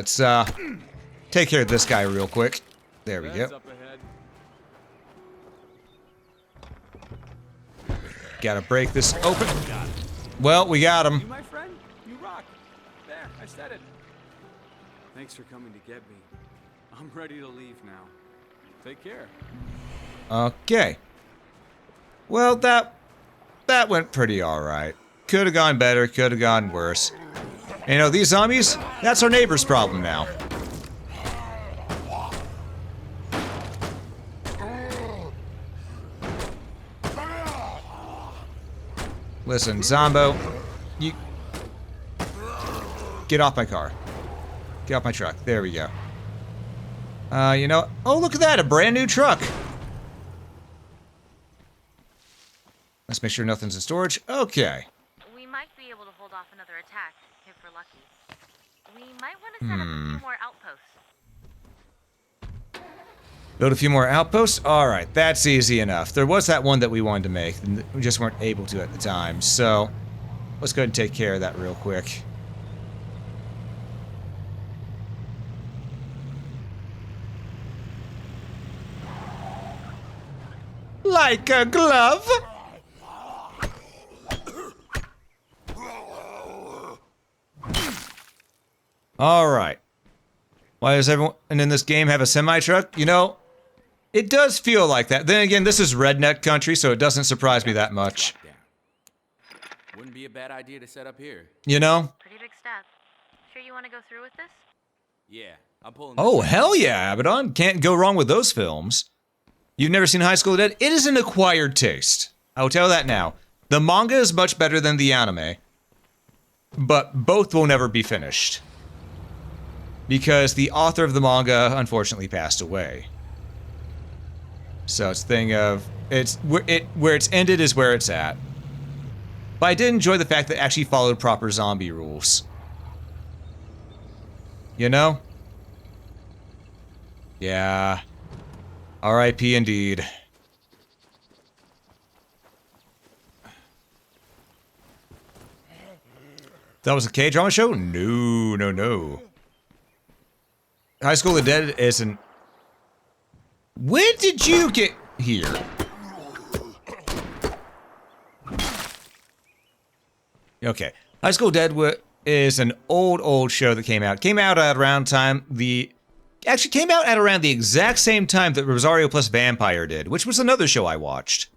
let's take care of this guy real quick. There we go. That's up ahead. Gotta break this open. Well, we got You, him. my friend? You rock. There, I said it. Thanks for coming to get me. I'm ready to leave now. Take care. Okay. Well, that went pretty alright. Could have gone better, could have gone worse. You know, these zombies, that's our neighbor's problem now. Listen, Zombo, you... Get off my car. Get off my truck. There we go. You know... Oh, look at that! A brand new truck! Let's make sure nothing's in storage. Okay. We might be able to hold off another attack if we're lucky. We might want to set up a few more outposts. Build a few more outposts? Alright, that's easy enough. There was that one that we wanted to make, and we just weren't able to at the time, so... Let's go ahead and take care of that real quick. Like a glove? Alright. Why does everyone in this game have a semi-truck? You know, it does feel like that. Then again, this is redneck country, so it doesn't surprise me that much. Wouldn't be a bad idea to set up here. You know? Pretty big step. Sure you want to go through with this? Yeah, I'm pulling. Oh, hell yeah, Abaddon. Can't go wrong with those films. You've never seen High School of the Dead? It is an acquired taste. I will tell that now. The manga is much better than the anime. But both will never be finished. Because the author of the manga, unfortunately, passed away. So it's a thing of... where it's ended is where it's at. But I did enjoy the fact that it actually followed proper zombie rules. You know? Yeah. R.I.P. indeed. That was a K-drama show? No, no, no. High School of the Dead isn't... When did you get here? Okay. High School of the Dead is an old show that came out. Came out at around time actually came out at around the exact same time that Rosario plus Vampire did, which was another show I watched.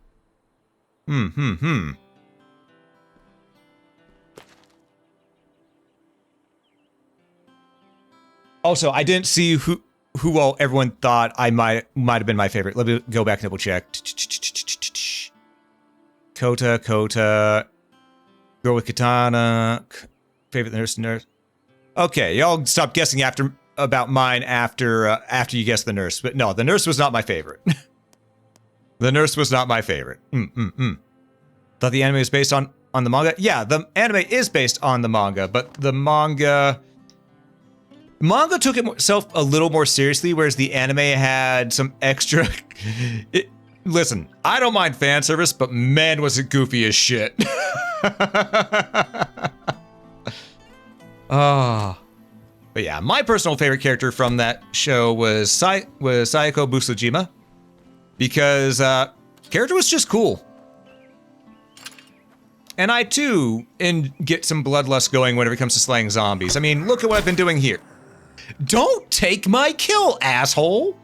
Also, I didn't see who all everyone thought I might have been my favorite. Let me go back and double check. Kota, girl with katana, favorite nurse. Okay, y'all stop guessing about mine after you guess the nurse. But no, the nurse was not my favorite. The nurse was not my favorite. Thought the anime was based on the manga. Yeah, the anime is based on the manga, but the manga took itself a little more seriously, whereas the anime had some extra... Listen, I don't mind fan service, but man, was it goofy as shit. But yeah, my personal favorite character from that show was Sayako Busujima, because character was just cool. And I too get some bloodlust going whenever it comes to slaying zombies. I mean, look at what I've been doing here. Don't take my kill, asshole!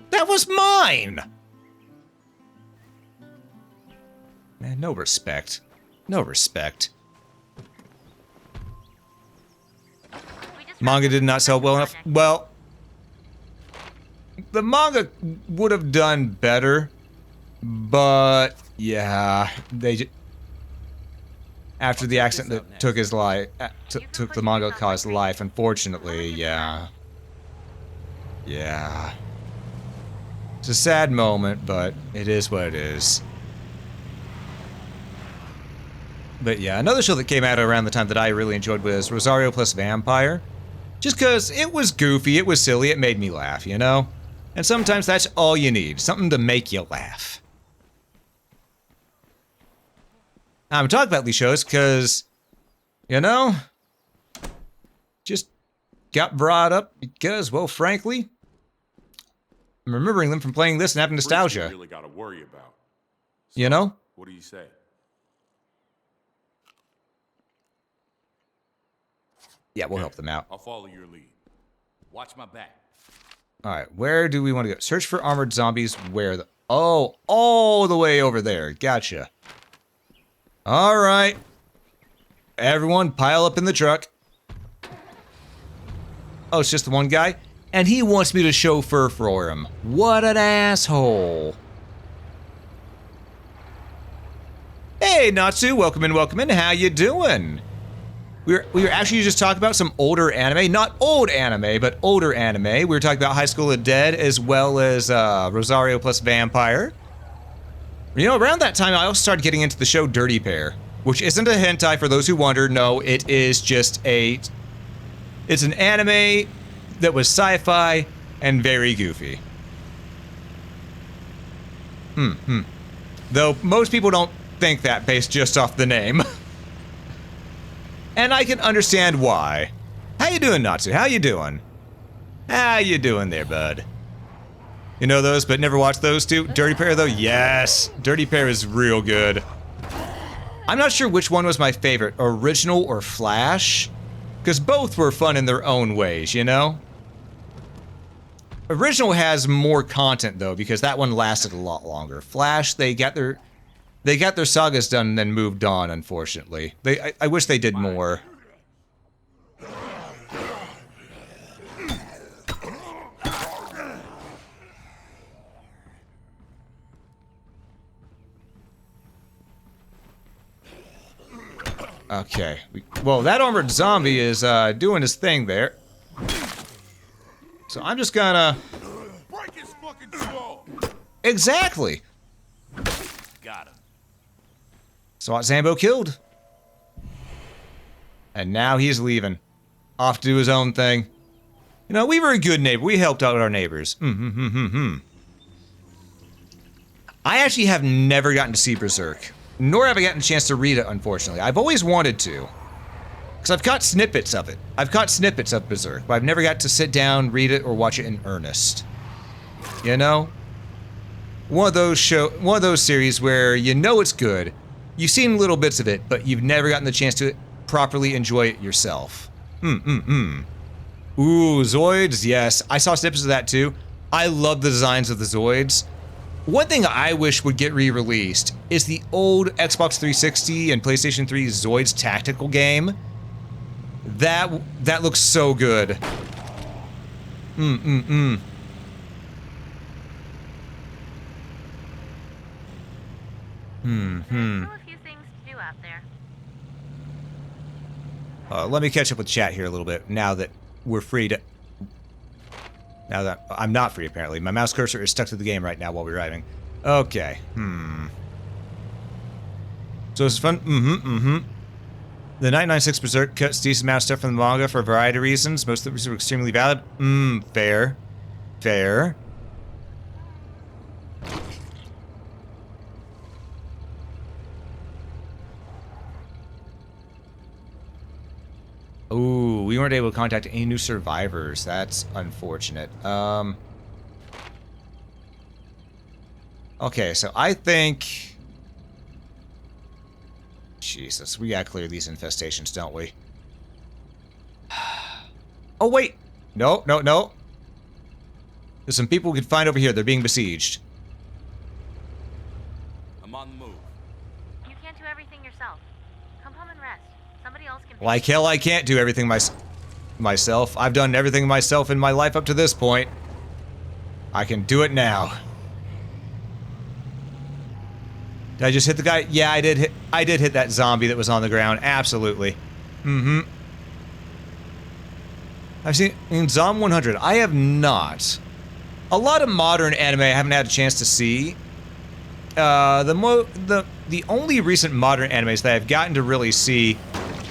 That was mine! Man, no respect. No respect. Manga did not sell well enough. Well, the manga would have done better, but yeah, after the accident that took his life, took the mangaka's life, unfortunately, yeah. Yeah. It's a sad moment, but it is what it is. But yeah, another show that came out around the time that I really enjoyed was Rosario plus Vampire. Just because it was goofy, it was silly, it made me laugh, you know? And sometimes that's all you need, something to make you laugh. I'm talking about these shows because, you know, just got brought up because, well, frankly, I'm remembering them from playing this and having nostalgia. Really got to worry about. You know? What do you say? Yeah, we'll help them out. I'll follow your lead. Watch my back. All right, where do we want to go? Search for armored zombies. Where the... Oh, all the way over there. Gotcha. All right. Everyone pile up in the truck. Oh, it's just the one guy? And he wants me to chauffeur for him. What an asshole. Hey, Natsu, welcome in, welcome in. How you doing? We were actually just talking about some older anime. Not old anime, but older anime. We were talking about High School of the Dead as well as Rosario plus Vampire. You know, around that time, I also started getting into the show Dirty Pair, which isn't a hentai for those who wonder. No, it is just a... It's an anime that was sci-fi and very goofy. Though most people don't think that based just off the name. And I can understand why. How you doing, Natsu? How you doing? How you doing there, bud? You know those, but never watched those two? Dirty Pair, though? Yes. Dirty Pair is real good. I'm not sure which one was my favorite, original or Flash. Because both were fun in their own ways, you know? Original has more content, though, because that one lasted a lot longer. Flash, they got their sagas done and then moved on, unfortunately. I wish they did more. Okay. Well, that armored zombie is doing his thing there. So I'm just gonna... Break his fucking skull. Exactly. Got him. So Zambo killed. And now he's leaving. Off to do his own thing. You know, we were a good neighbor. We helped out our neighbors. I actually have never gotten to see Berserk. Nor have I gotten a chance to read it, unfortunately. I've always wanted to. Because I've caught snippets of it. I've caught snippets of Berserk, but I've never got to sit down, read it, or watch it in earnest. You know? One of those series where you know it's good, you've seen little bits of it, but you've never gotten the chance to properly enjoy it yourself. Ooh, Zoids, yes. I saw snippets of that too. I love the designs of the Zoids. One thing I wish would get re-released is the old Xbox 360 and PlayStation 3 Zoids tactical game. That looks so good. There's still a few things to do out there. Let me catch up with chat here a little bit now that we're free to... Now that I'm not free, apparently. My mouse cursor is stuck to the game right now while we're driving. Okay. So it's fun. The 996 Berserk cuts decent amount of stuff from the manga for a variety of reasons. Most of the reasons were extremely valid. Fair. Fair. Ooh, we weren't able to contact any new survivors. That's unfortunate. Okay, so I think... Jesus, we gotta clear these infestations, don't we? Oh, wait! No. There's some people we can find over here. They're being besieged. I'm on the move. You can't do everything yourself. Come home and rest. Somebody else can... Like hell, I can't do everything myself. I've done everything myself in my life up to this point. I can do it now. Did I just hit the guy? Yeah, I did hit that zombie that was on the ground. Absolutely. I've seen in Zom 100. I have not. A lot of modern anime I haven't had a chance to see. The only recent modern animes that I've gotten to really see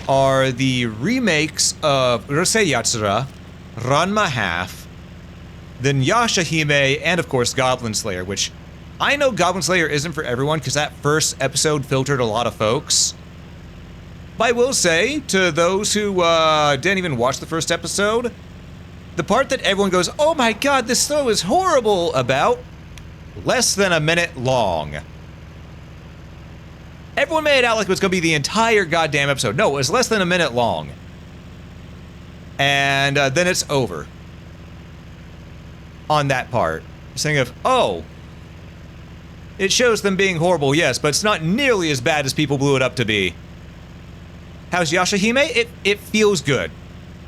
are the remakes of Urusei Yatsura, Ranma Half, then Yashahime, and of course Goblin Slayer, which I know Goblin Slayer isn't for everyone because that first episode filtered a lot of folks. But I will say, to those who didn't even watch the first episode, the part that everyone goes, oh my god, this throw is horrible about, less than a minute long. Everyone made it out like it was going to be the entire goddamn episode. No, it was less than a minute long. And then it's over. On that part. Saying of, oh, it shows them being horrible, yes, but it's not nearly as bad as people blew it up to be. How's Yashahime? It feels good.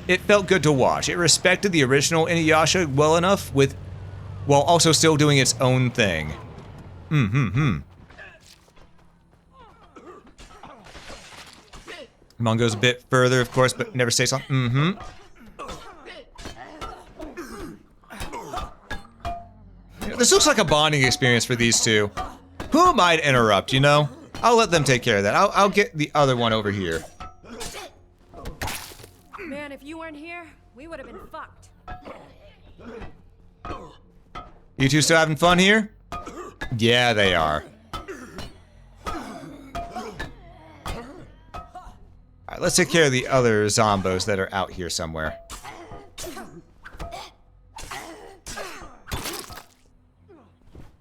It felt good to watch. It respected the original Inuyasha well enough while also still doing its own thing. Mon goes a bit further, of course, but never stays on. This looks like a bonding experience for these two. Who might interrupt, you know? I'll let them take care of that. I'll get the other one over here. Man, if you weren't here, we would have been fucked. You two still having fun here? Yeah, they are. Alright, let's take care of the other zombos that are out here somewhere.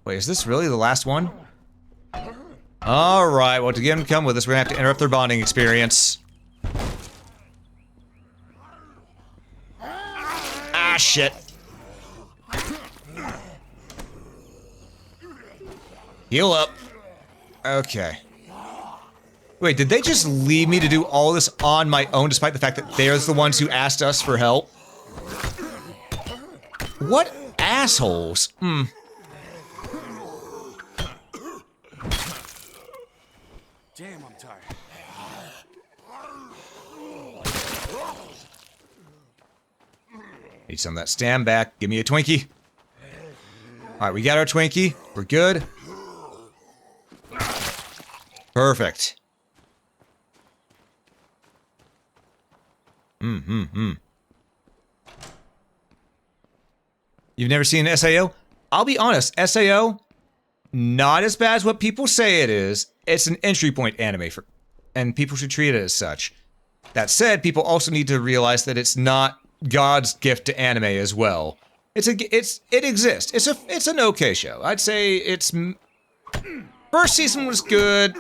Wait, is this really the last one? Alright, well, to get them to come with us, we're gonna have to interrupt their bonding experience. Ah, shit. Heal up. Okay. Wait, did they just leave me to do all this on my own despite the fact that they're the ones who asked us for help? What assholes? Damn, I'm tired. Need some of that stand back. Give me a Twinkie. Alright, we got our Twinkie. We're good. Perfect. You've never seen SAO? I'll be honest, SAO, not as bad as what people say it is. It's an entry point anime and people should treat it as such. That said, people also need to realize that it's not God's gift to anime as well. It exists. It's an okay show. I'd say its first season was good.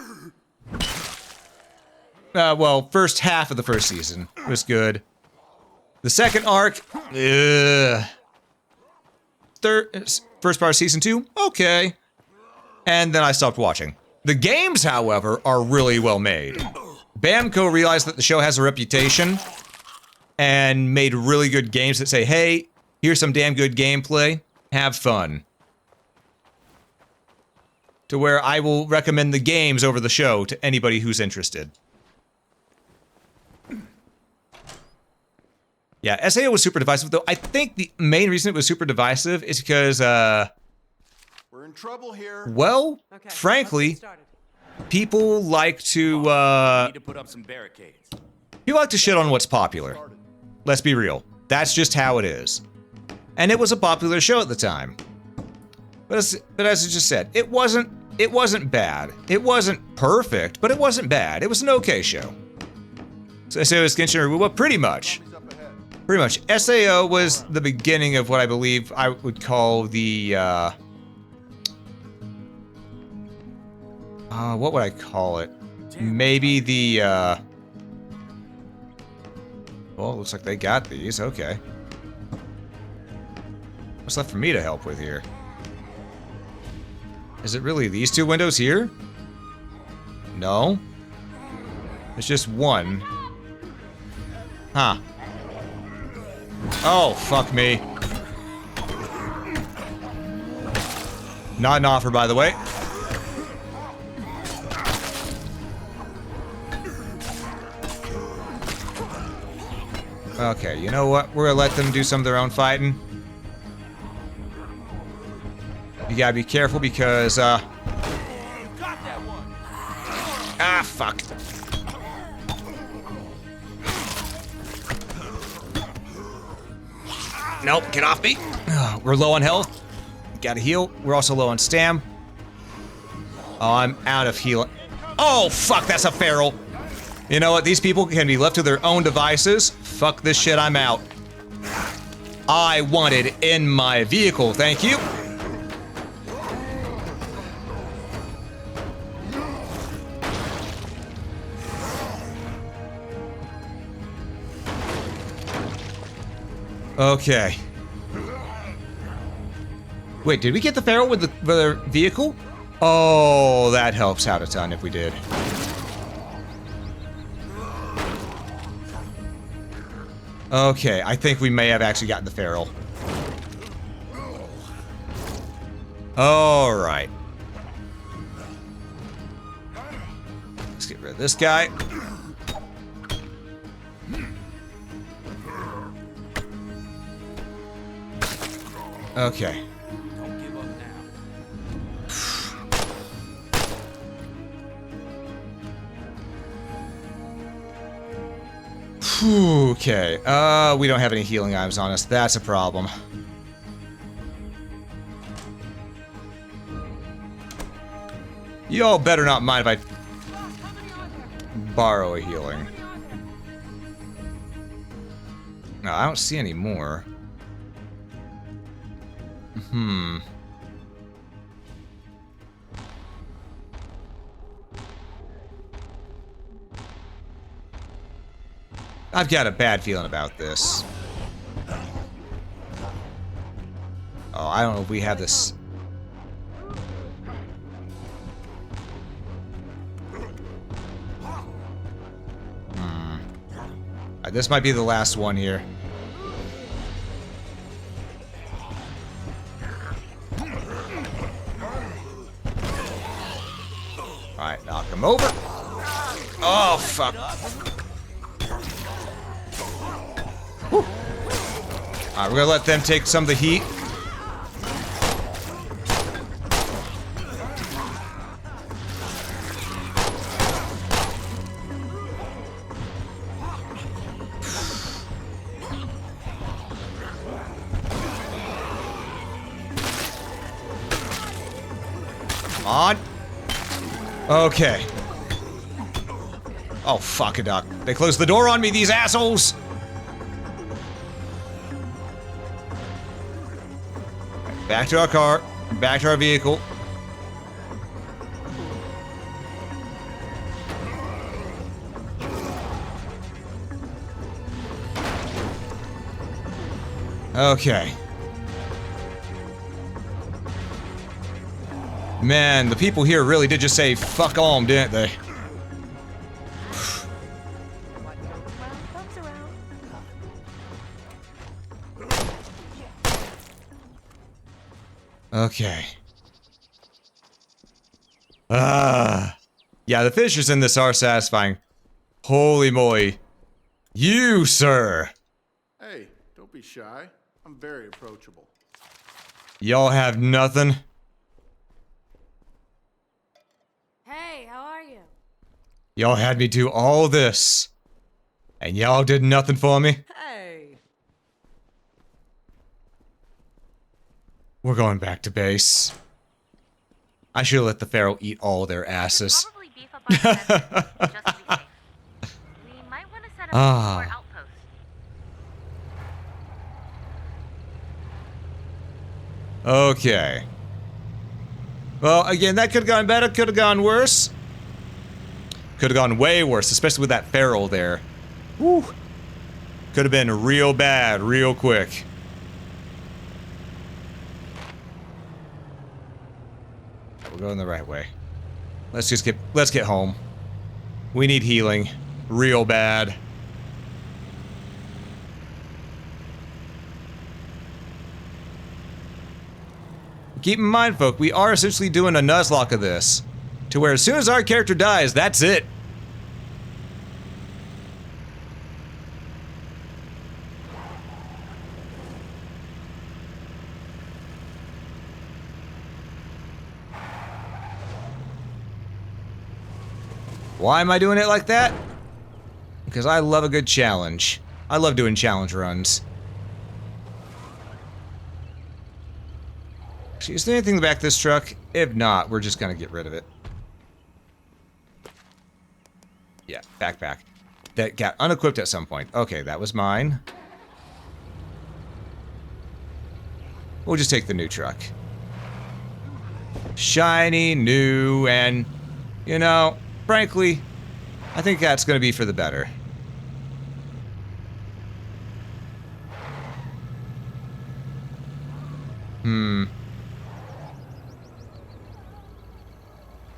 Well, first half of the first season was good. The second arc, first part of season 2, okay. And then I stopped watching. The games, however, are really well made. Bamco realized that the show has a reputation and made really good games that say, hey, here's some damn good gameplay, have fun. To where I will recommend the games over the show to anybody who's interested. Yeah, SAO was super divisive, though I think the main reason it was super divisive is because, we're in trouble here. well, Okay, frankly, let's get started. people like to, Need to put up some barricades. people like to shit on what's popular. Let's be real. That's just how it is. And it was a popular show at the time. But as I just said, it wasn't bad. It wasn't perfect, but it wasn't bad. It was an okay show. So SAO is Genshin Iruwa, pretty much. Pretty much. SAO was the beginning of what I believe I would call the, what would I call it? Maybe the, well, looks like they got these, okay. What's left for me to help with here? Is it really these two windows here? No. It's just one. Huh. Oh, fuck me. Not an offer, by the way. Okay, you know what? We're gonna let them do some of their own fighting. You gotta be careful because, ah, fuck. Nope, get off me. We're low on health. Gotta heal. We're also low on stam. Oh, I'm out of healing. Oh, fuck, that's a feral. You know what? These people can be left to their own devices. Fuck this shit, I'm out. I wanted in my vehicle. Thank you. Okay. Wait, did we get the feral with the vehicle? Oh, that helps out a ton if we did. Okay, I think we may have actually gotten the feral. All right. Let's get rid of this guy. Okay. Don't give up now. Okay. We don't have any healing items on us. That's a problem. Y'all better not mind if I borrow a healing. No, I don't see any more. I've got a bad feeling about this. Oh, I don't know if we have this. This might be the last one here. Alright, knock him over. Oh, fuck. Alright, we're gonna let them take some of the heat. On. Okay. Oh, fuck a duck. They closed the door on me, these assholes! Back to our car. Back to our vehicle. Okay. Man, the people here really did just say fuck on, didn't they? Okay. Yeah, the fissures in this are satisfying. Holy moly. You, sir! Hey, don't be shy. I'm very approachable. Y'all have nothing? Hey, how are you? Y'all had me do all this. And y'all did nothing for me? Hey. We're going back to base. I should have let the Pharaoh eat all their asses. Probably beef up our defenses just to be safe. We might want to set up more outposts. Okay. Well, again, that could have gone better, could have gone worse. Could have gone way worse, especially with that Pharaoh there. Woo. Could have been real bad, real quick. We're going the right way. Let's get home. We need healing. Real bad. Keep in mind, folk, we are essentially doing a Nuzlocke of this. To where as soon as our character dies, that's it. Why am I doing it like that? Because I love a good challenge. I love doing challenge runs. Actually, is there anything in the back of this truck? If not, we're just gonna get rid of it. Yeah, backpack. That got unequipped at some point. Okay, that was mine. We'll just take the new truck. Shiny, new, and, you know, frankly, I think that's going to be for the better.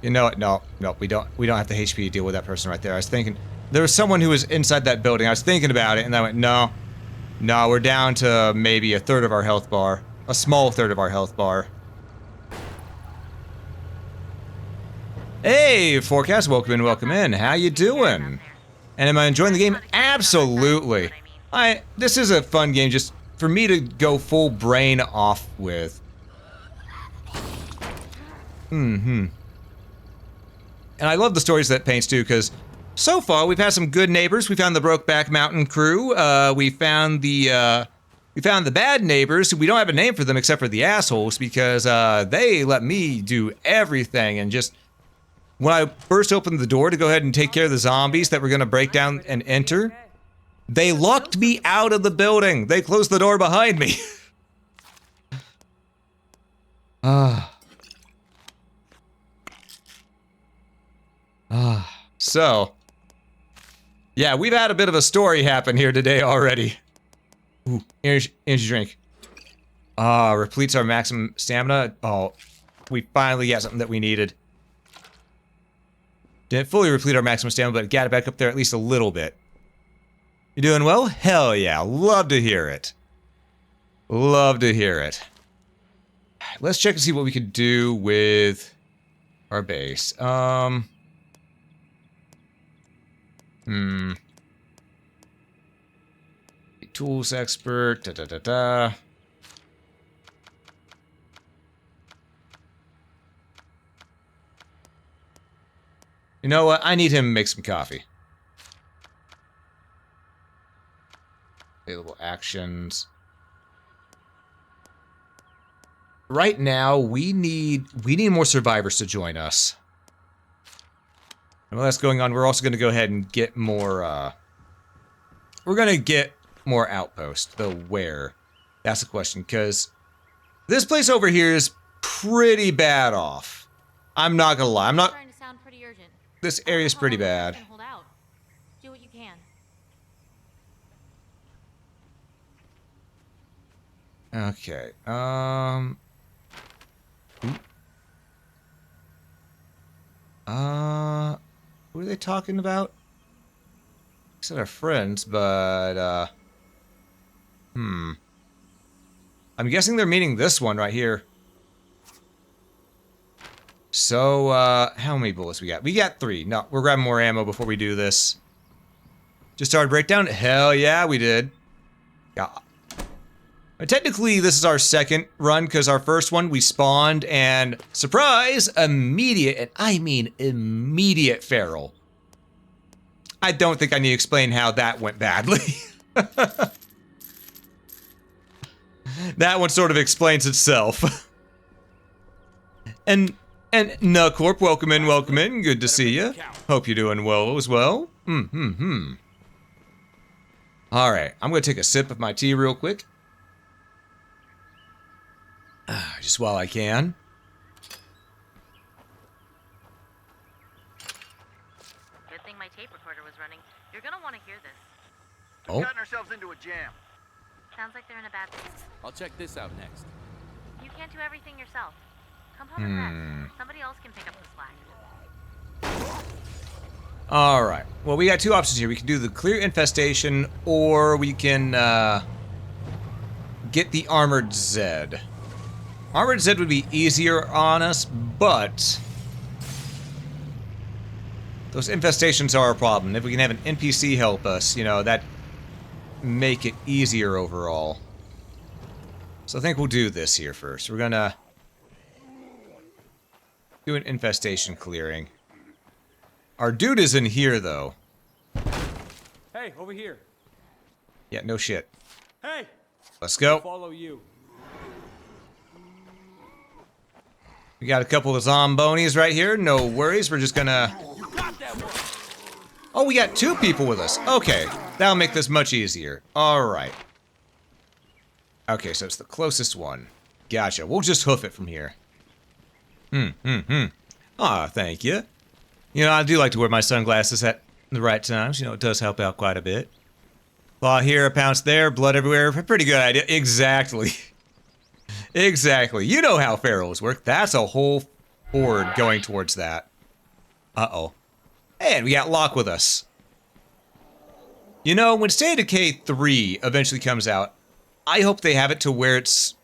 You know what? No, we don't have the HP to deal with that person right there. I was thinking there was someone who was inside that building. I was thinking about it, and I went, no, we're down to maybe a third of our health bar, a small third of our health bar. Hey, Forecast, welcome in. How you doing? And am I enjoying the game? Absolutely. This is a fun game just for me to go full brain off with. And I love the stories that paints too, because so far we've had some good neighbors. We found the Brokeback Mountain crew. We found the bad neighbors. We don't have a name for them except for the assholes, because they let me do everything. And just when I first opened the door to go ahead and take care of the zombies that were going to break down and enter, they locked me out of the building. They closed the door behind me. So, yeah, we've had a bit of a story happen here today already. Ooh, energy drink. Repletes our maximum stamina. Oh, we finally got something that we needed. Didn't fully replete our maximum stamina, but got it back up there at least a little bit. You doing well? Hell yeah, love to hear it. Love to hear it. Let's check and see what we could do with our base. Tools expert, You know what? I need him to make some coffee. Available actions. Right now, we need more survivors to join us. And while that's going on, we're also going to go ahead and get more, we're going to get more outposts. Though where? That's the question, because this place over here is pretty bad off. I'm not going to lie. I'm not... Trying to sound pretty urgent. This area's pretty bad. Hold out. Do what you can. Okay, who are they talking about? They said our friends, but, I'm guessing they're meaning this one right here. So, how many bullets we got? We got 3. No, we're grabbing more ammo before we do this. Just started breakdown? Hell yeah, we did. Yeah. Technically, this is our second run, because our first one, we spawned, and surprise, immediate, and I mean immediate feral. I don't think I need to explain how that went badly. That one sort of explains itself. And Nucorp, welcome in, good to see you. Hope you're doing well as well. Alright, I'm gonna take a sip of my tea real quick. Just while I can. Good thing my tape recorder was running. You're gonna want to hear this. Oh. Gotten ourselves into a jam. Sounds like they're in a bad place. I'll check this out next. You can't do everything yourself. Come home and rest. Somebody else can pick up the slack. Alright. Well, we got 2 options here. We can do the clear infestation, or we can, get the armored Zed. Armored Zed would be easier on us, but those infestations are a problem. If we can have an NPC help us, you know, that make it easier overall. So I think we'll do this here first. We're gonna do an infestation clearing. Our dude is in here, though. Hey, over here. Yeah, no shit. Hey! Let's go. Follow you. We got a couple of zombonis right here. No worries. We're just gonna... Oh, we got 2 people with us. Okay. That'll make this much easier. Alright. Okay, so it's the closest one. Gotcha. We'll just hoof it from here. Ah, thank you. You know, I do like to wear my sunglasses at the right times. You know, it does help out quite a bit. Claw here, a pounce there, blood everywhere. Pretty good idea. Exactly. Exactly. You know how pharaohs work. That's a whole horde going towards that. Uh-oh. And we got Locke with us. You know, when State of Decay 3 eventually comes out, I hope they have it to where it's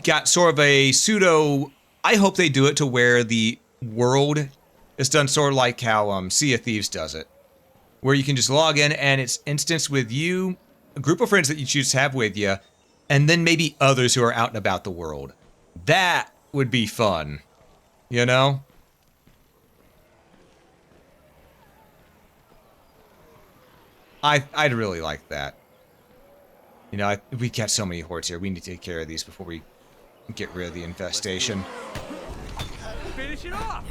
got sort of a pseudo... I hope they do it to where the world is done sort of like how Sea of Thieves does it. Where you can just log in and it's instanced with you, a group of friends that you choose to have with you, and then maybe others who are out and about the world. That would be fun. You know? I'd really like that. You know, we catch so many hordes here. We need to take care of these before we get rid of the infestation. Finish it off!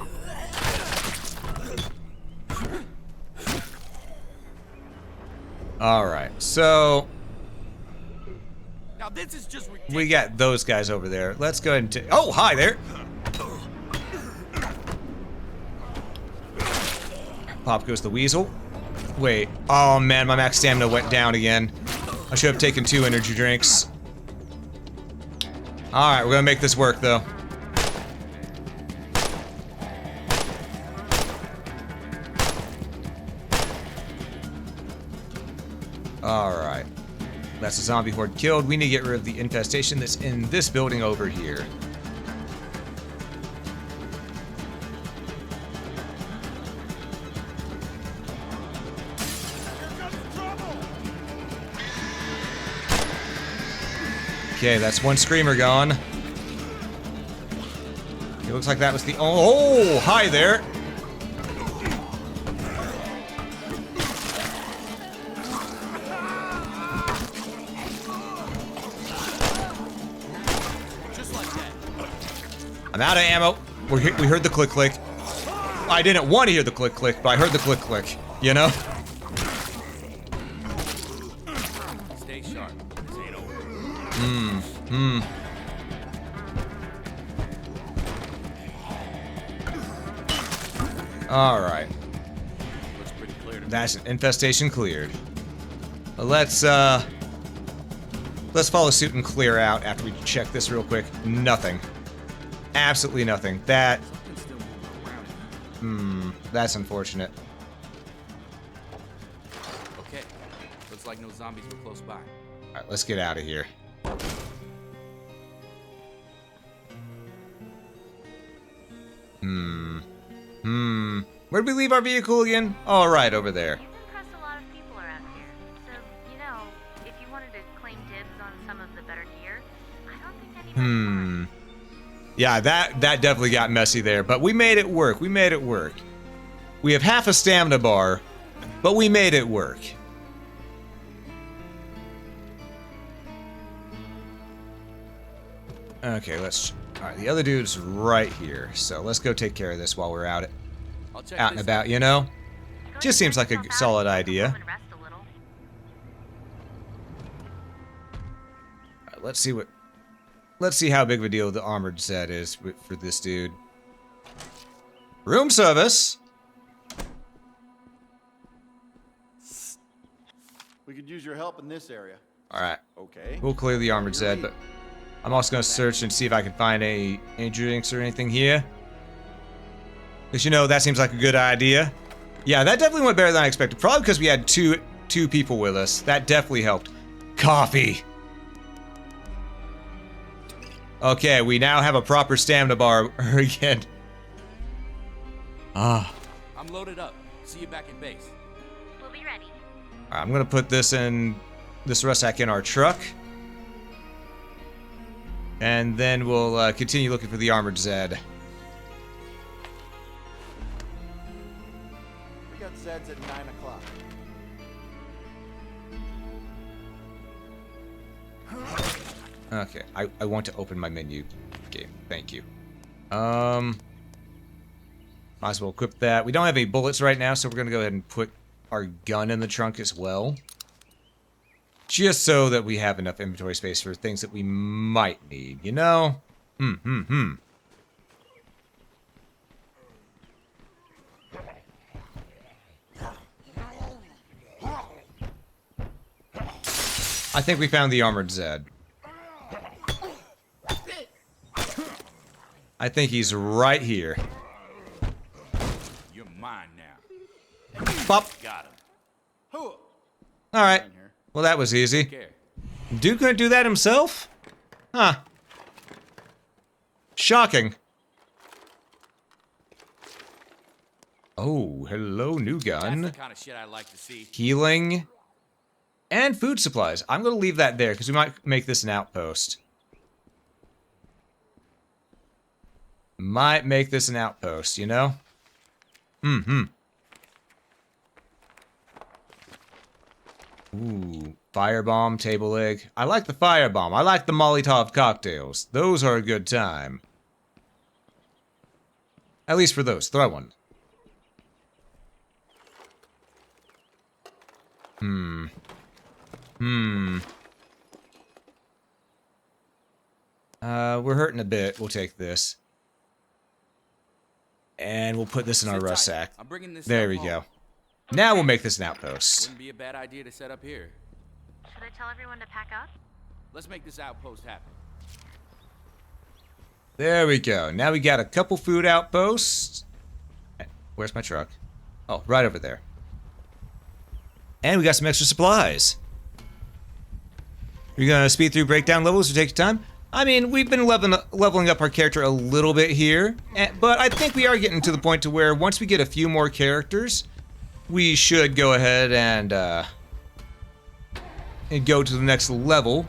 Alright, so... Now this is just ridiculous. we got those guys over there. Let's go ahead and take... Oh, hi there! Pop goes the weasel. Wait. Oh, man, my max stamina went down again. I should have taken 2 energy drinks. Alright, we're gonna make this work, though. Alright. That's a zombie horde killed. We need to get rid of the infestation that's in this building over here. Okay, that's one screamer gone. It looks like that was the... Oh, hi there! Just like that. I'm out of ammo. We heard the click. I didn't want to hear the click, but I heard the click. You know? Stay sharp. This ain't over. Alright. Looks pretty clear to me. That's infestation cleared. Let's follow suit and clear out after we check this real quick. Nothing. Absolutely nothing. That... Something's still moving around. that's unfortunate. Okay. Looks like no zombies were close by. Alright, let's get out of here. Where'd we leave our vehicle again? Oh, right, over there. You've impressed a lot of people around here. So, you know, if you wanted to claim dibs on some of the better gear, I don't think anybody's mind. Yeah, that definitely got messy there, but we made it work. We made it work. We have half a stamina bar, but we made it work. Okay, let's... Alright, the other dude's right here, so let's go take care of this while we're out I'll check and this about, you know? Just seems like a solid idea. Home and rest a little. Alright, let's see what... Let's see how big of a deal the armored set is for this dude. Room service! We could use your help in this area. Alright, Okay. we'll clear the armored set, but... I'm also going to search and see if I can find any drinks or anything here. Because, you know, that seems like a good idea. Yeah, that definitely went better than I expected. Probably because we had two people with us. That definitely helped. Coffee! Okay, we now have a proper stamina bar again. Ah. I'm loaded up. See you back in base. We'll be ready. Alright, I'm going to put this rucksack in our truck. And then we'll continue looking for the armored Zed. We got Zeds at 9 o'clock. Okay, I want to open my menu. Okay, thank you. Might as well equip that. We don't have any bullets right now, so we're gonna go ahead and put our gun in the trunk as well. Just so that we have enough inventory space for things that we might need, you know? I think we found the armored Zed. I think he's right here. You're mine now. Pop. Got him. Alright. Well, that was easy. Care. Dude couldn't do that himself? Huh. Shocking. Oh, hello, new gun. That's the kind of shit I like to see. Healing. And food supplies. I'm going to leave that there because we might make this an outpost. Might make this an outpost, you know? Ooh, firebomb, table egg. I like the firebomb. I like the Molotov cocktails. Those are a good time. At least for those. Throw one. We're hurting a bit. We'll take this. And we'll put this in our rust sack. I'm bringing this There we go. Now we'll make this an outpost. Wouldn't be a bad idea to set up here. Should I tell everyone to pack up? Let's make this outpost happen. There we go. Now we got a couple food outposts. Where's my truck? Oh, right over there. And we got some extra supplies. You're gonna speed through breakdown levels or take your time? I mean, we've been leveling up our character a little bit here, but I think we are getting to the point to where once we get a few more characters, we should go ahead and go to the next level.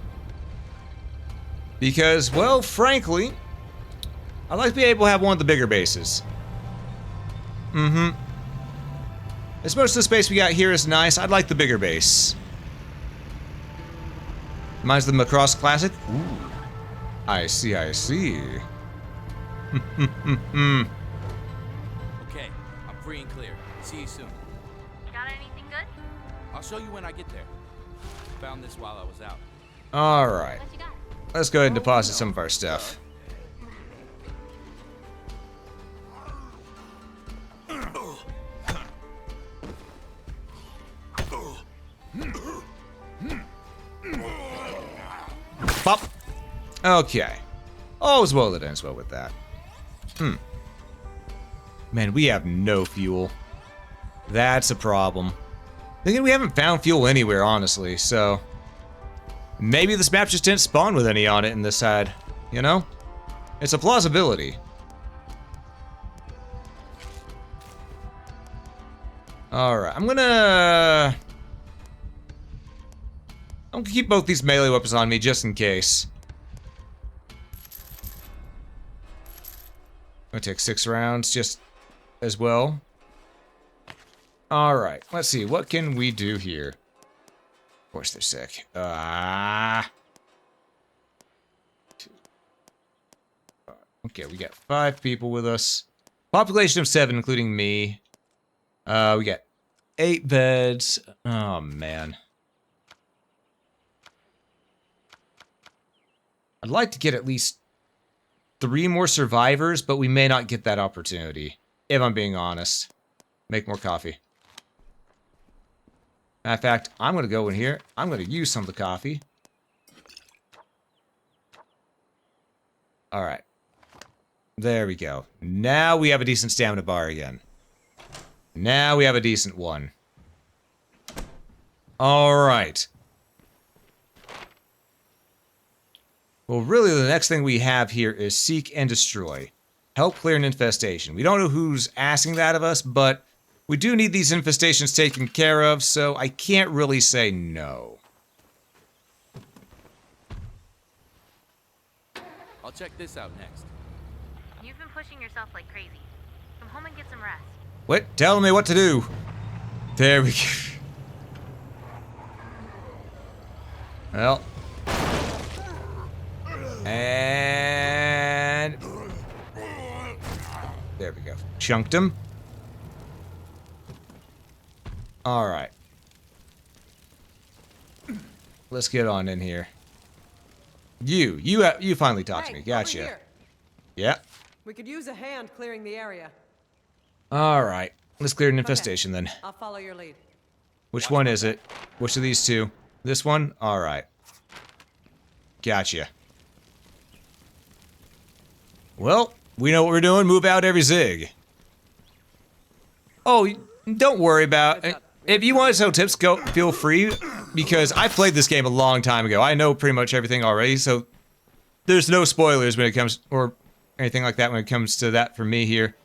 Because, well, frankly, I'd like to be able to have one of the bigger bases. As much of the space we got here is nice, I'd like the bigger base. Mine's the Macross Classic? Ooh. I see, I see. Okay, I'm free and clear. See you soon. Got anything good? I'll show you when I get there. Found this while I was out. Alright. What you got? Let's go ahead and deposit some of our stuff. Pop. Okay. All's well that ends well with that. Man, we have no fuel. That's a problem. Thinking we haven't found fuel anywhere, honestly, so... Maybe this map just didn't spawn with any on it in this side. You know? It's a plausibility. Alright, I'm gonna keep both these melee weapons on me just in case. I'm gonna take 6 rounds just as well. Alright, let's see, what can we do here? Of course they're sick. Okay, we got 5 people with us. Population of 7, including me. We got 8 beds. Oh, man. I'd like to get at least 3 more survivors, but we may not get that opportunity, if I'm being honest. Make more coffee. Matter of fact, I'm going to go in here. I'm going to use some of the coffee. Alright. There we go. Now we have a decent stamina bar again. Now we have a decent one. Alright. Well, really, the next thing we have here is Seek and Destroy. Help clear an infestation. We don't know who's asking that of us, but we do need these infestations taken care of, so I can't really say no. I'll check this out next. You've been pushing yourself like crazy. Come home and get some rest. What? Tell me what to do. There we go. Well. And... there we go. Chunked him. Alright. let's get on in here. You finally talked to me. Hey, Gotcha. over here. Yeah. We could use a hand clearing the area. All right. Let's clear an infestation then. I'll follow your lead. Which one is it? Which of these two? This one? All right. Gotcha. Well, we know what we're doing. Move out every zig. Oh, don't worry about it. If you want to sell tips, go feel free, because I played this game a long time ago. I know pretty much everything already, so there's no spoilers when it comes, or anything like that when it comes to that for me here.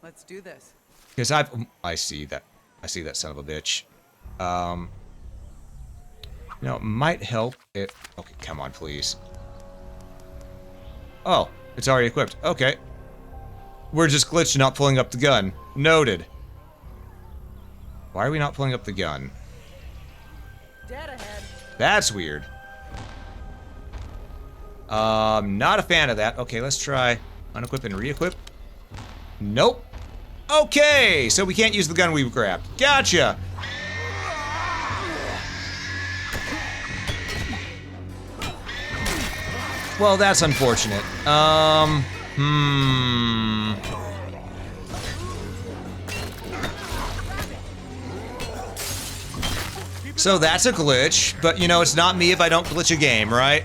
Let's do this. Because I see that son of a bitch. You know, it might help if, okay, come on, please. Oh, it's already equipped. Okay. We're just glitched not pulling up the gun. Noted. Why are we not pulling up the gun? Dead ahead. That's weird. Not a fan of that. Okay, let's try unequip and re-equip. Nope. Okay, so we can't use the gun we grabbed. Gotcha. Well, that's unfortunate. So that's a glitch, but you know, it's not me if I don't glitch a game, right?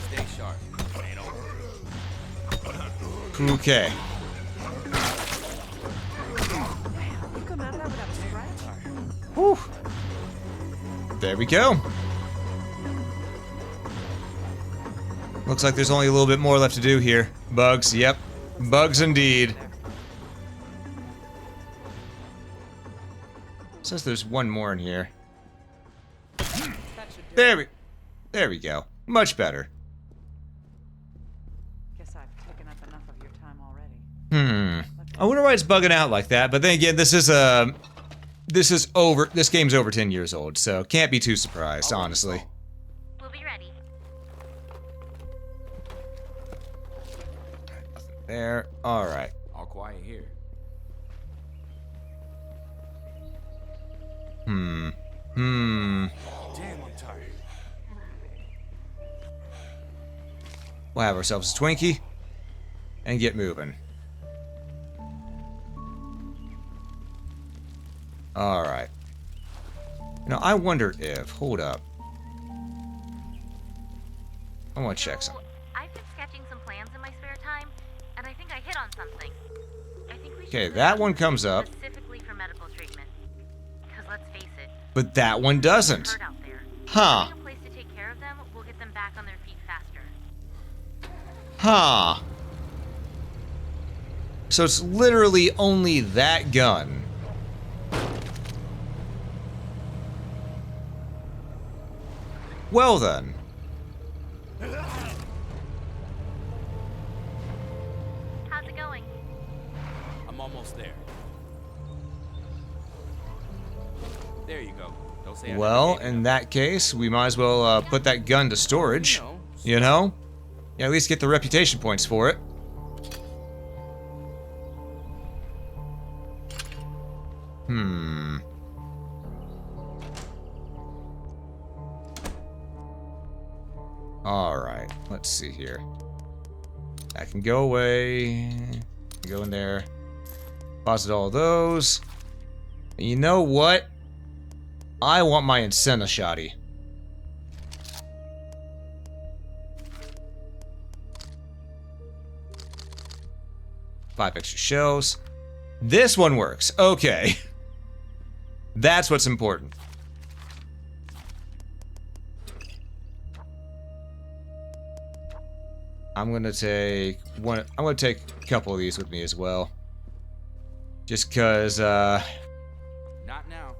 Stay sharp. Ain't over. Okay. You come out of that without a scratch? Whew. There we go. Looks like there's only a little bit more left to do here. Bugs, yep. Bugs indeed. Says there's one more in here. There we go. Much better. Guess I've taken up enough of your time already. I wonder why it's bugging out like that, but then again, this game's over 10 years old, so can't be too surprised, honestly. We'll be ready. Nothing there. Alright. All quiet here. Damn, I'm tired. We'll have ourselves a Twinkie and get moving. Alright. You know, I wonder if... Hold up. I want to check something. I've been sketching some plans in my spare time, and I think I hit on something. I think we should Okay, put that it one comes up. specifically for medical treatment. Because let's face it, But that one doesn't. hurt out there. Huh. Finding a place to take care of them will get them back on their feet faster. Huh. So it's literally only that gun. Well then. How's it going? I'm almost there. There you go. Don't say I Well, never gave in you that case, we might as well put that gun to storage. You know? Yeah, at least get the reputation points for it. Alright, let's see here. That can go away. Go in there. Deposit all those. And you know what? I want my Incenna shoddy. Five extra shells. This one works. Okay. That's what's important. I'm gonna take a couple of these with me as well. Just cause Not now.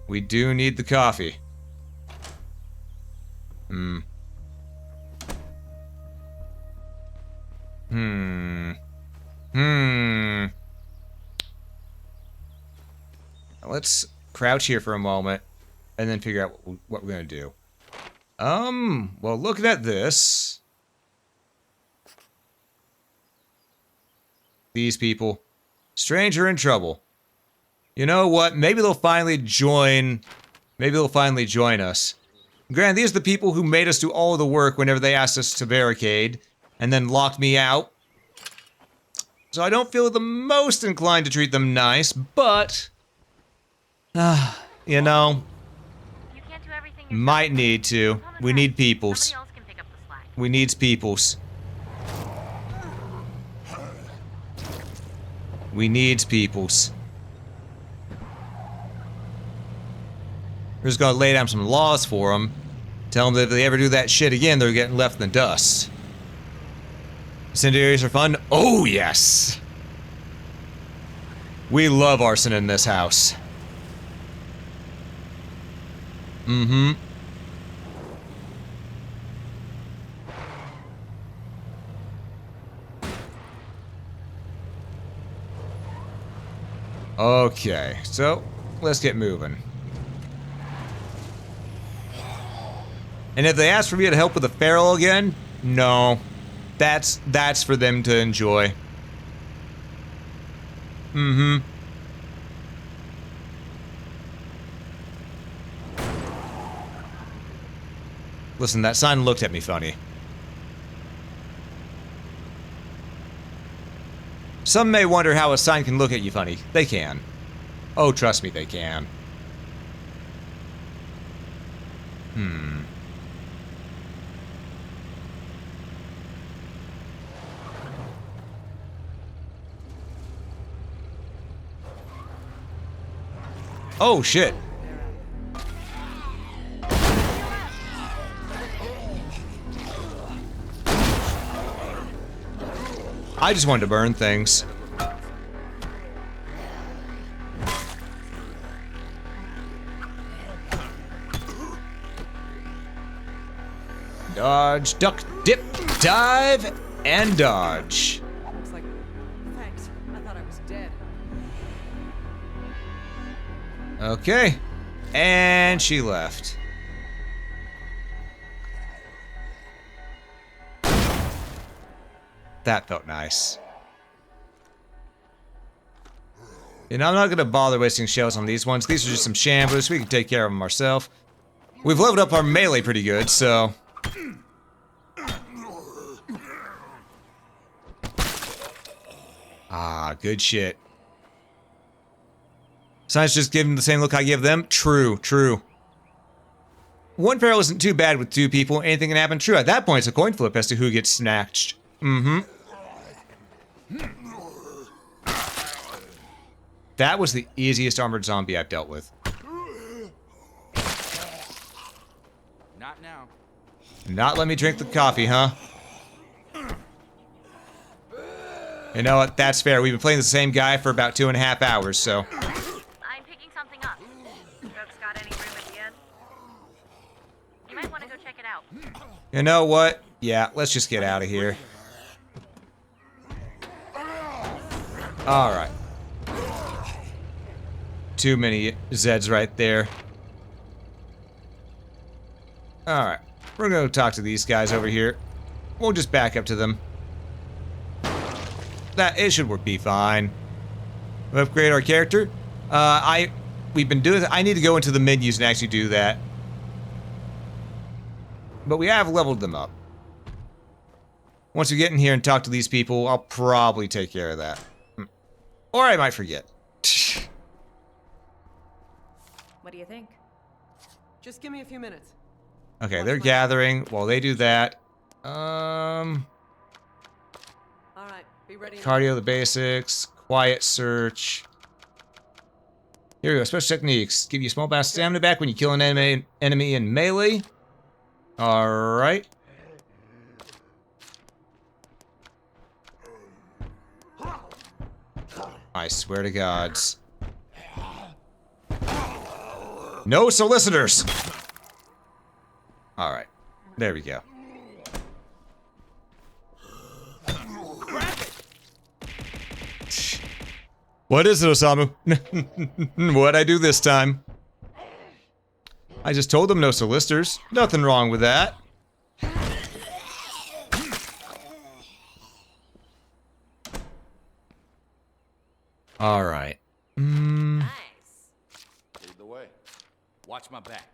we do need the coffee. Let's crouch here for a moment and then figure out what we're gonna do. Well, looking at this, these people, Stranger in trouble. You know what? Maybe they'll finally join. Maybe they'll finally join us. Granted, these are the people who made us do all of the work whenever they asked us to barricade, and then locked me out. So I don't feel the most inclined to treat them nice, but... you know... You can't do everything yourself. Might need to. We need peoples. Somebody else can pick up the slack. We needs peoples. We needs peoples. We're just gonna lay down some laws for them. Tell them that if they ever do that shit again, they're getting left in the dust. Incendiaries are fun? Oh, yes! We love arson in this house. Mm-hmm. Okay, so let's get moving. And if they ask for me to help with the feral again, no. That's for them to enjoy. Mm-hmm. Listen, that sign looked at me funny. Some may wonder how a sign can look at you funny. They can. Oh, trust me, they can. Oh, shit. I just wanted to burn things. Dodge, duck, dip, dive, and dodge. Looks like. Thanks. I thought I was dead. Okay. And she left. That felt nice. You know, I'm not gonna bother wasting shells on these ones. These are just some shamblers. We can take care of them ourselves. We've leveled up our melee pretty good, so... Ah, good shit. Science just give them the same look I give them? True, true. One feral isn't too bad with two people. Anything can happen. True, at that point it's a coin flip as to who gets snatched. Mm-hmm. That was the easiest armored zombie I've dealt with. Not now. Not let me drink the coffee, huh? You know what? That's fair. We've been playing the same guy for about 2.5 hours, so... I'm picking something up. Folks got any room at the end? You might want to go check it out. You know what? Yeah, let's just get out of here. Alright. Too many Zeds right there. Alright. We're gonna talk to these guys over here. We'll just back up to them. It should be fine. We'll upgrade our character. We've been doing... I need to go into the menus and actually do that. But we have leveled them up. Once we get in here and talk to these people, I'll probably take care of that. Or I might forget. What do you think? Just give me a few minutes. Okay, they're gathering while they do that. All right, be ready. Cardio, the basics. Quiet search. Here we go. Special techniques. Give you a small bounce stamina back when you kill an enemy in melee. Alright. I swear to gods. No solicitors! Alright. There we go. What is it, Osamu? What'd I do this time? I just told them no solicitors. Nothing wrong with that. All right. Nice. Lead the way. Watch my back.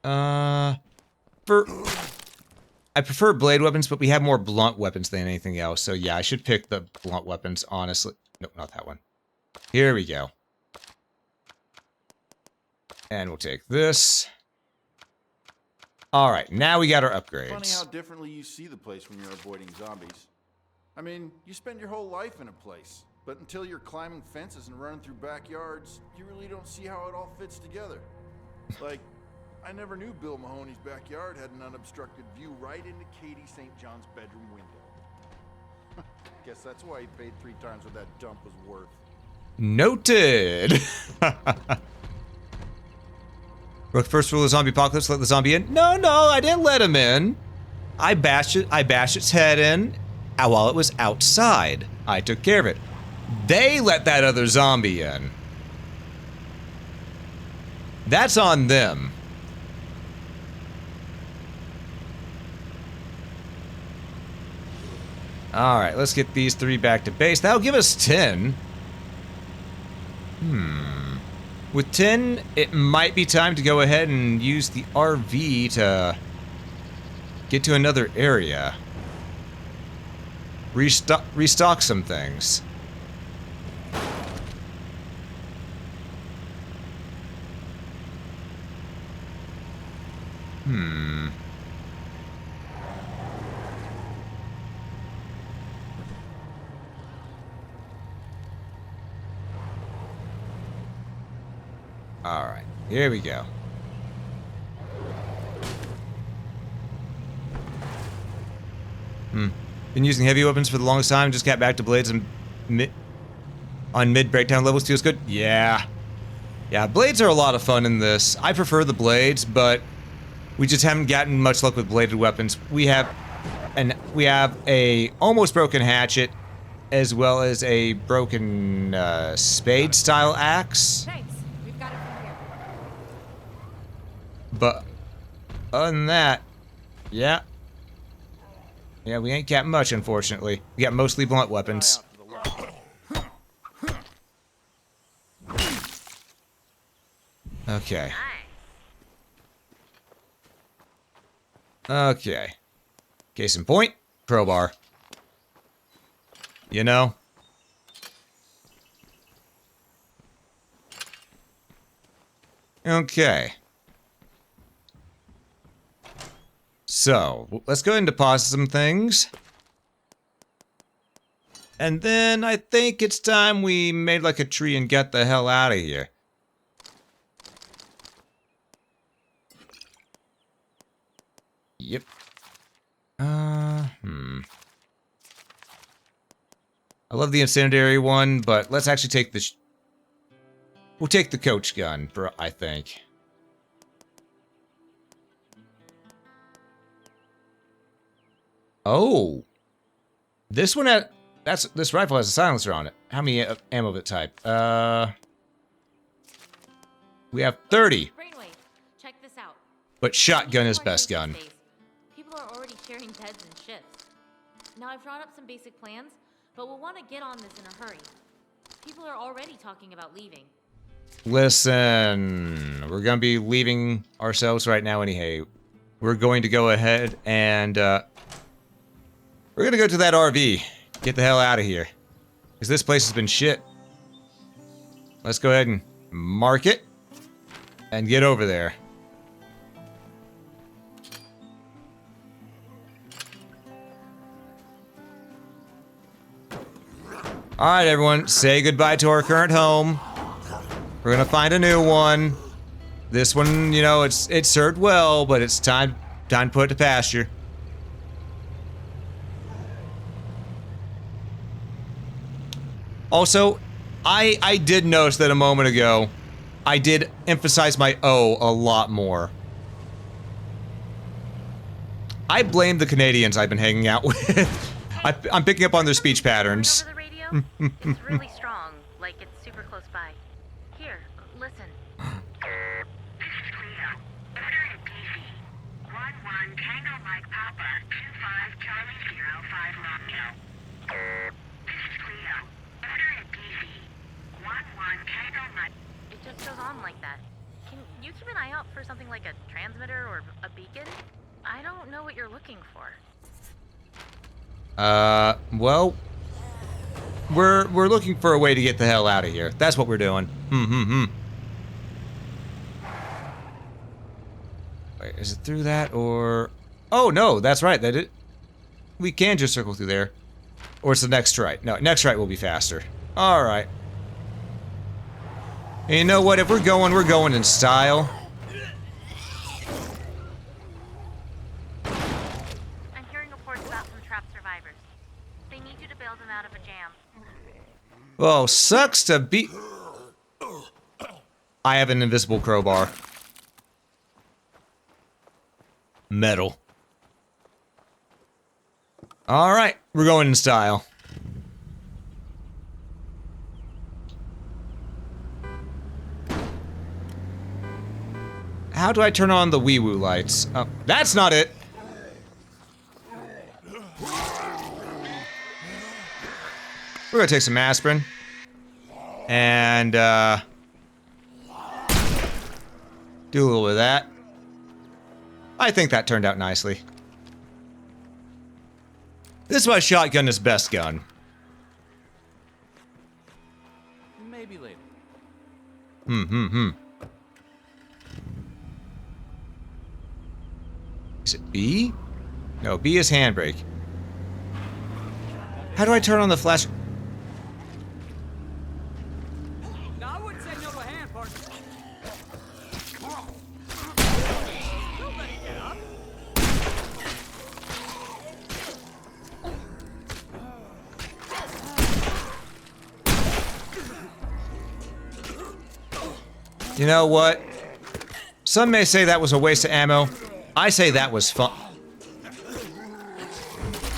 I prefer blade weapons, but we have more blunt weapons than anything else. So yeah, I should pick the blunt weapons, honestly. No, not that one. Here we go. And we'll take this. All right, now we got our upgrades. Funny how differently you see the place when you're avoiding zombies. I mean, you spend your whole life in a place, but until you're climbing fences and running through backyards, you really don't see how it all fits together. Like, I never knew Bill Mahoney's backyard had an unobstructed view right into Katie St. John's bedroom window. Guess that's why he paid 3 times what that dump was worth. Noted. Broke the first rule of the zombie apocalypse, let the zombie in. No, I didn't let him in. I bashed its head in while it was outside. I took care of it. They let that other zombie in. That's on them. Alright, let's get these 3 back to base. That'll give us 10. With 10, it might be time to go ahead and use the RV to get to another area. Restock some things. Alright, here we go. Been using heavy weapons for the longest time, just got back to blades and mid breakdown levels. Feels good? Yeah. Yeah, blades are a lot of fun in this. I prefer the blades, but we just haven't gotten much luck with bladed weapons. We have a almost broken hatchet, as well as a broken spade-style axe. Thanks. We've got it from here. But other than that, yeah. Yeah, we ain't got much, unfortunately. We got mostly blunt weapons. Okay. Okay. Case in point, crowbar. You know? Okay. So, let's go ahead and deposit some things. And then I think it's time we made like a tree and get the hell out of here. Yep. I love the incendiary one, but let's actually take the... We'll take the coach gun, I think. Oh. This one had... This rifle has a silencer on it. How many ammo of it type? We have 30. Brainwave, check this out. But shotgun is best gun. People are already sharing beds and shifts. Now I've drawn up some basic plans, but we'll want to get on this in a hurry. People are already talking about leaving. Listen, we're gonna be leaving ourselves right now anyhow. We're going to go ahead and we're gonna go to that RV. Get the hell out of here. Because this place has been shit. Let's go ahead and mark it and get over there. Alright everyone, say goodbye to our current home. We're gonna find a new one. This one, you know, it served well, but it's time to put it to pasture. Also, I did notice that a moment ago, I did emphasize my O a lot more. I blame the Canadians I've been hanging out with. I'm picking up on their speech patterns. Over the radio? It's really strong, like it's super close by. Here, listen. This is Cleo. Order in PC. 11 Tango Mike Papa 25 Charlie 05 Romeo. This is Cleo. Order at DC. 11 Tango Mike. It just goes on like that. Can you keep an eye out for something like a transmitter or a beacon? I don't know what you're looking for. Well, we're looking for a way to get the hell out of here. That's what we're doing. Wait, is it through that or? Oh no, that's right. That it. We can just circle through there, or it's the next right. No, next right will be faster. All right. And you know what? If we're going in style. I'm hearing reports about some trapped survivors. They need you to bail them out of a jam. Oh, sucks to be. I have an invisible crowbar. Metal. All right, we're going in style. How do I turn on the wee-woo lights? Oh, that's not it. We're gonna take some aspirin. And, do a little bit of that. I think that turned out nicely. This is why shotgun is best gun. Maybe later. Is it B? No, B is handbrake. How do I turn on the flash? No, I wouldn't say no to a hand, partner. Don't let it get up. You know what? Some may say that was a waste of ammo. I say that was fun.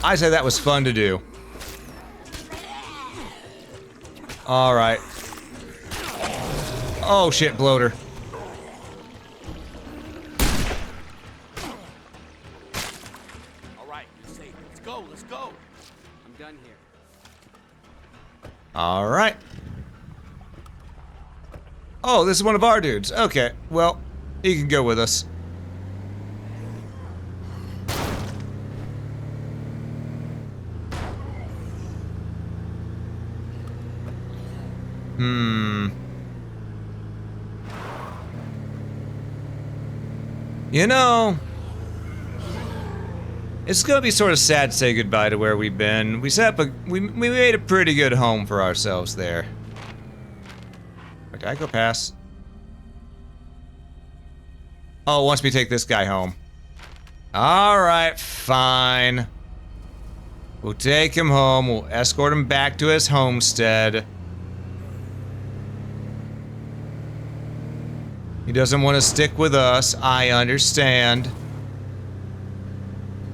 I say that was fun to do. Alright. Oh shit, bloater. All right, you're safe. Let's go. Let's go. I'm done here. Alright. Oh, this is one of our dudes. Okay, well, he can go with us. You know, it's gonna be sort of sad to say goodbye to where we've been. We set up we made a pretty good home for ourselves there. Did I go past? Oh, it wants me to take this guy home. Alright, fine. We'll take him home. We'll escort him back to his homestead. He doesn't want to stick with us. I understand.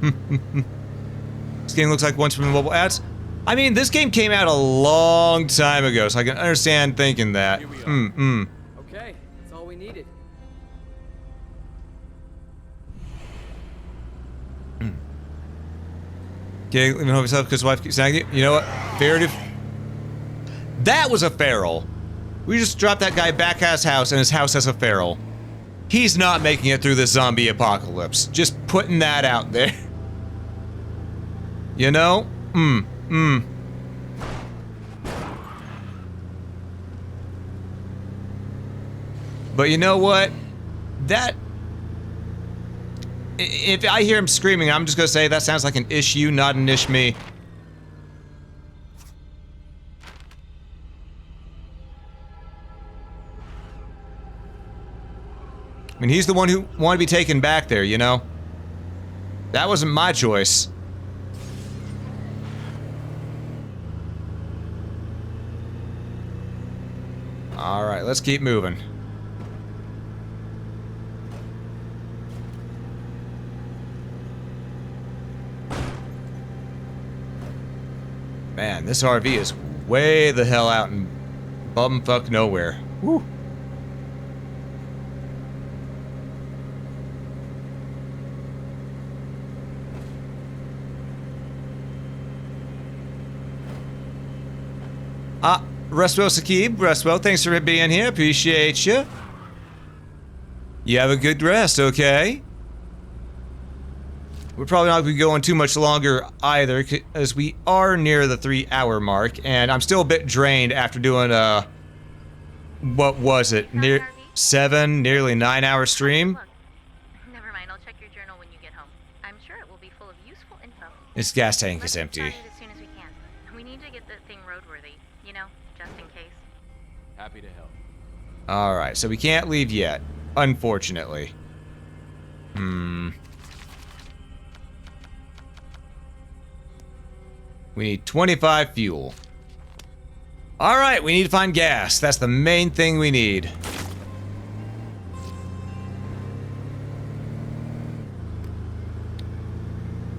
This game looks like one from the mobile ads. I mean, this game came out a long time ago, so I can understand thinking that. Okay, that's all we needed. Okay, leaving home himself because his wife keeps nagging. You know what? Fair. That was a feral. We just dropped that guy back at his house, and his house has a feral. He's not making it through the zombie apocalypse. Just putting that out there. You know? But you know what? That... If I hear him screaming, I'm just gonna say that sounds like an issue, not an ish me. I mean, he's the one who wanted to be taken back there, you know? That wasn't my choice. Alright, let's keep moving. Man, this RV is way the hell out in bumfuck nowhere. Woo. Rest well, Sakib. Rest well. Thanks for being here. Appreciate you. You have a good rest, okay? We're probably not going to be going too much longer either, as we are near the 3-hour mark, and I'm still a bit drained after doing what was it? Nearly 9-hour stream? Look, never mind. I'll check your journal when you get home. I'm sure it will be full of useful info. Its gas tank Let's is get empty. started as soon as we can. We need to get the thing roadworthy, you know, just in case. Happy to help. Alright, so we can't leave yet, unfortunately. We need 25 fuel. Alright, we need to find gas. That's the main thing we need.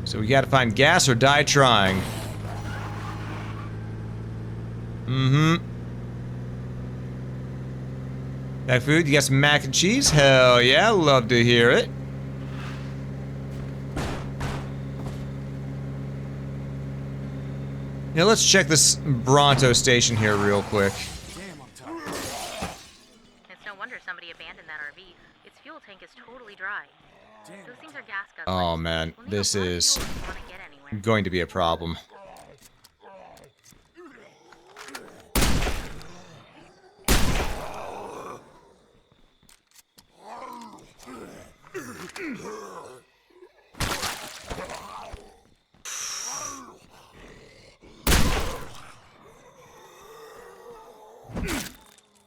So we gotta find gas or die trying. That food? You got some mac and cheese? Hell yeah, love to hear it. Now let's check this Bronto station here real quick. Damn, I'm tired. It's no wonder somebody abandoned that RV. Its fuel tank is totally dry. Damn. Those things are gas guzzlers. Oh man, We'll need this a lot of is fuel if we wanna get anywhere. going to be a problem.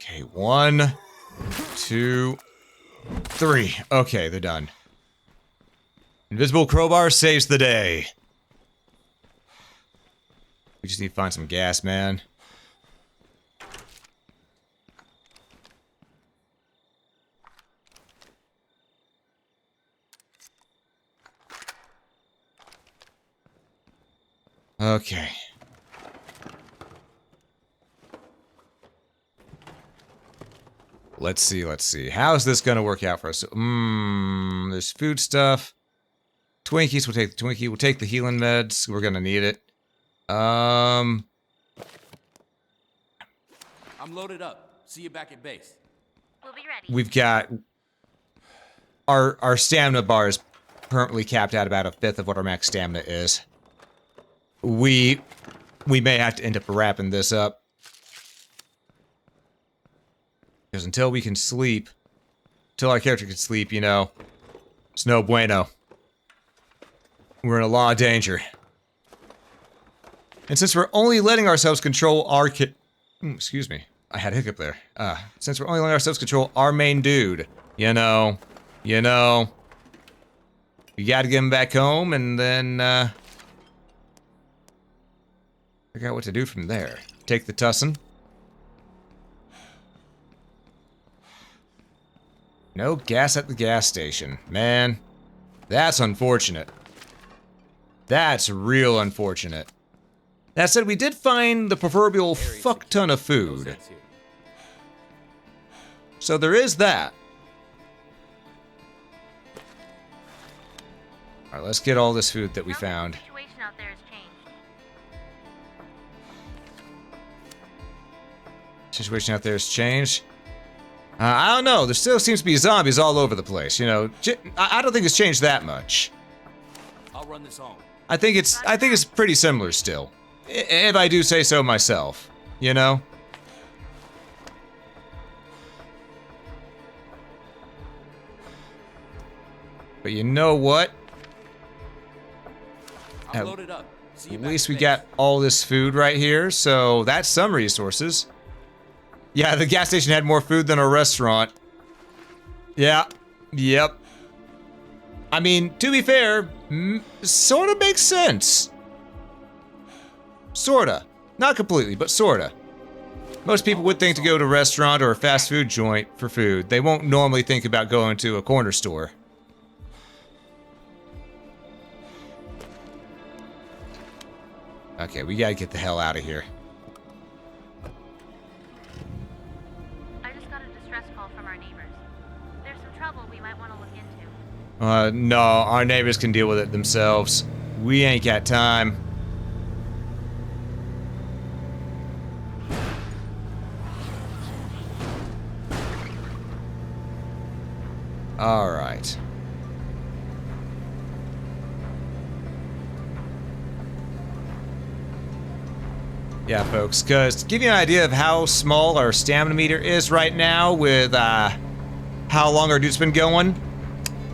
Okay, 1, 2, 3. Okay, they're done. Invisible crowbar saves the day. We just need to find some gas, man. Okay. Let's see. How's this gonna work out for us? There's food stuff. Twinkies, we'll take the Twinkie. We'll take the healing meds. We're gonna need it. I'm loaded up. See you back at base. We'll be ready. We've got... Our stamina bar is permanently capped at about 1/5 of what our max stamina is. We may have to end up wrapping this up. Because until we can sleep, until our character can sleep, you know, it's no bueno. We're in a lot of danger. And since we're only letting ourselves control our excuse me, I had a hiccup there. Since we're only letting ourselves control our main dude, you know, we gotta get him back home and then, figure out what to do from there. Take the Tussin. No gas at the gas station. Man, that's unfortunate. That's real unfortunate. That said, we did find the proverbial fuck ton of food. So there is that. Alright, let's get all this food that we found. The situation out there has changed. Situation out there has changed. I don't know. There still seems to be zombies all over the place. You know, I don't think it's changed that much. I'll run this home. I think it's pretty similar still, if I do say so myself. You know. But you know what? I'm loaded up. See you At back least at we base. got all this food right here, so that's some resources. Yeah, the gas station had more food than a restaurant. Yeah. Yep. I mean, to be fair, sort of makes sense. Sorta. Not completely, but sorta. Most people would think to go to a restaurant or a fast food joint for food. They won't normally think about going to a corner store. Okay, we gotta get the hell out of here. I just got a distress call from our neighbors. There's some trouble we might want to look into. No, our neighbors can deal with it themselves. We ain't got time. All right. Yeah, folks, because to give you an idea of how small our stamina meter is right now with how long our dude's been going,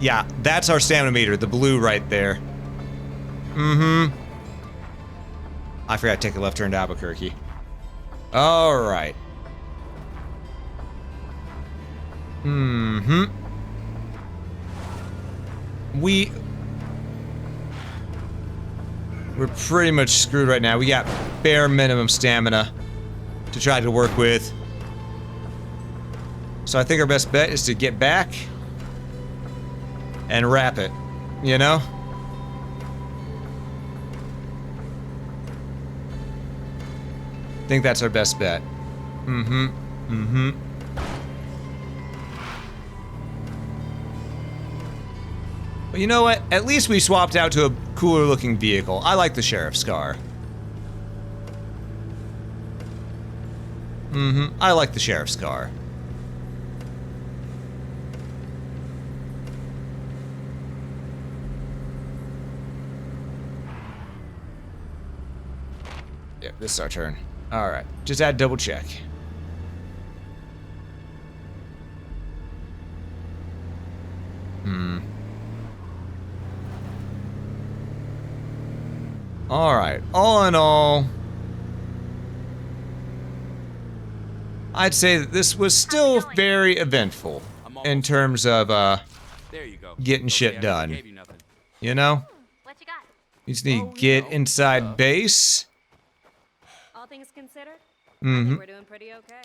yeah, that's our stamina meter, the blue right there. Mm-hmm. I forgot to take a left turn to Albuquerque. All right. Mm-hmm. We're pretty much screwed right now. We got bare minimum stamina to try to work with. So I think our best bet is to get back and wrap it, you know? I think that's our best bet. Mm-hmm. Mm-hmm. But you know what? At least we swapped out to a cooler looking vehicle. I like the sheriff's car. Mm-hmm. I like the sheriff's car. Yeah, this is our turn. Alright. Just add double check. Hmm. Alright, all in all, I'd say that this was still very eventful in terms of There you go. getting shit Okay, I done. gave you nothing. You know? What you got? You just need to get inside base. All things considered, I Mm-hmm. think we're doing pretty okay.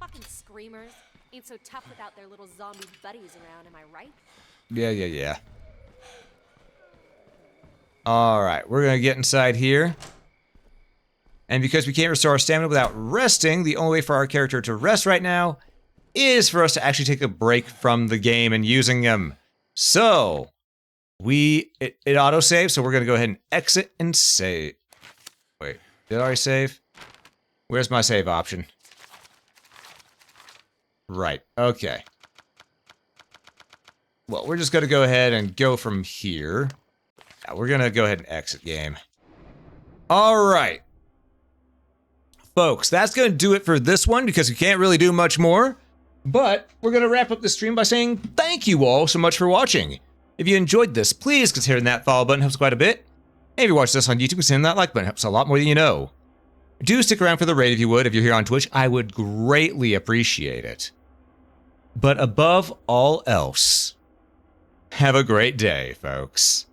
Fucking screamers. Ain't so tough without their little zombie buddies around, am I right? Yeah. Alright, we're gonna get inside here. And because we can't restore our stamina without resting, the only way for our character to rest right now is for us to actually take a break from the game and using them. So, it auto-saves, so we're gonna go ahead and exit and save. Wait, did I already save? Where's my save option? Right, okay. Well, we're just gonna go ahead and go from here. Yeah, we're gonna go ahead and exit game. Alright. Folks, that's gonna do it for this one because we can't really do much more. But we're gonna wrap up the stream by saying thank you all so much for watching. If you enjoyed this, please consider hitting that follow button, helps quite a bit. And if you watch this on YouTube, consider that like button, helps a lot more than you know. Do stick around for the raid if you would. If you're here on Twitch, I would greatly appreciate it. But above all else, have a great day, folks.